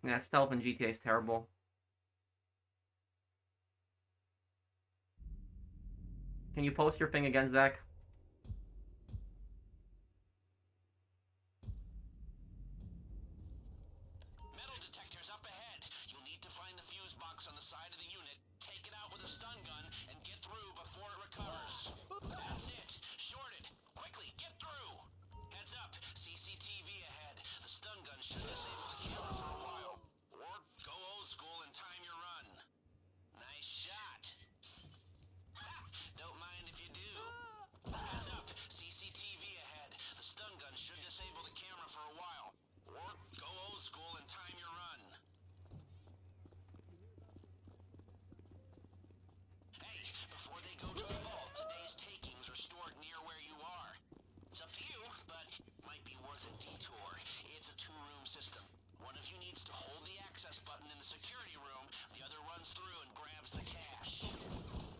Yeah, stealth in GTA is terrible. Can you post your thing again, Zach? Metal detectors up ahead. You'll need to find the fuse box on the side of the unit, take it out with a stun gun, and get through before it recovers. That's it. Shorted. Quickly, get through. Heads up. CCTV ahead. The stun gun should disable the camera for a while. Or go old school and time your run. Nice shot. Ha! Don't mind if you do. Heads up. CCTV ahead. The stun gun should disable the camera for a while. Or go old school and time your run. Hey, before they go to the vault, today's takings are stored near where you are. It's up to you, but might be worth a detour. It's a two-room system. One of you needs to hold the access button in the security room, the other runs through and grabs the cash.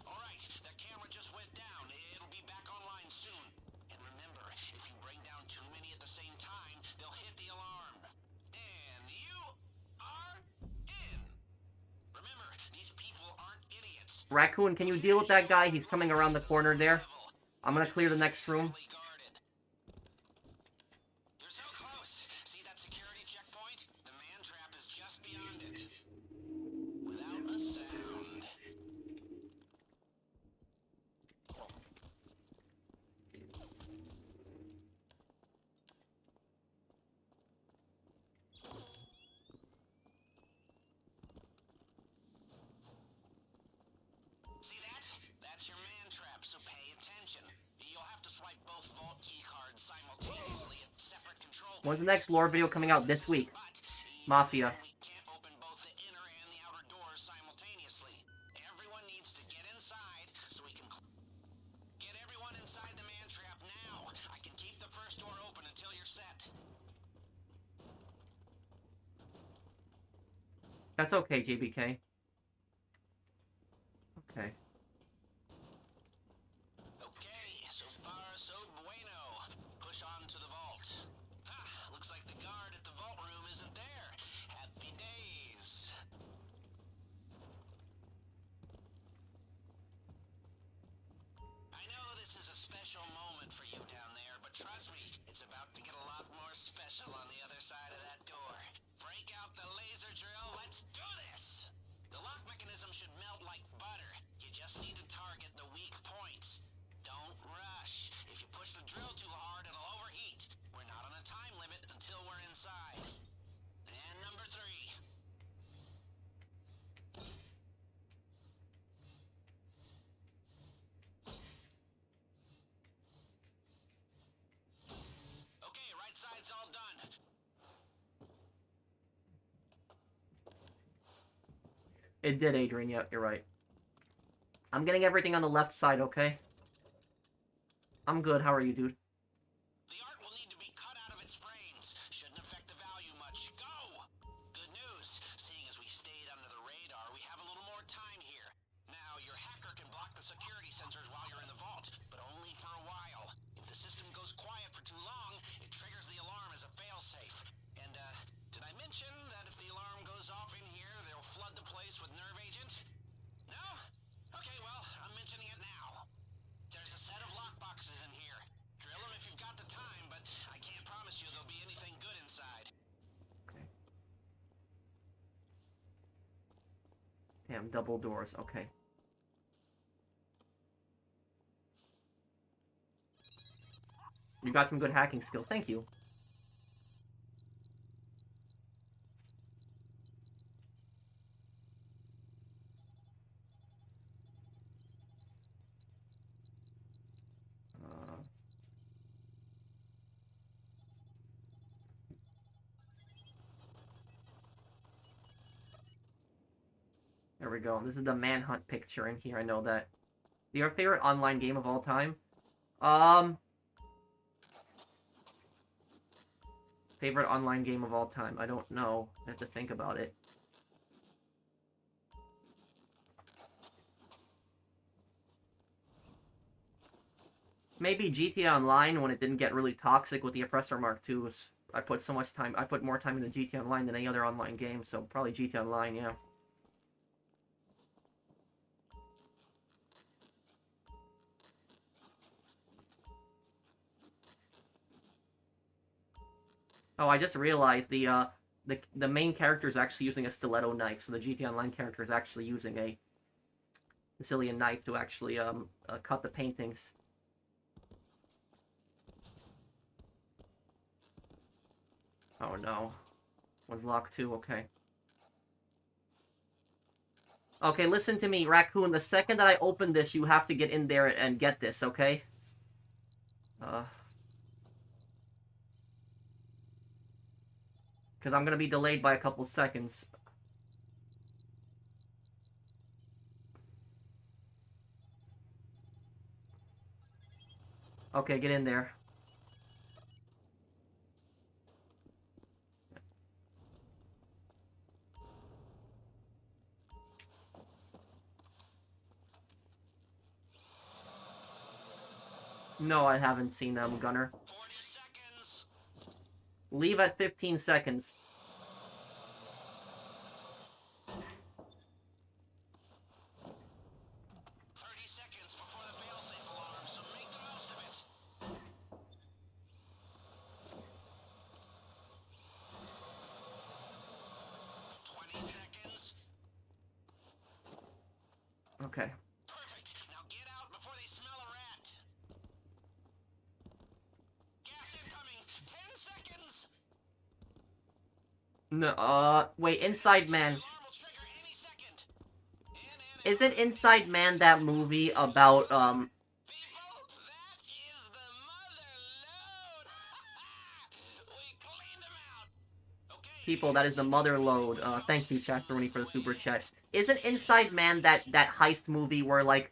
Alright, that camera just went down. It'll be back online soon. And remember, if you bring down too many at the same time, they'll hit the alarm. And you are in. Remember, these people aren't idiots. Raccoon, can you deal with that guy? He's coming around the corner there. I'm gonna clear the next room. You're so close. See that security checkpoint? The man trap is just beyond it. Without a sound. See that? That's your man trap, so pay attention. You'll have to swipe both vault key cards simultaneously at separate control. When's the next lore video coming out? This week. Mafia. We can't open both the inner and the outer doors simultaneously. Everyone needs to get inside so we can get everyone inside the man trap now. I can keep the first door open until you're set. That's okay, JBK. Okay. Okay, so far so bueno. Push on to the vault. Ha, looks like the guard at the vault room isn't there. Happy days. I know this is a special moment for you down there, but trust me, it's about to get a lot more special on the other side of that door. Break out the laser drill, let's do this! The lock mechanism should melt like butter. You just need to target the weak points. Don't rush. If you push the drill too hard, it'll overheat. We're not on a time limit until we're inside. And number 3. Okay, right side's all done. It did, Adrian. Yep, you're right. I'm getting everything on the left side, okay? I'm good. How are you, dude? The art will need to be cut out of its frames. Shouldn't affect the value much. Go! Good news. Seeing as we stayed under the radar, we have a little more time here. Now, your hacker can block the security sensors while you're in the vault, but only for a while. If the system goes quiet for too long, it triggers the alarm as a failsafe. And, did I mention that if the alarm goes off in here, they'll flood the place with nerve agent? No? Okay, well, I'm mentioning it now. There's a set of lockboxes in here. Drill them if you've got the time, but I can't promise you there'll be anything good inside. Okay. Damn, double doors. Okay. You got some good hacking skills. Thank you. we go. This is the Manhunt picture in here. I know that. Your favorite online game of all time? Favorite online game of all time? I don't know. I have to think about it. Maybe GTA Online when it didn't get really toxic with the Oppressor Mark II. I put so much time. I put more time into GTA Online than any other online game, so probably GTA Online, yeah. Oh, I just realized the main character is actually using a stiletto knife, so the GTA Online character is actually using a Sicilian knife to actually cut the paintings. Oh no. One's locked too, okay. Okay, listen to me, Raccoon. The second that I open this, you have to get in there and get this, okay? Because I'm gonna be delayed by a couple seconds. Okay, get in there. No, I haven't seen them, Gunner. 40 seconds. Leave at 15 seconds. 30 seconds before the failsafe alarm, so make the most of it. 20 seconds. Okay. Perfect. Now get out before they smell a rat. Gas incoming. 10 seconds. No, wait, Inside Man. Alarm will trigger any second. Isn't Inside Man that movie about, People, that is the mother load. We cleaned them out. Okay. people, that is the mother load. Thank you, Chasteroni, for the super chat. Isn't Inside Man that heist movie where, like,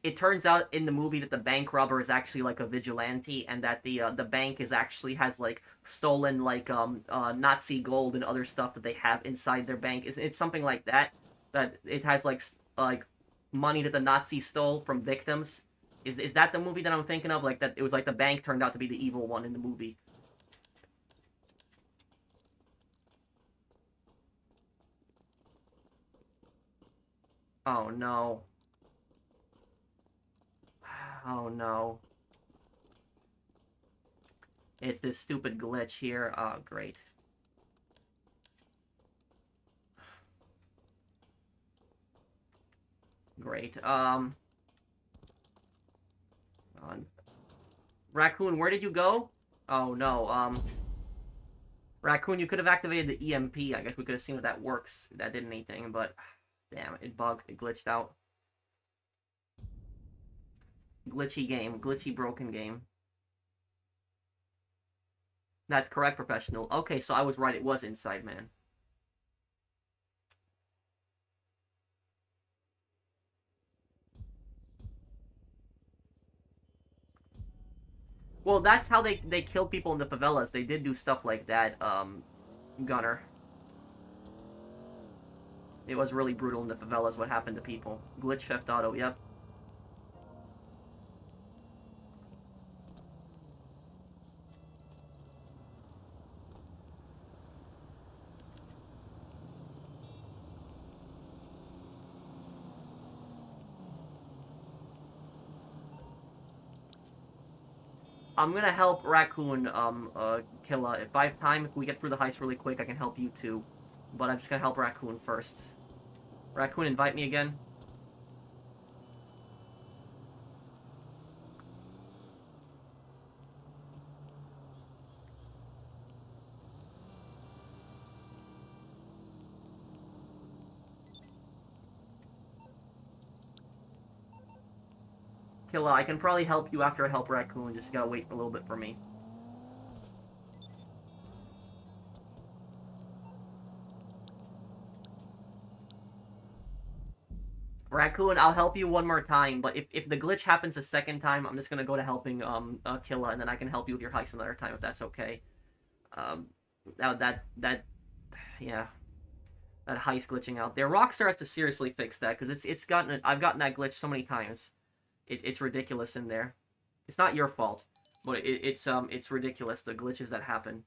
it turns out in the movie that the bank robber is actually like a vigilante, and that the bank is actually has like stolen like Nazi gold and other stuff that they have inside their bank. Is it something like that? That it has like money that the Nazis stole from victims. Is that the movie that I'm thinking of? Like that it was like the bank turned out to be the evil one in the movie. Oh no. Oh no. It's this stupid glitch here. Oh, great. Great. On. Raccoon, where did you go? Oh no. Raccoon, you could have activated the EMP. I guess we could have seen if that works. That didn't anything, but damn, it bugged. It glitched out. Glitchy game. Glitchy broken game. That's correct, Professional. Okay, so I was right. It was Inside Man. Well, that's how they kill people in the favelas. They did do stuff like that, Gunner. It was really brutal in the favelas what happened to people. Glitch Theft Auto, yep. I'm gonna help Raccoon, Killa. If I have time, if we get through the heist really quick, I can help you too. But I'm just gonna help Raccoon first. Raccoon, invite me again. Killa, I can probably help you after I help Raccoon. Just gotta wait a little bit for me. Raccoon, I'll help you one more time, but if the glitch happens a second time, I'm just gonna go to helping Killa, and then I can help you with your heist another time if that's okay. Um, that yeah, that heist glitching out there. Rockstar has to seriously fix that because I've gotten that glitch so many times. It's ridiculous in there. It's not your fault, but it's ridiculous the glitches that happen.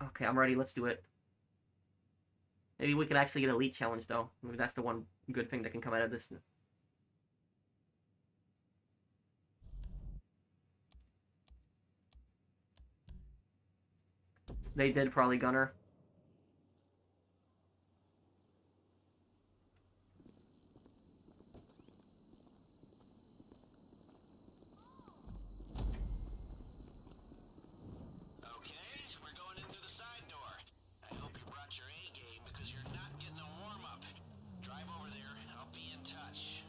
Okay, I'm ready. Let's do it. Maybe we could actually get Elite Challenge, though. Maybe that's the one good thing that can come out of this. They did probably, Gunner. Okay, we're going in through the side door. I hope you brought your A game because you're not getting a warm-up. Drive over there, I'll be in touch.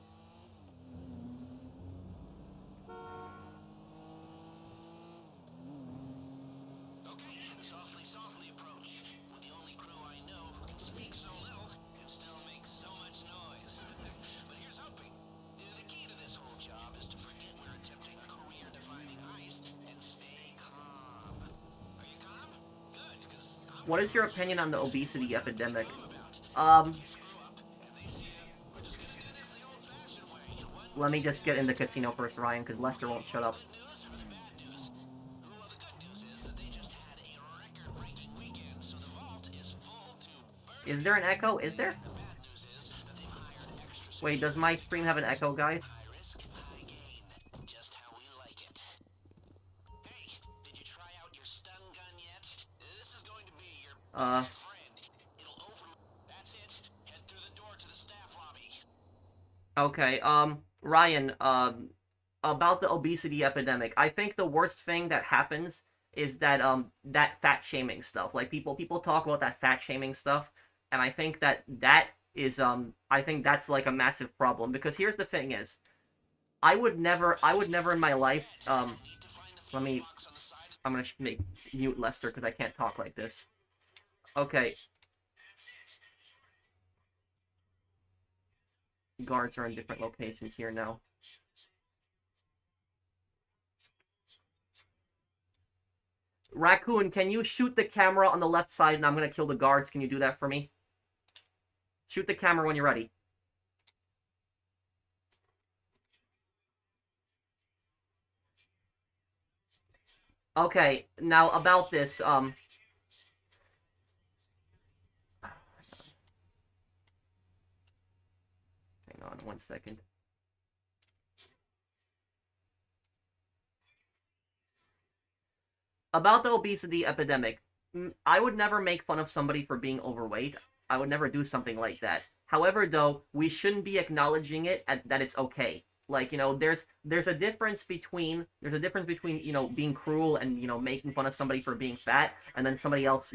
Okay, the softly approach. We're the only crew I know who can speak so little and still make so much noise. But here's hoping. The key to this whole job is to forget we're attempting a career-defining heist and stay calm. Are you calm? Good, because I'm What is your calm. opinion on the obesity epidemic? Calm about. Um, If you screw up and they see it, we're just gonna do this the old-fashioned way. One let me just get in the at a casino time. first, Ryan, because Lester won't shut up. Good news or the bad news? Well, the good news is that they just had a record-breaking weekend, so the vault is full to Is there an bursting. echo? Is there? The bad news is that they've hired extra Wait, does my security. stream have an echo, guys? High risk, high gain. Just how we like it. Hey, did you try out your stun gun yet? This is going to be your Uh, best friend. It'll over... That's it. Head through the door to the staff lobby. okay, Ryan, about the obesity epidemic. I think the worst thing that happens is that fat shaming stuff. Like people talk about that fat shaming stuff, and I think that is I think that's like a massive problem because here's the thing is I would never in my life Need to find the let fuse me box on the side of... I'm gonna make mute Lester because I can't talk like this. Okay, guards are in different locations here now. Raccoon, can you shoot the camera on the left side and I'm gonna kill the guards? Can you do that for me? Shoot the camera when you're ready. Okay, now about this, hang on 1 second. About the obesity epidemic, I would never make fun of somebody for being overweight. I would never do something like that. However, though, we shouldn't be acknowledging it that it's okay. Like there's a difference between being cruel and making fun of somebody for being fat, and then somebody else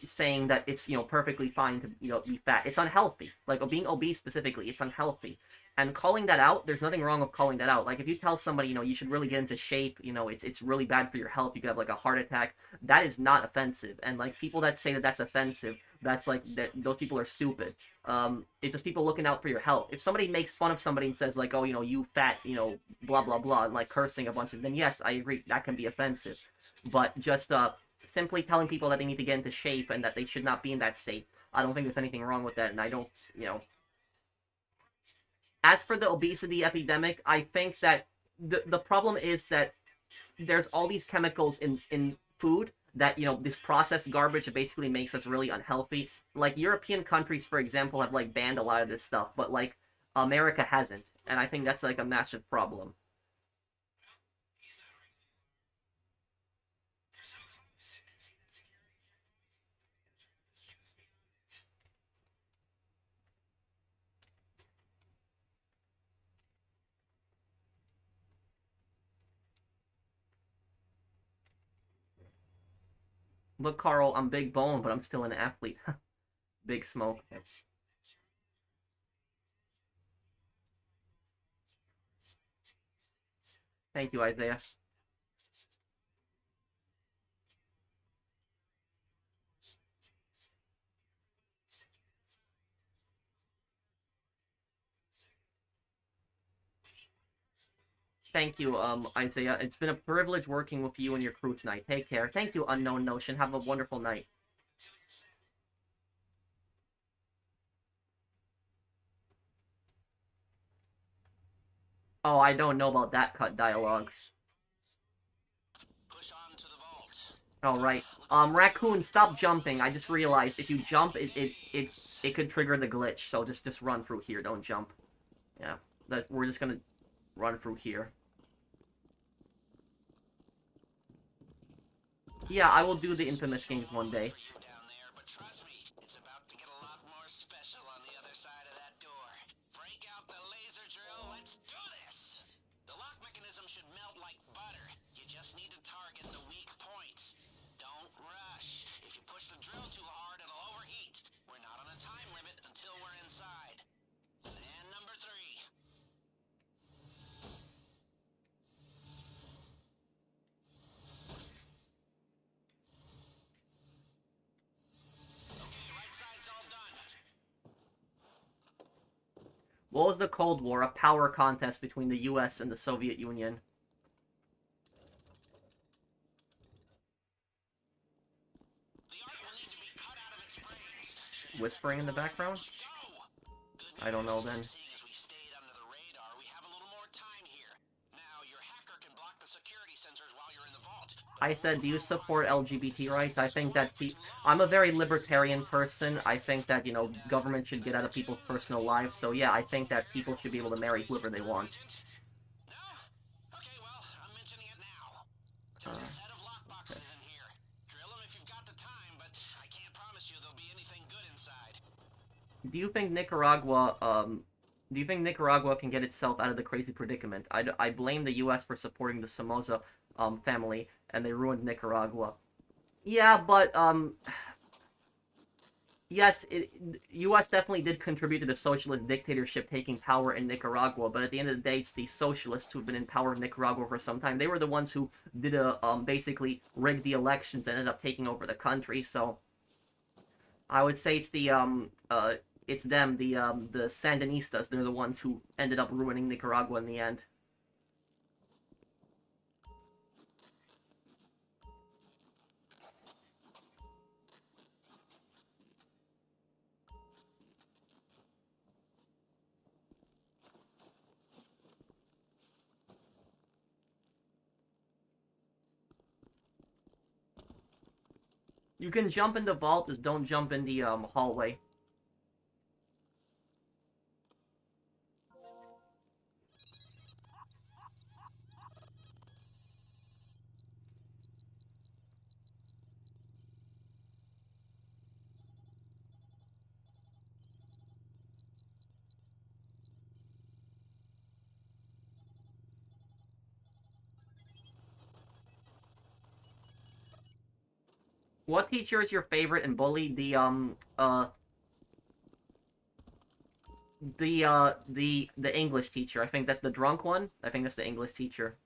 saying that it's perfectly fine to be fat. It's unhealthy. Like being obese specifically, it's unhealthy. And calling that out, there's nothing wrong with calling that out. Like if you tell somebody, you should really get into shape, it's really bad for your health. You could have like a heart attack. That is not offensive. And like people that say that that's offensive, that's like that. Those people are stupid. It's just people looking out for your health. If somebody makes fun of somebody and says like, oh, you fat, blah blah blah, and like cursing a bunch of, then yes, I agree that can be offensive. But just simply telling people that they need to get into shape and that they should not be in that state, I don't think there's anything wrong with that. And I don't, as for the obesity epidemic, I think that the problem is that there's all these chemicals in food that this processed garbage that basically makes us really unhealthy. Like European countries, for example, have like banned a lot of this stuff, but like America hasn't, and I think that's like a massive problem. Look, Carl, I'm big bone, but I'm still an athlete. Big smoke. Thank you, Isaiah. Thank you, Isaiah. It's been a privilege working with you and your crew tonight. Take care. Thank you, Unknown Notion. Have a wonderful night. Oh, I don't know about that cut dialogue. Push on to the vault. Oh, right. Raccoon, stop jumping. I just realized if you jump, it could trigger the glitch. So just run through here. Don't jump. Yeah, we're just gonna run through here. Yeah, I will do the infamous games one day. Down there, but trust me, it's about to get a lot more special on the other side of that door. Break out the laser drill. Let's do this. The lock mechanism should melt like butter. You just need to target the weak points. Don't rush. If you push the drill too hard, it'll overheat. We're not on a time limit until we're inside. And number 3. Okay, right side's all done. What was the Cold War? A power contest between the U.S. and the Soviet Union. The art will need to be cut out of its frames. Whispering in the background? Go. I don't know then. Seeing as we stayed under the radar, we have a little more time here. Now, your hacker can block the security sensors while you're in the vault. I said, do you support LGBT rights? I think that I'm a very libertarian person. I think that, you know, government should get out of people's personal lives. So yeah, I think that people should be able to marry whoever they want. No? Okay, well, I'm mentioning it now. There's a set of lockboxes in here. Drill them if you've got the time, but I can't promise you there'll be anything good inside. Do you think Nicaragua can get itself out of the crazy predicament? I blame the U.S. for supporting the Somoza family, and they ruined Nicaragua. Yeah, but yes, U.S. definitely did contribute to the socialist dictatorship taking power in Nicaragua, but at the end of the day, it's the socialists who've been in power in Nicaragua for some time. They were the ones who did basically rigged the elections and ended up taking over the country. So I would say it's it's them, the Sandinistas. They're the ones who ended up ruining Nicaragua in the end. You can jump in the vault, just don't jump in the hallway. What teacher is your favorite and bully? The English teacher. I think that's the drunk one. I think that's the English teacher.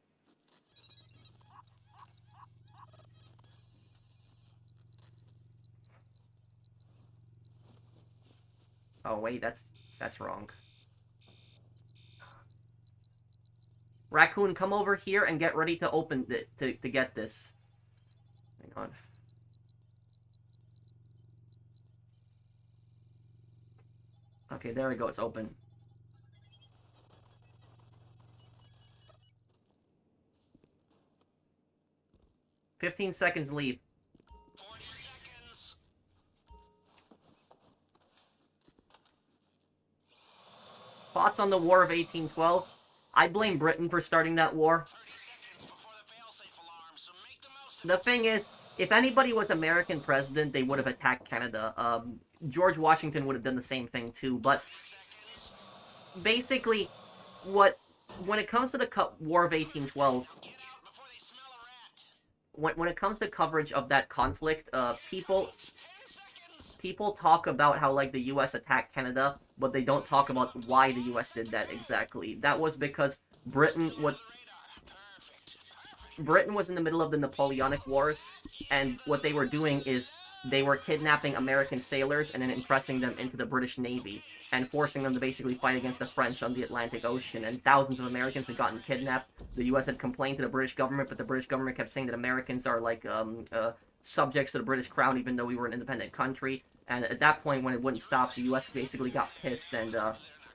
Oh wait, that's wrong. Raccoon, come over here and get ready to open it to get this. Hang on. Okay, there we go. It's open. "15 seconds, leave." 40 seconds. Thoughts on the War of 1812? I blame Britain for starting that war. 30 seconds before the failsafe alarm, so make the most of The it. thing is, if anybody was American president, they would have attacked Canada. George Washington would have done the same thing too. But basically, when it comes to the War of 1812, Get out before they smell a rat. when it comes to coverage of that conflict, 10 seconds. people talk about how like the U.S. attacked Canada, but they don't talk about why the U.S. did that exactly. That was because Britain was Perfect. Britain was in the middle of the Napoleonic Wars, and what they were doing is they were kidnapping American sailors and then impressing them into the British Navy and forcing them to basically fight against the French on the Atlantic Ocean. And thousands of Americans had gotten kidnapped. The U.S. had complained to the British government, but the British government kept saying that Americans are like subjects to the British crown, even though we were an independent country. And at that point, when it wouldn't stop, the U.S. basically got pissed and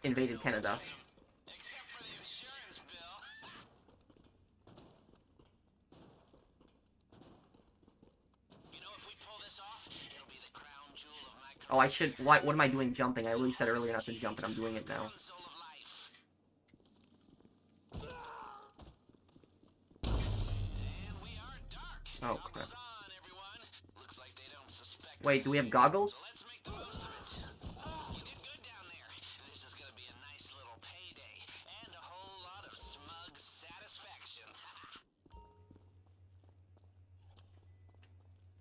invaded Canada. Except for the insurance bill. You know, if we pull this off, it'll be the crown jewel of my Oh, I should... What am I doing jumping? I really said earlier not to jump, and I'm doing it now. soul of life. And we are dark. Oh, crap. On, everyone. Looks like they don't suspect. Wait, do we have goggles? Let's make the most of it. You did good down there. This is gonna be a nice little payday and a whole lot of smug satisfaction.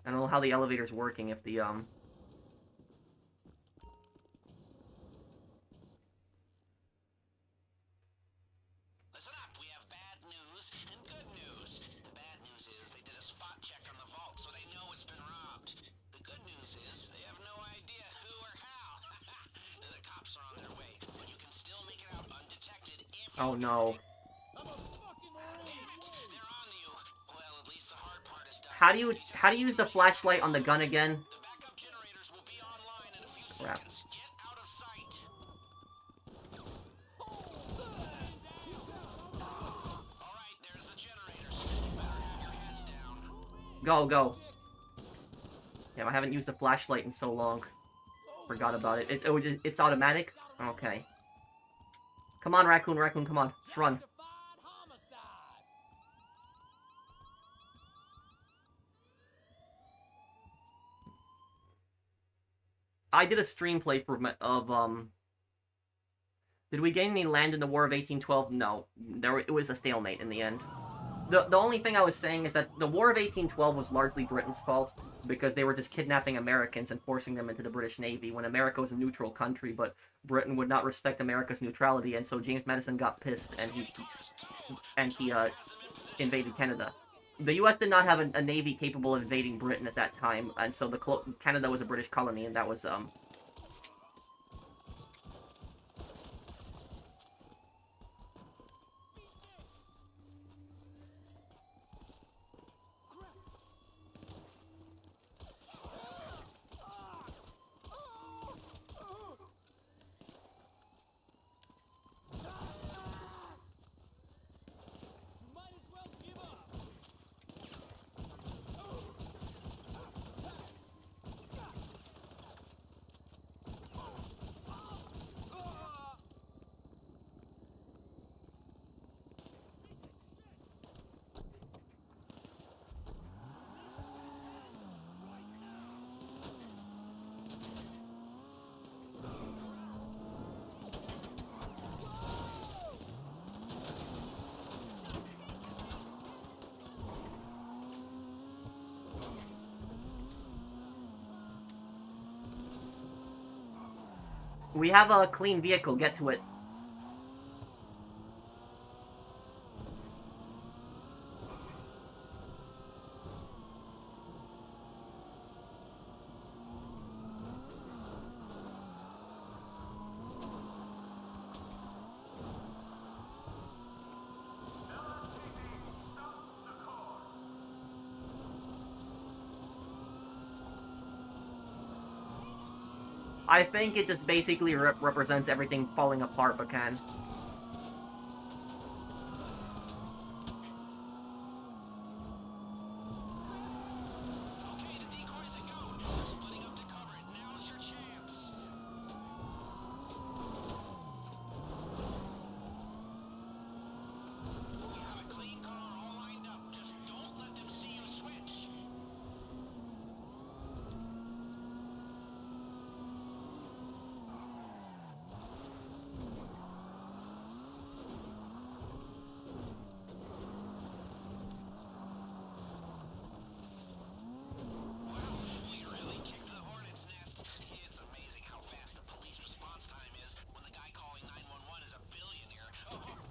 I don't know how the elevator's working if the, Listen up, we have bad news and good news. The bad news is they did a spot check on the vault, so they know it's been robbed. The good news is they have no idea who or how. The cops are on their way, but you can still make it out undetected if oh no. Damn it, they're on you. Well, at least the hard part is done. How do you use the flashlight on the gun again? The backup generators will be online in a few Crap. seconds. Get out of sight. Alright, there's the generators. You better have your heads down. Go, go. Yeah, I haven't used the flashlight in so long. Forgot about it. It's automatic? Okay. Come on, Raccoon, Raccoon, come on. Let's run. I did a stream playthrough of, Did we gain any land in the War of 1812? No. It was a stalemate in the end. The only thing I was saying is that the War of 1812 was largely Britain's fault, because they were just kidnapping Americans and forcing them into the British Navy when America was a neutral country, but Britain would not respect America's neutrality, and so James Madison got pissed and he invaded Canada. The U.S. did not have a navy capable of invading Britain at that time, and so Canada was a British colony, and that was We have a clean vehicle, get to it. I think it just basically represents everything falling apart, but can. Okay, the decoys are go. They're splitting up to cover it. Now's your chance. You have a clean car all lined up. Just don't let them see you switch. We really kicked the hornet's nest. It's amazing how fast the police response time is when the guy calling 911 is a billionaire.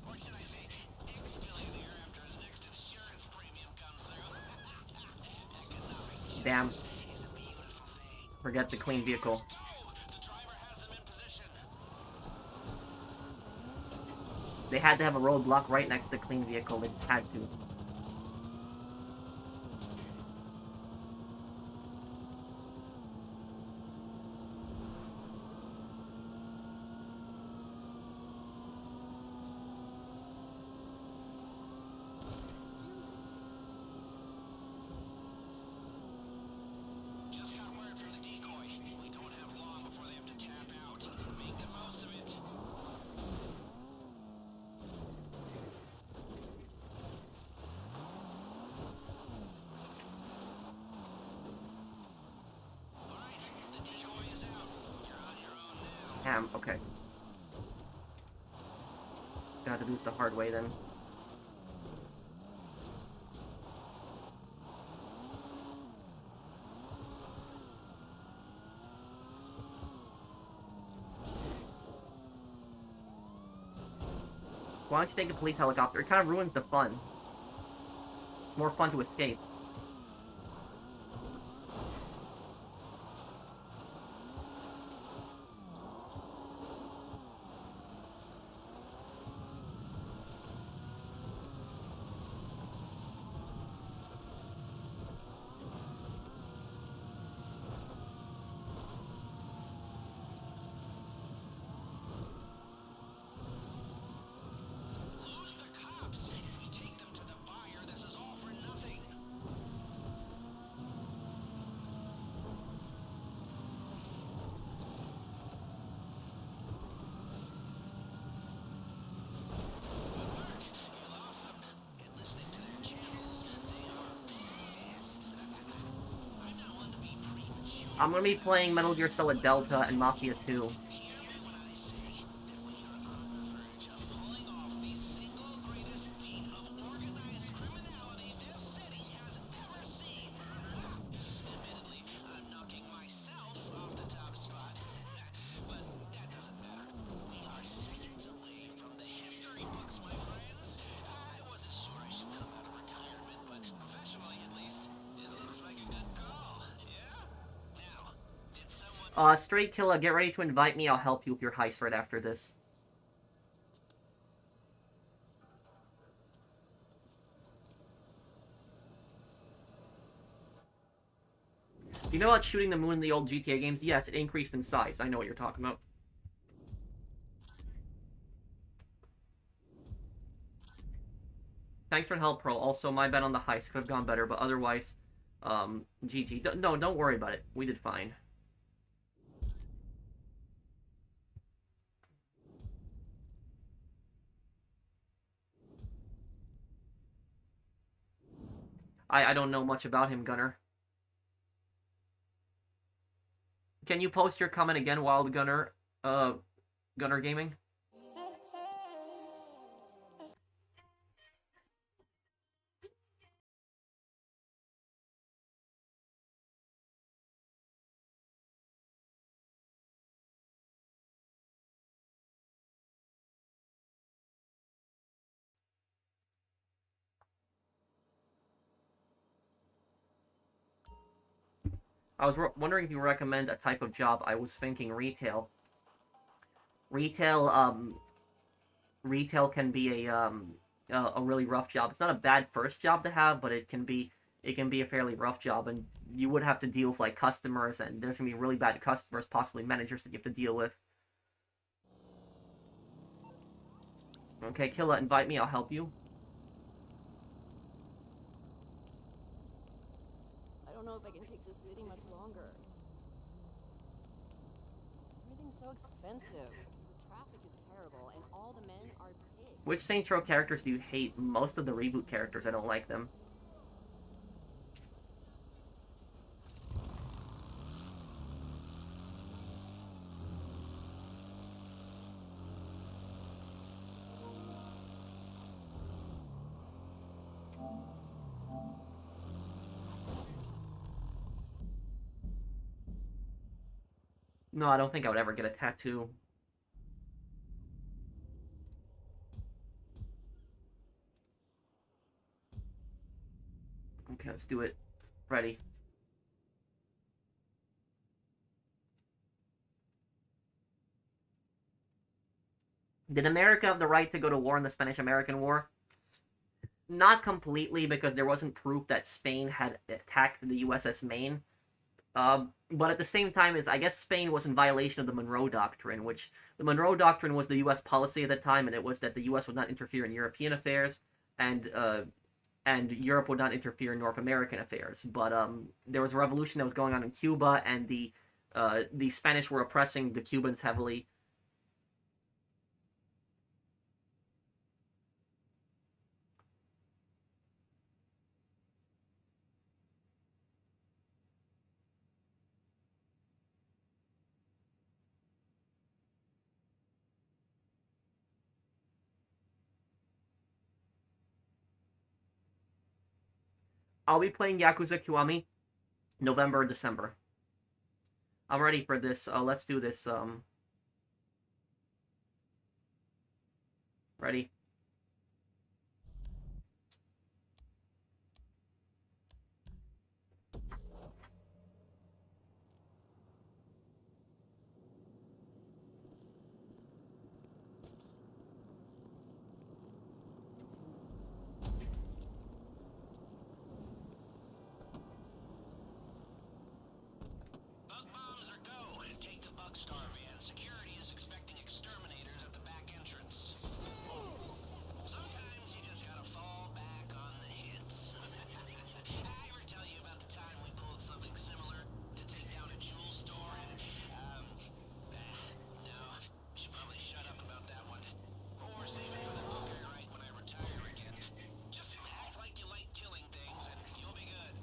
Or should I say, ex-billionaire after his next insurance premium comes through. Economic Damn. justice is a beautiful Forget the clean vehicle. The driver has them in position. They had to have a roadblock right next to the clean vehicle. They just had to. Just got word from the decoy. We don't have long before they have to tap out. Make the most of it. Alright, the decoy is out. You're on your own now. Damn, okay. Got to do this the hard way then. Why don't you take a police helicopter? It kind of ruins the fun. It's more fun to escape. Lose the cops. If we take them to the buyer, this is all for nothing. Good work. You lost them. And listening to their channels, they are pissed. I'm not one to be premature. I'm gonna be playing Metal Gear Solid Delta and Mafia 2. Hear me when I say that we are on the verge of pulling off the single greatest feat of organized criminality this city has ever seen. Admittedly, I'm knocking myself off the top spot, but that doesn't matter. We are seconds away from the history books, my friends. I wasn't sure I should come out of retirement, but professionally at least, it looks like a good call. Yeah? Now, did someone... Straight Killa, get ready to invite me. I'll help you with your heist right after this. Do you know about shooting the moon in the old GTA games? Yes, it increased in size. I know what you're talking about. Thanks for the help, Pro. Also, my bet on the heist could have gone better, but otherwise, GG. No, don't worry about it. We did fine. I don't know much about him, Gunner. Can you post your comment again, Wild Gunner? Gunner Gaming? I was wondering if you recommend a type of job. I was thinking retail. Retail can be a really rough job. It's not a bad first job to have, but it can be a fairly rough job, and you would have to deal with like customers, and there's gonna be really bad customers, possibly managers that you have to deal with. Okay, Killa, invite me. I'll help you. I don't know if I can take this city much longer. Everything's so expensive. The traffic is terrible, and all the men are pigs. Which Saints Row characters do you hate? Most of the reboot characters, I don't like them. No, I don't think I would ever get a tattoo. Okay, let's do it. Ready. Did America have the right to go to war in the Spanish-American War? Not completely, because there wasn't proof that Spain had attacked the USS Maine. But at the same time, I guess Spain was in violation of the Monroe Doctrine, which the Monroe Doctrine was the U.S. policy at the time, and it was that the U.S. would not interfere in European affairs, and Europe would not interfere in North American affairs. But there was a revolution that was going on in Cuba, and the Spanish were oppressing the Cubans heavily. I'll be playing Yakuza Kiwami November or December. I'm ready for this. Let's do this. Ready? Bug bombs or go, and take the bug star van. Security is expecting exterminators at the back entrance. Sometimes you just gotta fall back on the hits. I ever tell you about the time we pulled something similar to take down a jewel store and, no, should probably shut up about that one. Or save it for the book I write when I retire again. Just act like you like killing things and you'll be good.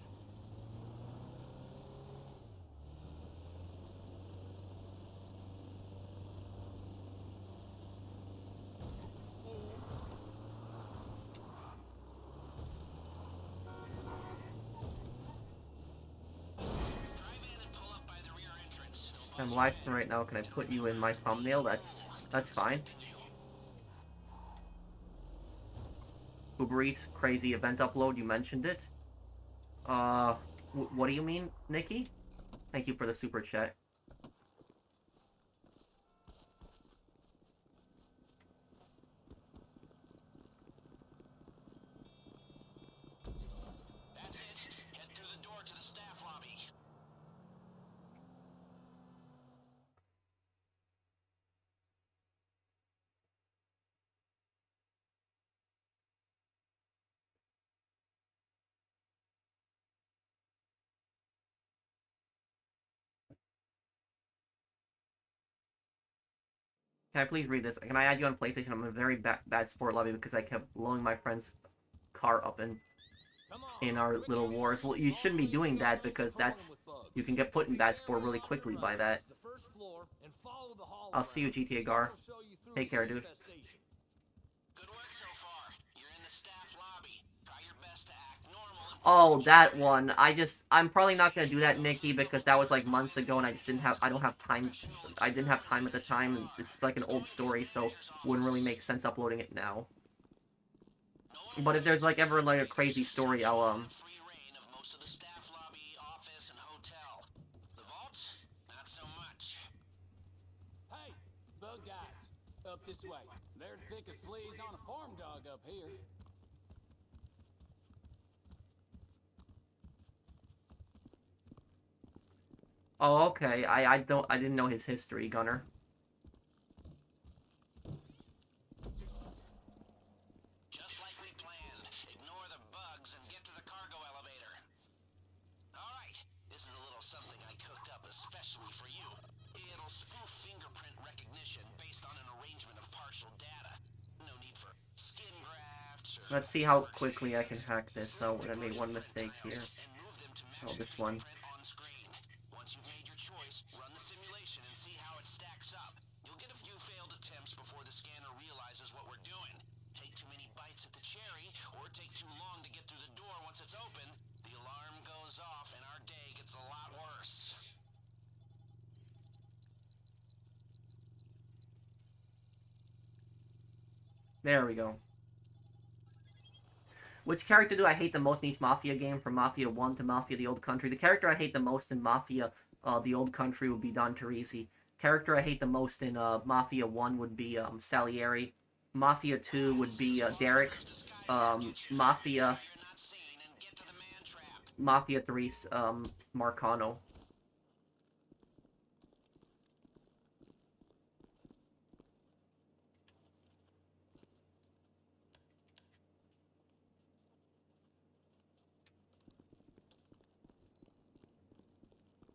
Drive in and pull up by the rear entrance. I'm live streaming right now. Can I put you in my thumbnail? That's fine. Uber Eats crazy event upload. You mentioned it. What do you mean, Nikki? Thank you for the super chat. That's it. Head through the door to the staff lobby. Can I please read this? Can I add you on PlayStation? I'm in a very bad sport lobby because I kept blowing my friend's car up in our little wars. Well, you shouldn't be doing that because you can get put in bad sport really quickly by that. I'll see you, GTA Gar. Take care, dude. Good work so far. You're in the staff lobby. Try your best to act normal and Oh, that one. I'm probably not gonna do that, Nikki, because that was like months ago, and I don't have time. I didn't have time at the time, and it's like an old story, so it wouldn't really make sense uploading it now. But if there's like ever like a crazy story, I'll free reign of most of the staff lobby, office, and hotel. The vaults? Not so much. Hey, bug guys, up this way. They're thick as fleas on a farm dog up here. Oh, okay. I didn't know his history, Gunner. Just like we planned. Ignore the bugs and get to the cargo elevator. Alright, this is a little something I cooked up especially for you. It'll spoof fingerprint recognition based on an arrangement of partial data. No need for skin grafts or... Let's see how quickly I can hack this. So I made one mistake here. Oh, this one. on screen. Once you've made your choice, run the simulation and see how it stacks up. You'll get a few failed attempts before the scanner realizes what we're doing. Take too many bites at the cherry, or take too long to get through the door once it's open, the alarm goes off and our day gets a lot worse. There we go. Which character do I hate the most in each Mafia game, from Mafia 1 to Mafia the Old Country? The character I hate the most in Mafia the Old Country would be Don Teresi. character I hate the most in Mafia 1 would be Salieri. Mafia 2 would be Derek. Mafia 3 Marcano.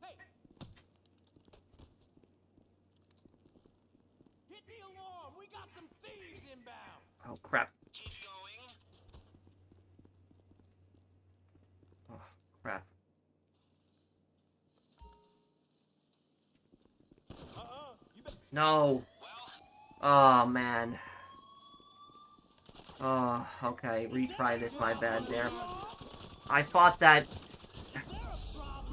Hey! Hit the alarm! We got some thieves inbound! Oh crap. Keep going. Oh crap. No. Oh man. Oh, okay. Retry this. My bad there. I thought that.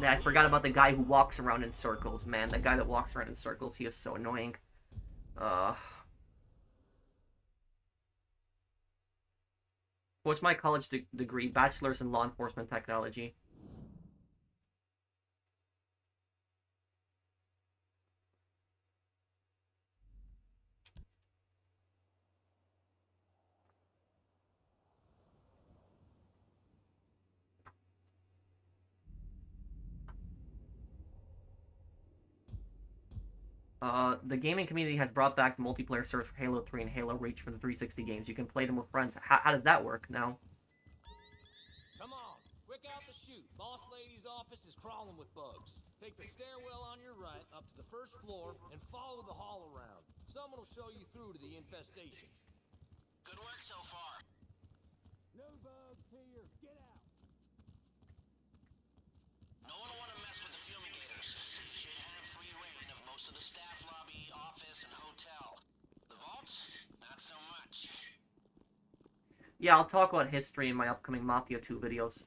I forgot about the guy who walks around in circles, man. The guy that walks around in circles, he is so annoying. What's my college degree? Bachelor's in Law Enforcement Technology. The gaming community has brought back the multiplayer servers for Halo 3 and Halo Reach for the 360 games. You can play them with friends. How does that work now? Come on, quick out the chute. Boss lady's office is crawling with bugs. Take the stairwell on your right up to the first floor and follow the hall around. Someone will show you through to the infestation. Good work so far. No bugs here. Get out. No one will want to mess with the fumigators, so you should have free reign of most of the staff lobby, office, and hotel. The vaults? Not so much. Yeah, I'll talk about history in my upcoming Mafia 2 videos.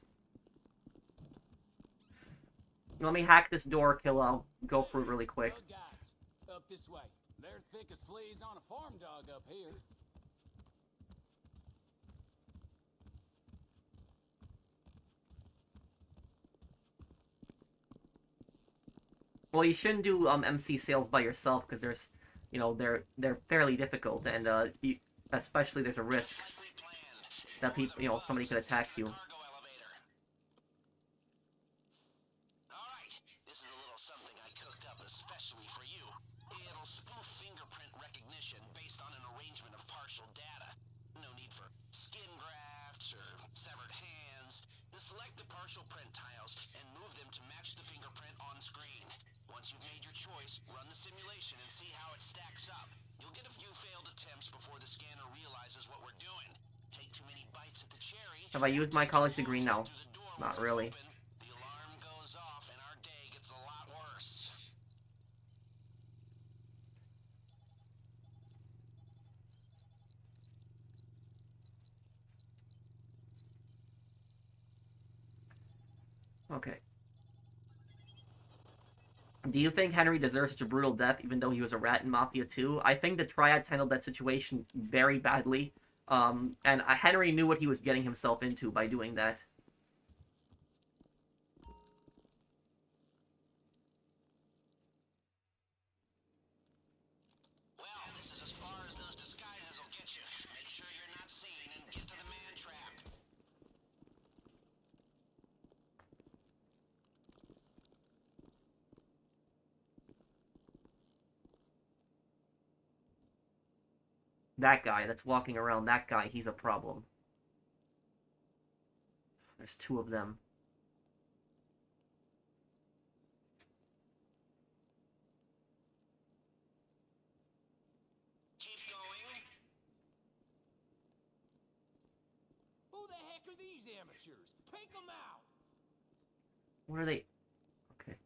Let me hack this door, kill. I'll go through it really quick. Bug guys, up this way. They're thick as fleas on a farm dog up here. Well, you shouldn't do MC sales by yourself because there's, you know, they're fairly difficult, and especially there's a risk that people, you know, somebody could attack you. Alright, this is a little something I cooked up especially for you. It'll spoof fingerprint recognition based on an arrangement of partial data. No need for skin grafts or severed hands. Just select the partial print tiles and move them to match the fingerprint on screen. Once you've made your choice, run the simulation and see how it stacks up. You'll get a few failed attempts before the scanner realizes what we're doing. Take too many bites at the cherry. Have I used my college degree? No. Not really. The alarm goes off and our day gets a lot worse. Okay. Do you think Henry deserves such a brutal death even though he was a rat in Mafia 2? I think the Triads handled that situation very badly. And Henry knew what he was getting himself into by doing that. Well, this is as far as those disguises will get you. Make sure you're not seen and get to the man trap. That guy that's walking around, that guy, he's a problem. There's two of them. Keep going. Who the heck are these amateurs? Take them out! What are they? Okay.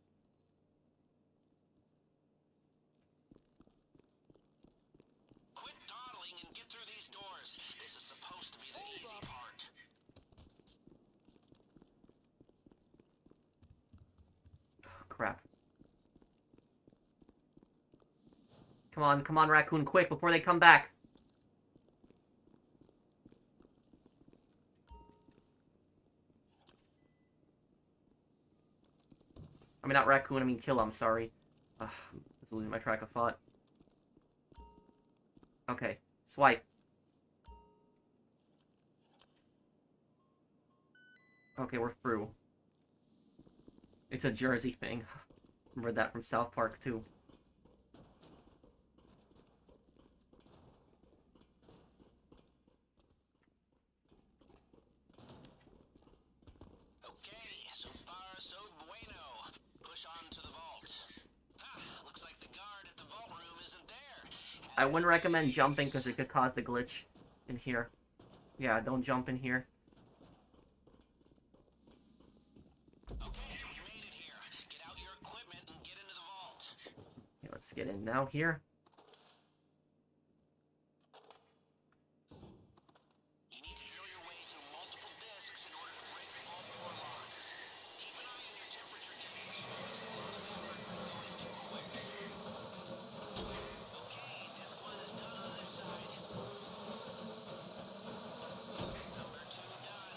Quit dawdling and get through these doors. This is supposed to be the easy part. Crap. Come on, Raccoon, quick, before they come back. I mean, not Raccoon, I mean Kill, I'm sorry. It's losing my track of thought. Okay, swipe. Okay, we're through. It's a Jersey thing. Remember that from South Park, too. Okay, so far so bueno. Push on to the vault. Looks like the guard at the vault room isn't there. I wouldn't recommend jumping because it could cause the glitch in here. Yeah, don't jump in here. Okay, you made it here. Get out your equipment and get into the vault. Okay, let's get in now here. You need to drill your way through multiple discs in order to break the vault door lock. Keep an eye on your temperature gauge. Going too quick. Okay, disc 1 is done on this side. Number 2 done.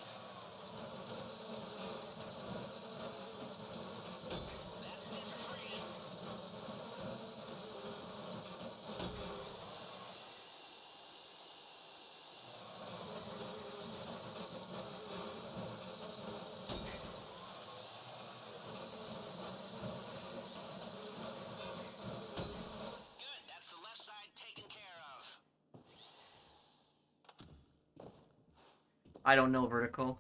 That's disc 3. Good, that's the left side taken care of. I don't know vertical.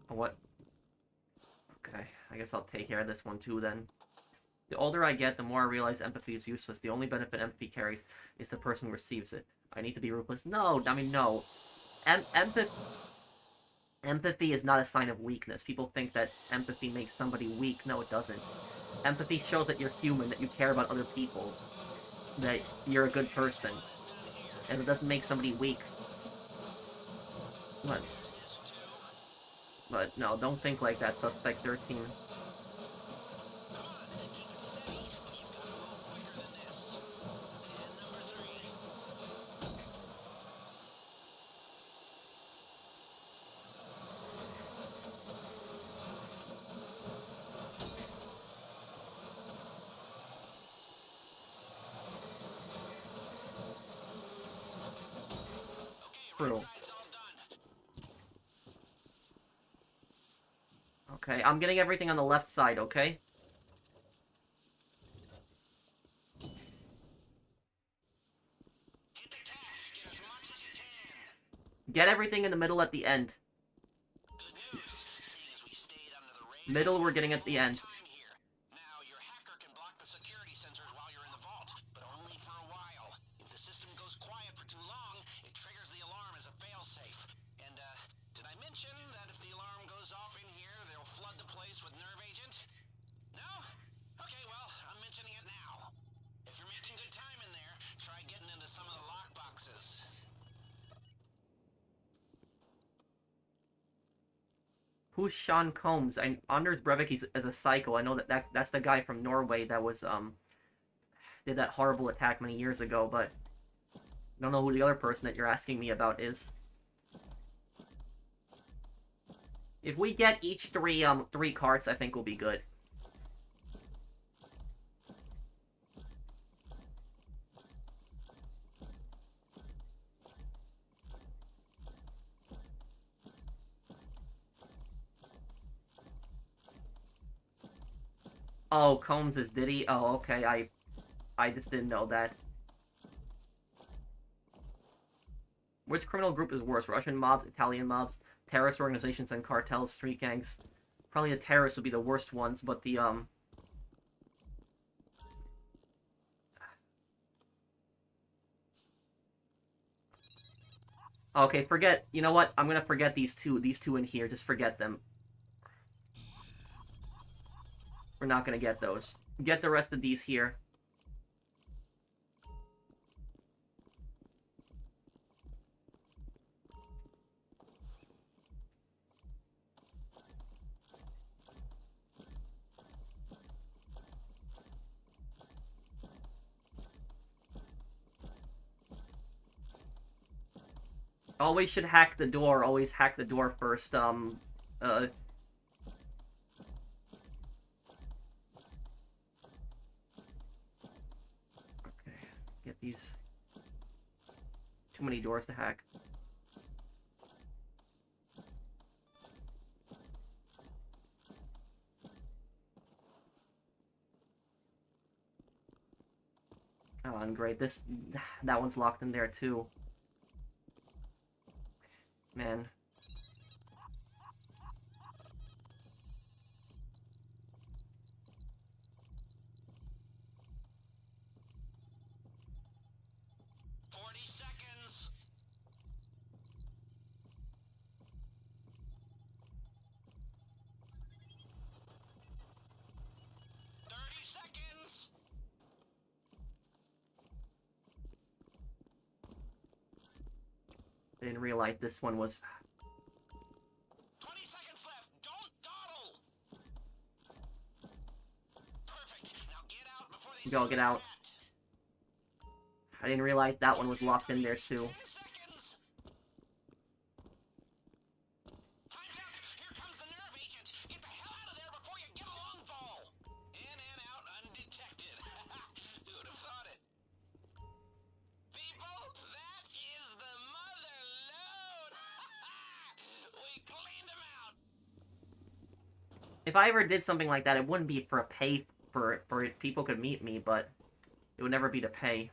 What? Okay, I guess I'll take care of this one too then. The older I get, the more I realize empathy is useless. The only benefit empathy carries is the person who receives it. I need to be ruthless. No, I mean, no. Empathy is not a sign of weakness. People think that empathy makes somebody weak. No, it doesn't. Empathy shows that you're human, that you care about other people, that you're a good person. And it doesn't make somebody weak. But no, don't think like that, Suspect 13. True. Okay, I'm getting everything on the left side, okay? Get everything in the middle at the end. Middle, we're getting at the end. Now, your hacker can block the security sensors while you're in the vault, but only for a while. If the system goes quiet for too long, it triggers the alarm as a failsafe. And, did I mention that if the alarm goes off in here, they'll flood the place with nerve agent? No? Okay, well, I'm mentioning it now. If you're making good time in there, try getting into some of the lock boxes. Who's Sean Combs? Anders Breivik as a psycho. I know that's the guy from Norway that was did that horrible attack many years ago, but I don't know who the other person that you're asking me about is. If we get each three carts, I think we'll be good. Oh, Combs is Diddy? Oh, okay, I just didn't know that. Which criminal group is worse? Russian mobs, Italian mobs, terrorist organizations and cartels, street gangs? Probably the terrorists would be the worst ones, but the, Okay, forget, you know what? I'm gonna forget these two in here. Just forget them. We're not gonna get those. Get the rest of these here. Always should hack the door. Always hack the door first. These... Too many doors to hack. Oh, and great. That one's locked in there too. Man. I didn't realize this one was... 20 seconds left. Don't dawdle. Perfect. Now get out before they Go, get out. I didn't realize that one was locked in there too. 10 seconds. Time's out. Here comes the nerve agent. Get the hell out of there before you get a long fall. In and out undetected. Who would have thought it? People, that is the mother load. We cleaned them out. If I ever did something like that, it wouldn't be for a pay for people could meet me, but it would never be to pay.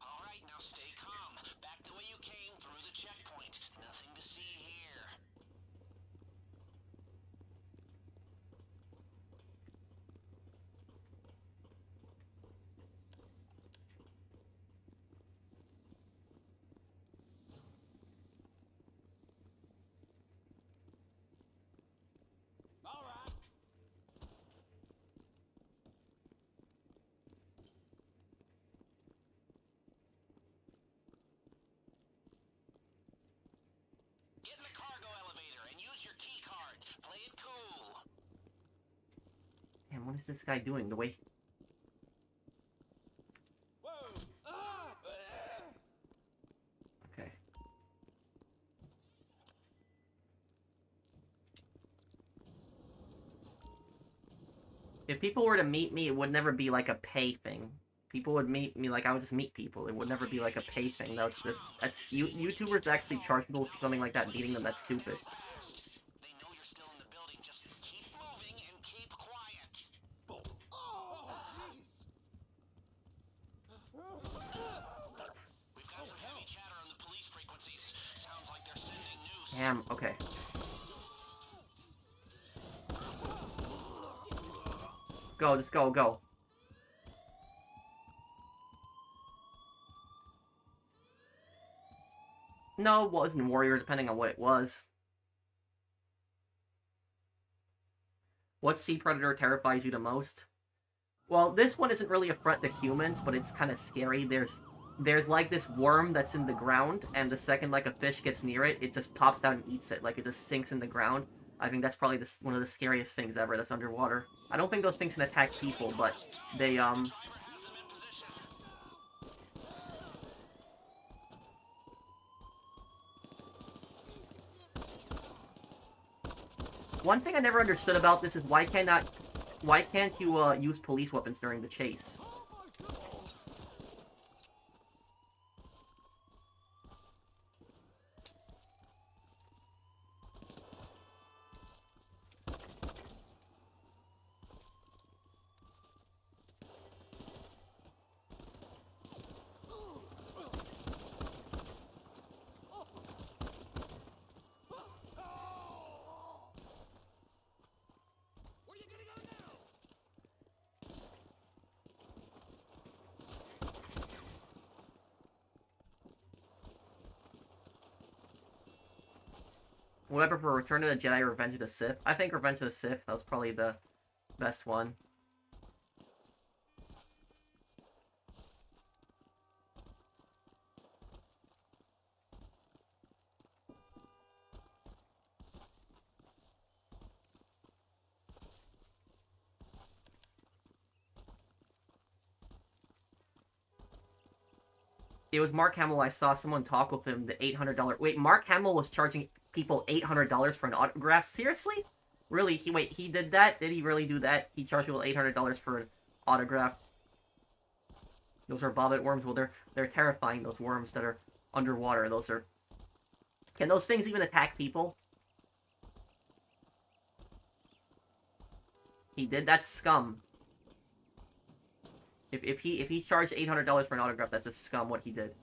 All right, now stay calm. Back the way you came through the checkpoint. Nothing to see here. All right. Get in the cargo elevator and use your key card. Play it cool. Man, what is this guy doing? The way... Whoa! Ah! Okay. If people were to meet me, it would never be like a pay thing. People would meet me like I would just meet people. It would never be like a pay thing. That's YouTubers actually charge people for something like that, beating them. That's stupid. Fast. They know you're still in the building. Just keep moving and keep quiet. Oh, We've got some heavy chatter on the police frequencies. Sounds like they're sending news. Damn. Okay. Go. Just go. Go. No, it wasn't Warrior, depending on what it was. What sea predator terrifies you the most? Well, this one isn't really a threat to humans, but it's kind of scary. There's like this worm that's in the ground, and the second like a fish gets near it, it just pops out and eats it. Like it just sinks in the ground. I think that's probably one of the scariest things ever that's underwater. I don't think those things can attack people, but they Timer has them in position. One thing I never understood about this is why can't you use police weapons during the chase? where you gonna go now? Would I prefer Return of the Jedi or Revenge of the Sith? I think Revenge of the Sith, that was probably the best one. It was Mark Hamill. I saw someone talk with him. The $800. Wait, Mark Hamill was charging people $800 for an autograph. Seriously? Really? He did that? Did he really do that? He charged people $800 for an autograph. Those are bobbit worms. Well, they're terrifying. Those worms that are underwater. Those are. Can those things even attack people? He did. That's scum. If he charged $800 for an autograph, that's a scum. What he did.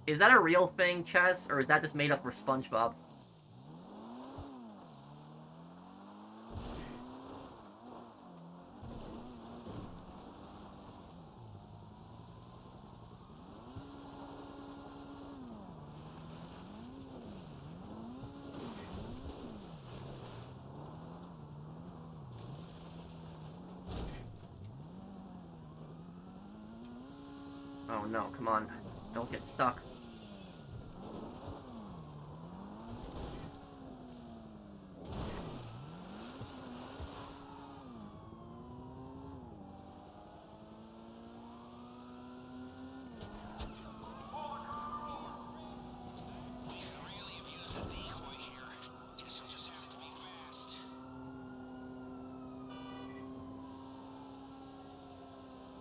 Is that a real thing, Chess, or is that just made up for SpongeBob? Oh no, come on. Don't get stuck.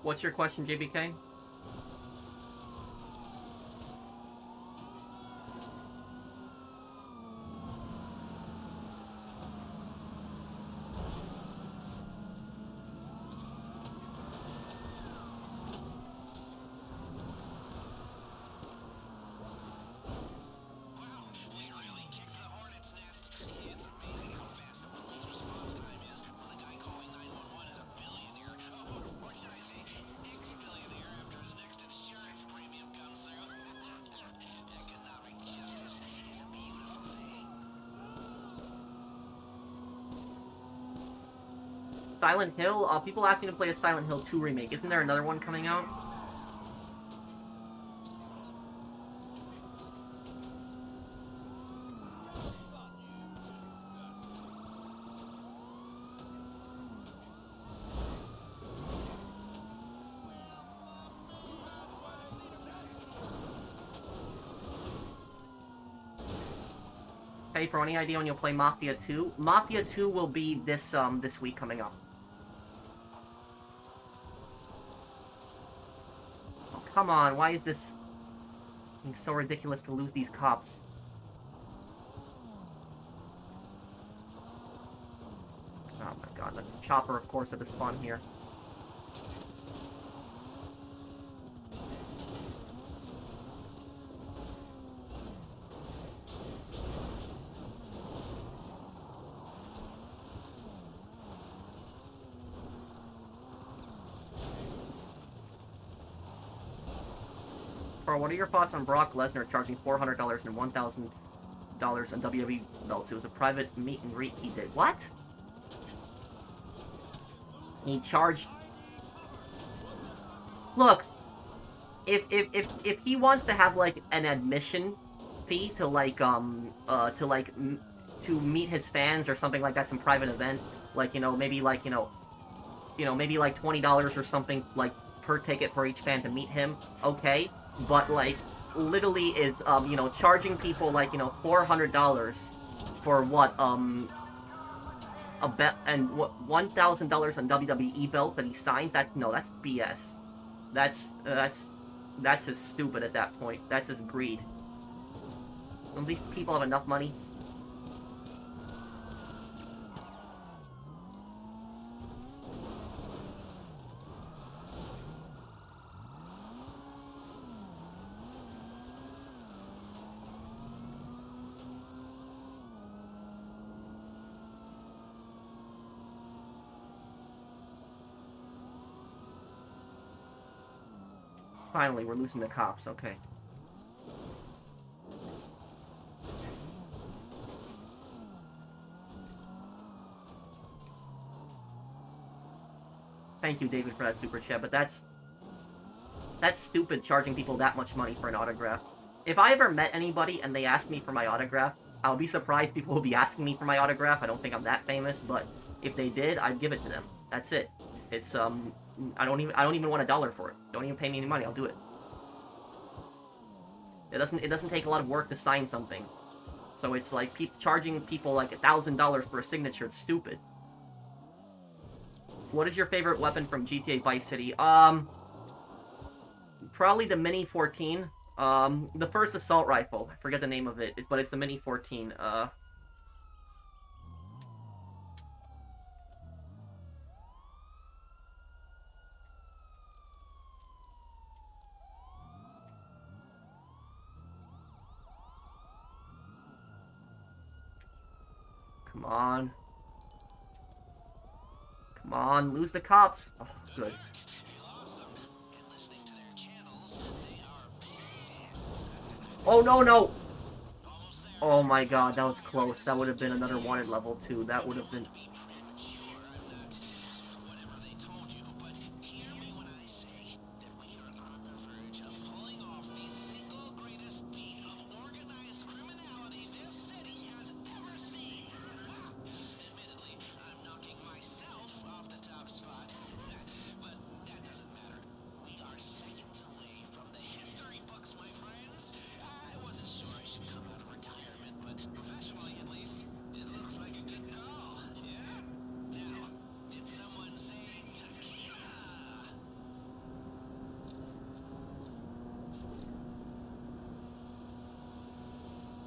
What's your question, JBK? Silent Hill? People ask me to play a Silent Hill 2 remake. Isn't there another one coming out? Hey, for any idea when you'll play Mafia 2? Mafia 2 will be this week coming up. Oh, come on, why is this being so ridiculous to lose these cops? Oh my god, the chopper, of course, at the spawn here. Bro, what are your thoughts on Brock Lesnar charging $400 and $1,000 on WWE belts? It was a private meet and greet he did. What? He charged... Look, if he wants to have, like, an admission fee to, like, to meet his fans or something like that, some private event, like, maybe, like, maybe, like, $20 or something, like, per ticket for each fan to meet him, okay? But, like, literally is, charging people, like, $400 for what, a bet, and what, $1,000 on WWE belts that he signs? That's BS. That's just stupid at that point. That's just greed. Don't these people have enough money? Finally, we're losing the cops, okay. Thank you, David, for that super chat, but that's stupid, charging people that much money for an autograph. If I ever met anybody and they asked me for my autograph, I'll be surprised people will be asking me for my autograph. I don't think I'm that famous, but if they did, I'd give it to them. That's it. It's I don't even want $1 for it. Don't even pay me any money. I'll do it. It doesn't take a lot of work to sign something. So it's like charging people like $1,000 for a signature. It's stupid. What is your favorite weapon from GTA Vice City? Probably the Mini 14. The first assault rifle. I forget the name of it, but it's the Mini 14. Come on. Come on, lose the cops. Oh, good. Oh, no, no! Oh my god, that was close. That would have been another wanted level, too. That would have been...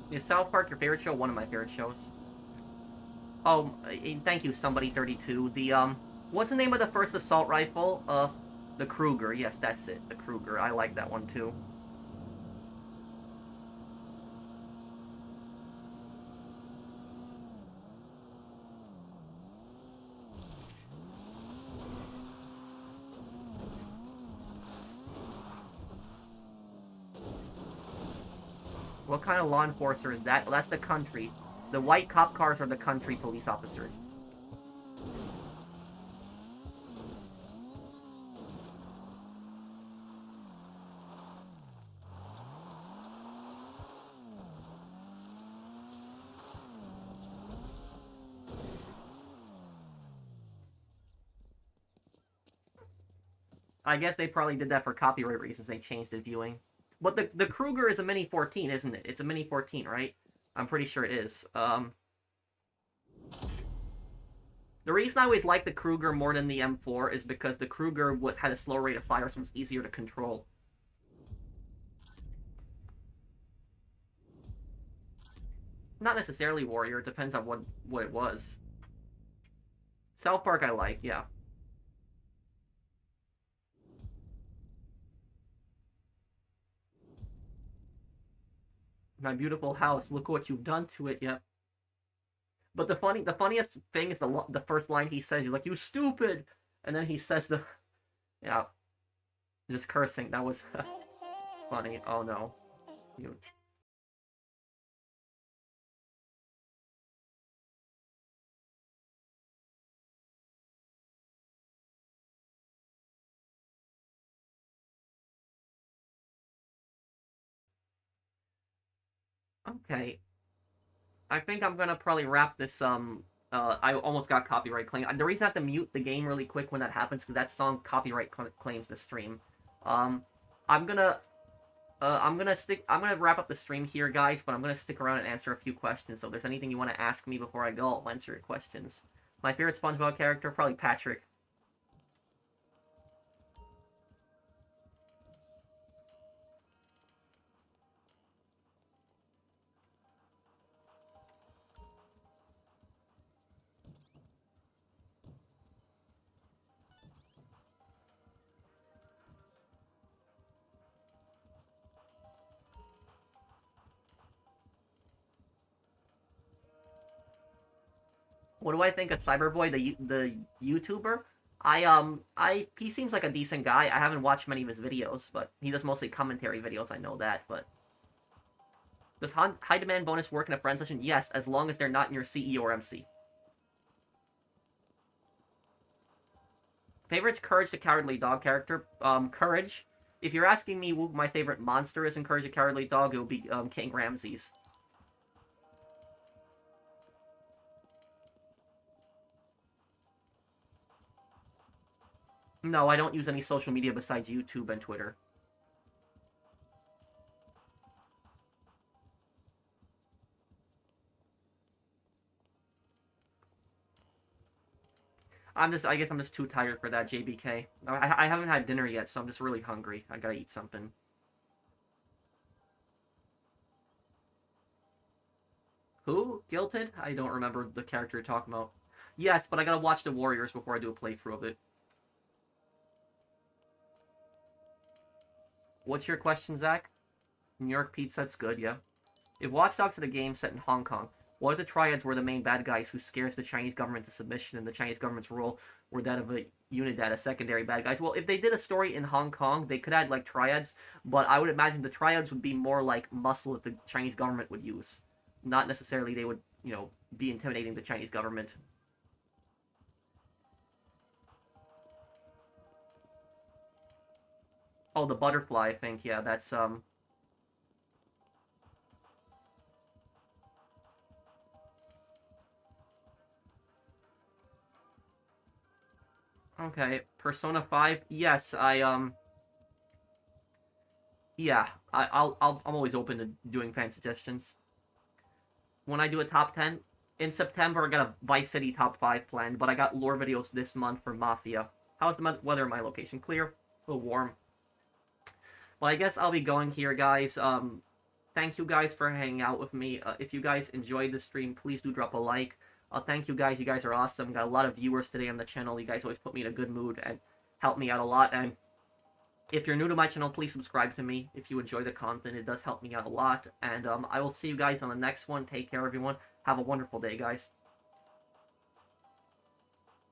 Is South Park your favorite show? One of my favorite shows. Oh, thank you, somebody32. What's the name of the first assault rifle? The Kruger. Yes, that's it. The Kruger. I like that one, too. What kind of law enforcer is that? Well, that's the country. The white cop cars are the country police officers. I guess they probably did that for copyright reasons. They changed the viewing. But the Kruger is a Mini 14, isn't it? It's a Mini 14, right? I'm pretty sure it is. The reason I always liked the Kruger more than the M4 is because the Kruger had a slow rate of fire, so it was easier to control. Not necessarily Warrior. It depends on what it was. South Park I like, yeah. My beautiful house. Look what you've done to it. Yep. But the funniest thing is the first line he says. He's like, "You stupid," and then he says yeah, just cursing. That was funny. Oh no. You. Okay. I think I'm gonna probably wrap this. I almost got copyright claim. The reason I have to mute the game really quick when that happens because that song copyright claims the stream. I'm gonna wrap up the stream here, guys. But I'm gonna stick around and answer a few questions. So if there's anything you want to ask me before I go, I'll answer your questions. My favorite SpongeBob character, probably Patrick. What do I think of Cyberboy, the YouTuber? He seems like a decent guy. I haven't watched many of his videos, but he does mostly commentary videos. I know that, but does high demand bonus work in a friend session? Yes, as long as they're not in your CE or MC. Favorite's Courage the Cowardly Dog character. Courage. If you're asking me who my favorite monster is in Courage the Cowardly Dog, it would be King Ramses. No, I don't use any social media besides YouTube and Twitter. I guess I'm just too tired for that, JBK. I haven't had dinner yet, so I'm just really hungry. I gotta eat something. Who? Guilted? I don't remember the character you're talking about. Yes, but I gotta watch The Warriors before I do a playthrough of it. What's your question, Zach? New York pizza, it's good, yeah. If Watch Dogs had a game set in Hong Kong, what if the Triads were the main bad guys who scares the Chinese government to submission, and the Chinese government's role were that of a Unidad, a secondary bad guys? Well, if they did a story in Hong Kong, they could add, like, Triads, but I would imagine the Triads would be more like muscle that the Chinese government would use. Not necessarily they would, be intimidating the Chinese government. Oh, the butterfly, I think, yeah, that's, Okay, Persona 5. Yes, yeah, I'm always open to doing fan suggestions. When I do a top 10, in September I got a Vice City top 5 planned, but I got lore videos this month for Mafia. How's the weather in my location? Clear? A little warm. Well, I guess I'll be going here, guys. Thank you guys for hanging out with me. If you guys enjoyed the stream, please do drop a like. Thank you guys. You guys are awesome. Got a lot of viewers today on the channel. You guys always put me in a good mood and help me out a lot. And if you're new to my channel, please subscribe to me. If you enjoy the content, it does help me out a lot. And I will see you guys on the next one. Take care, everyone. Have a wonderful day, guys.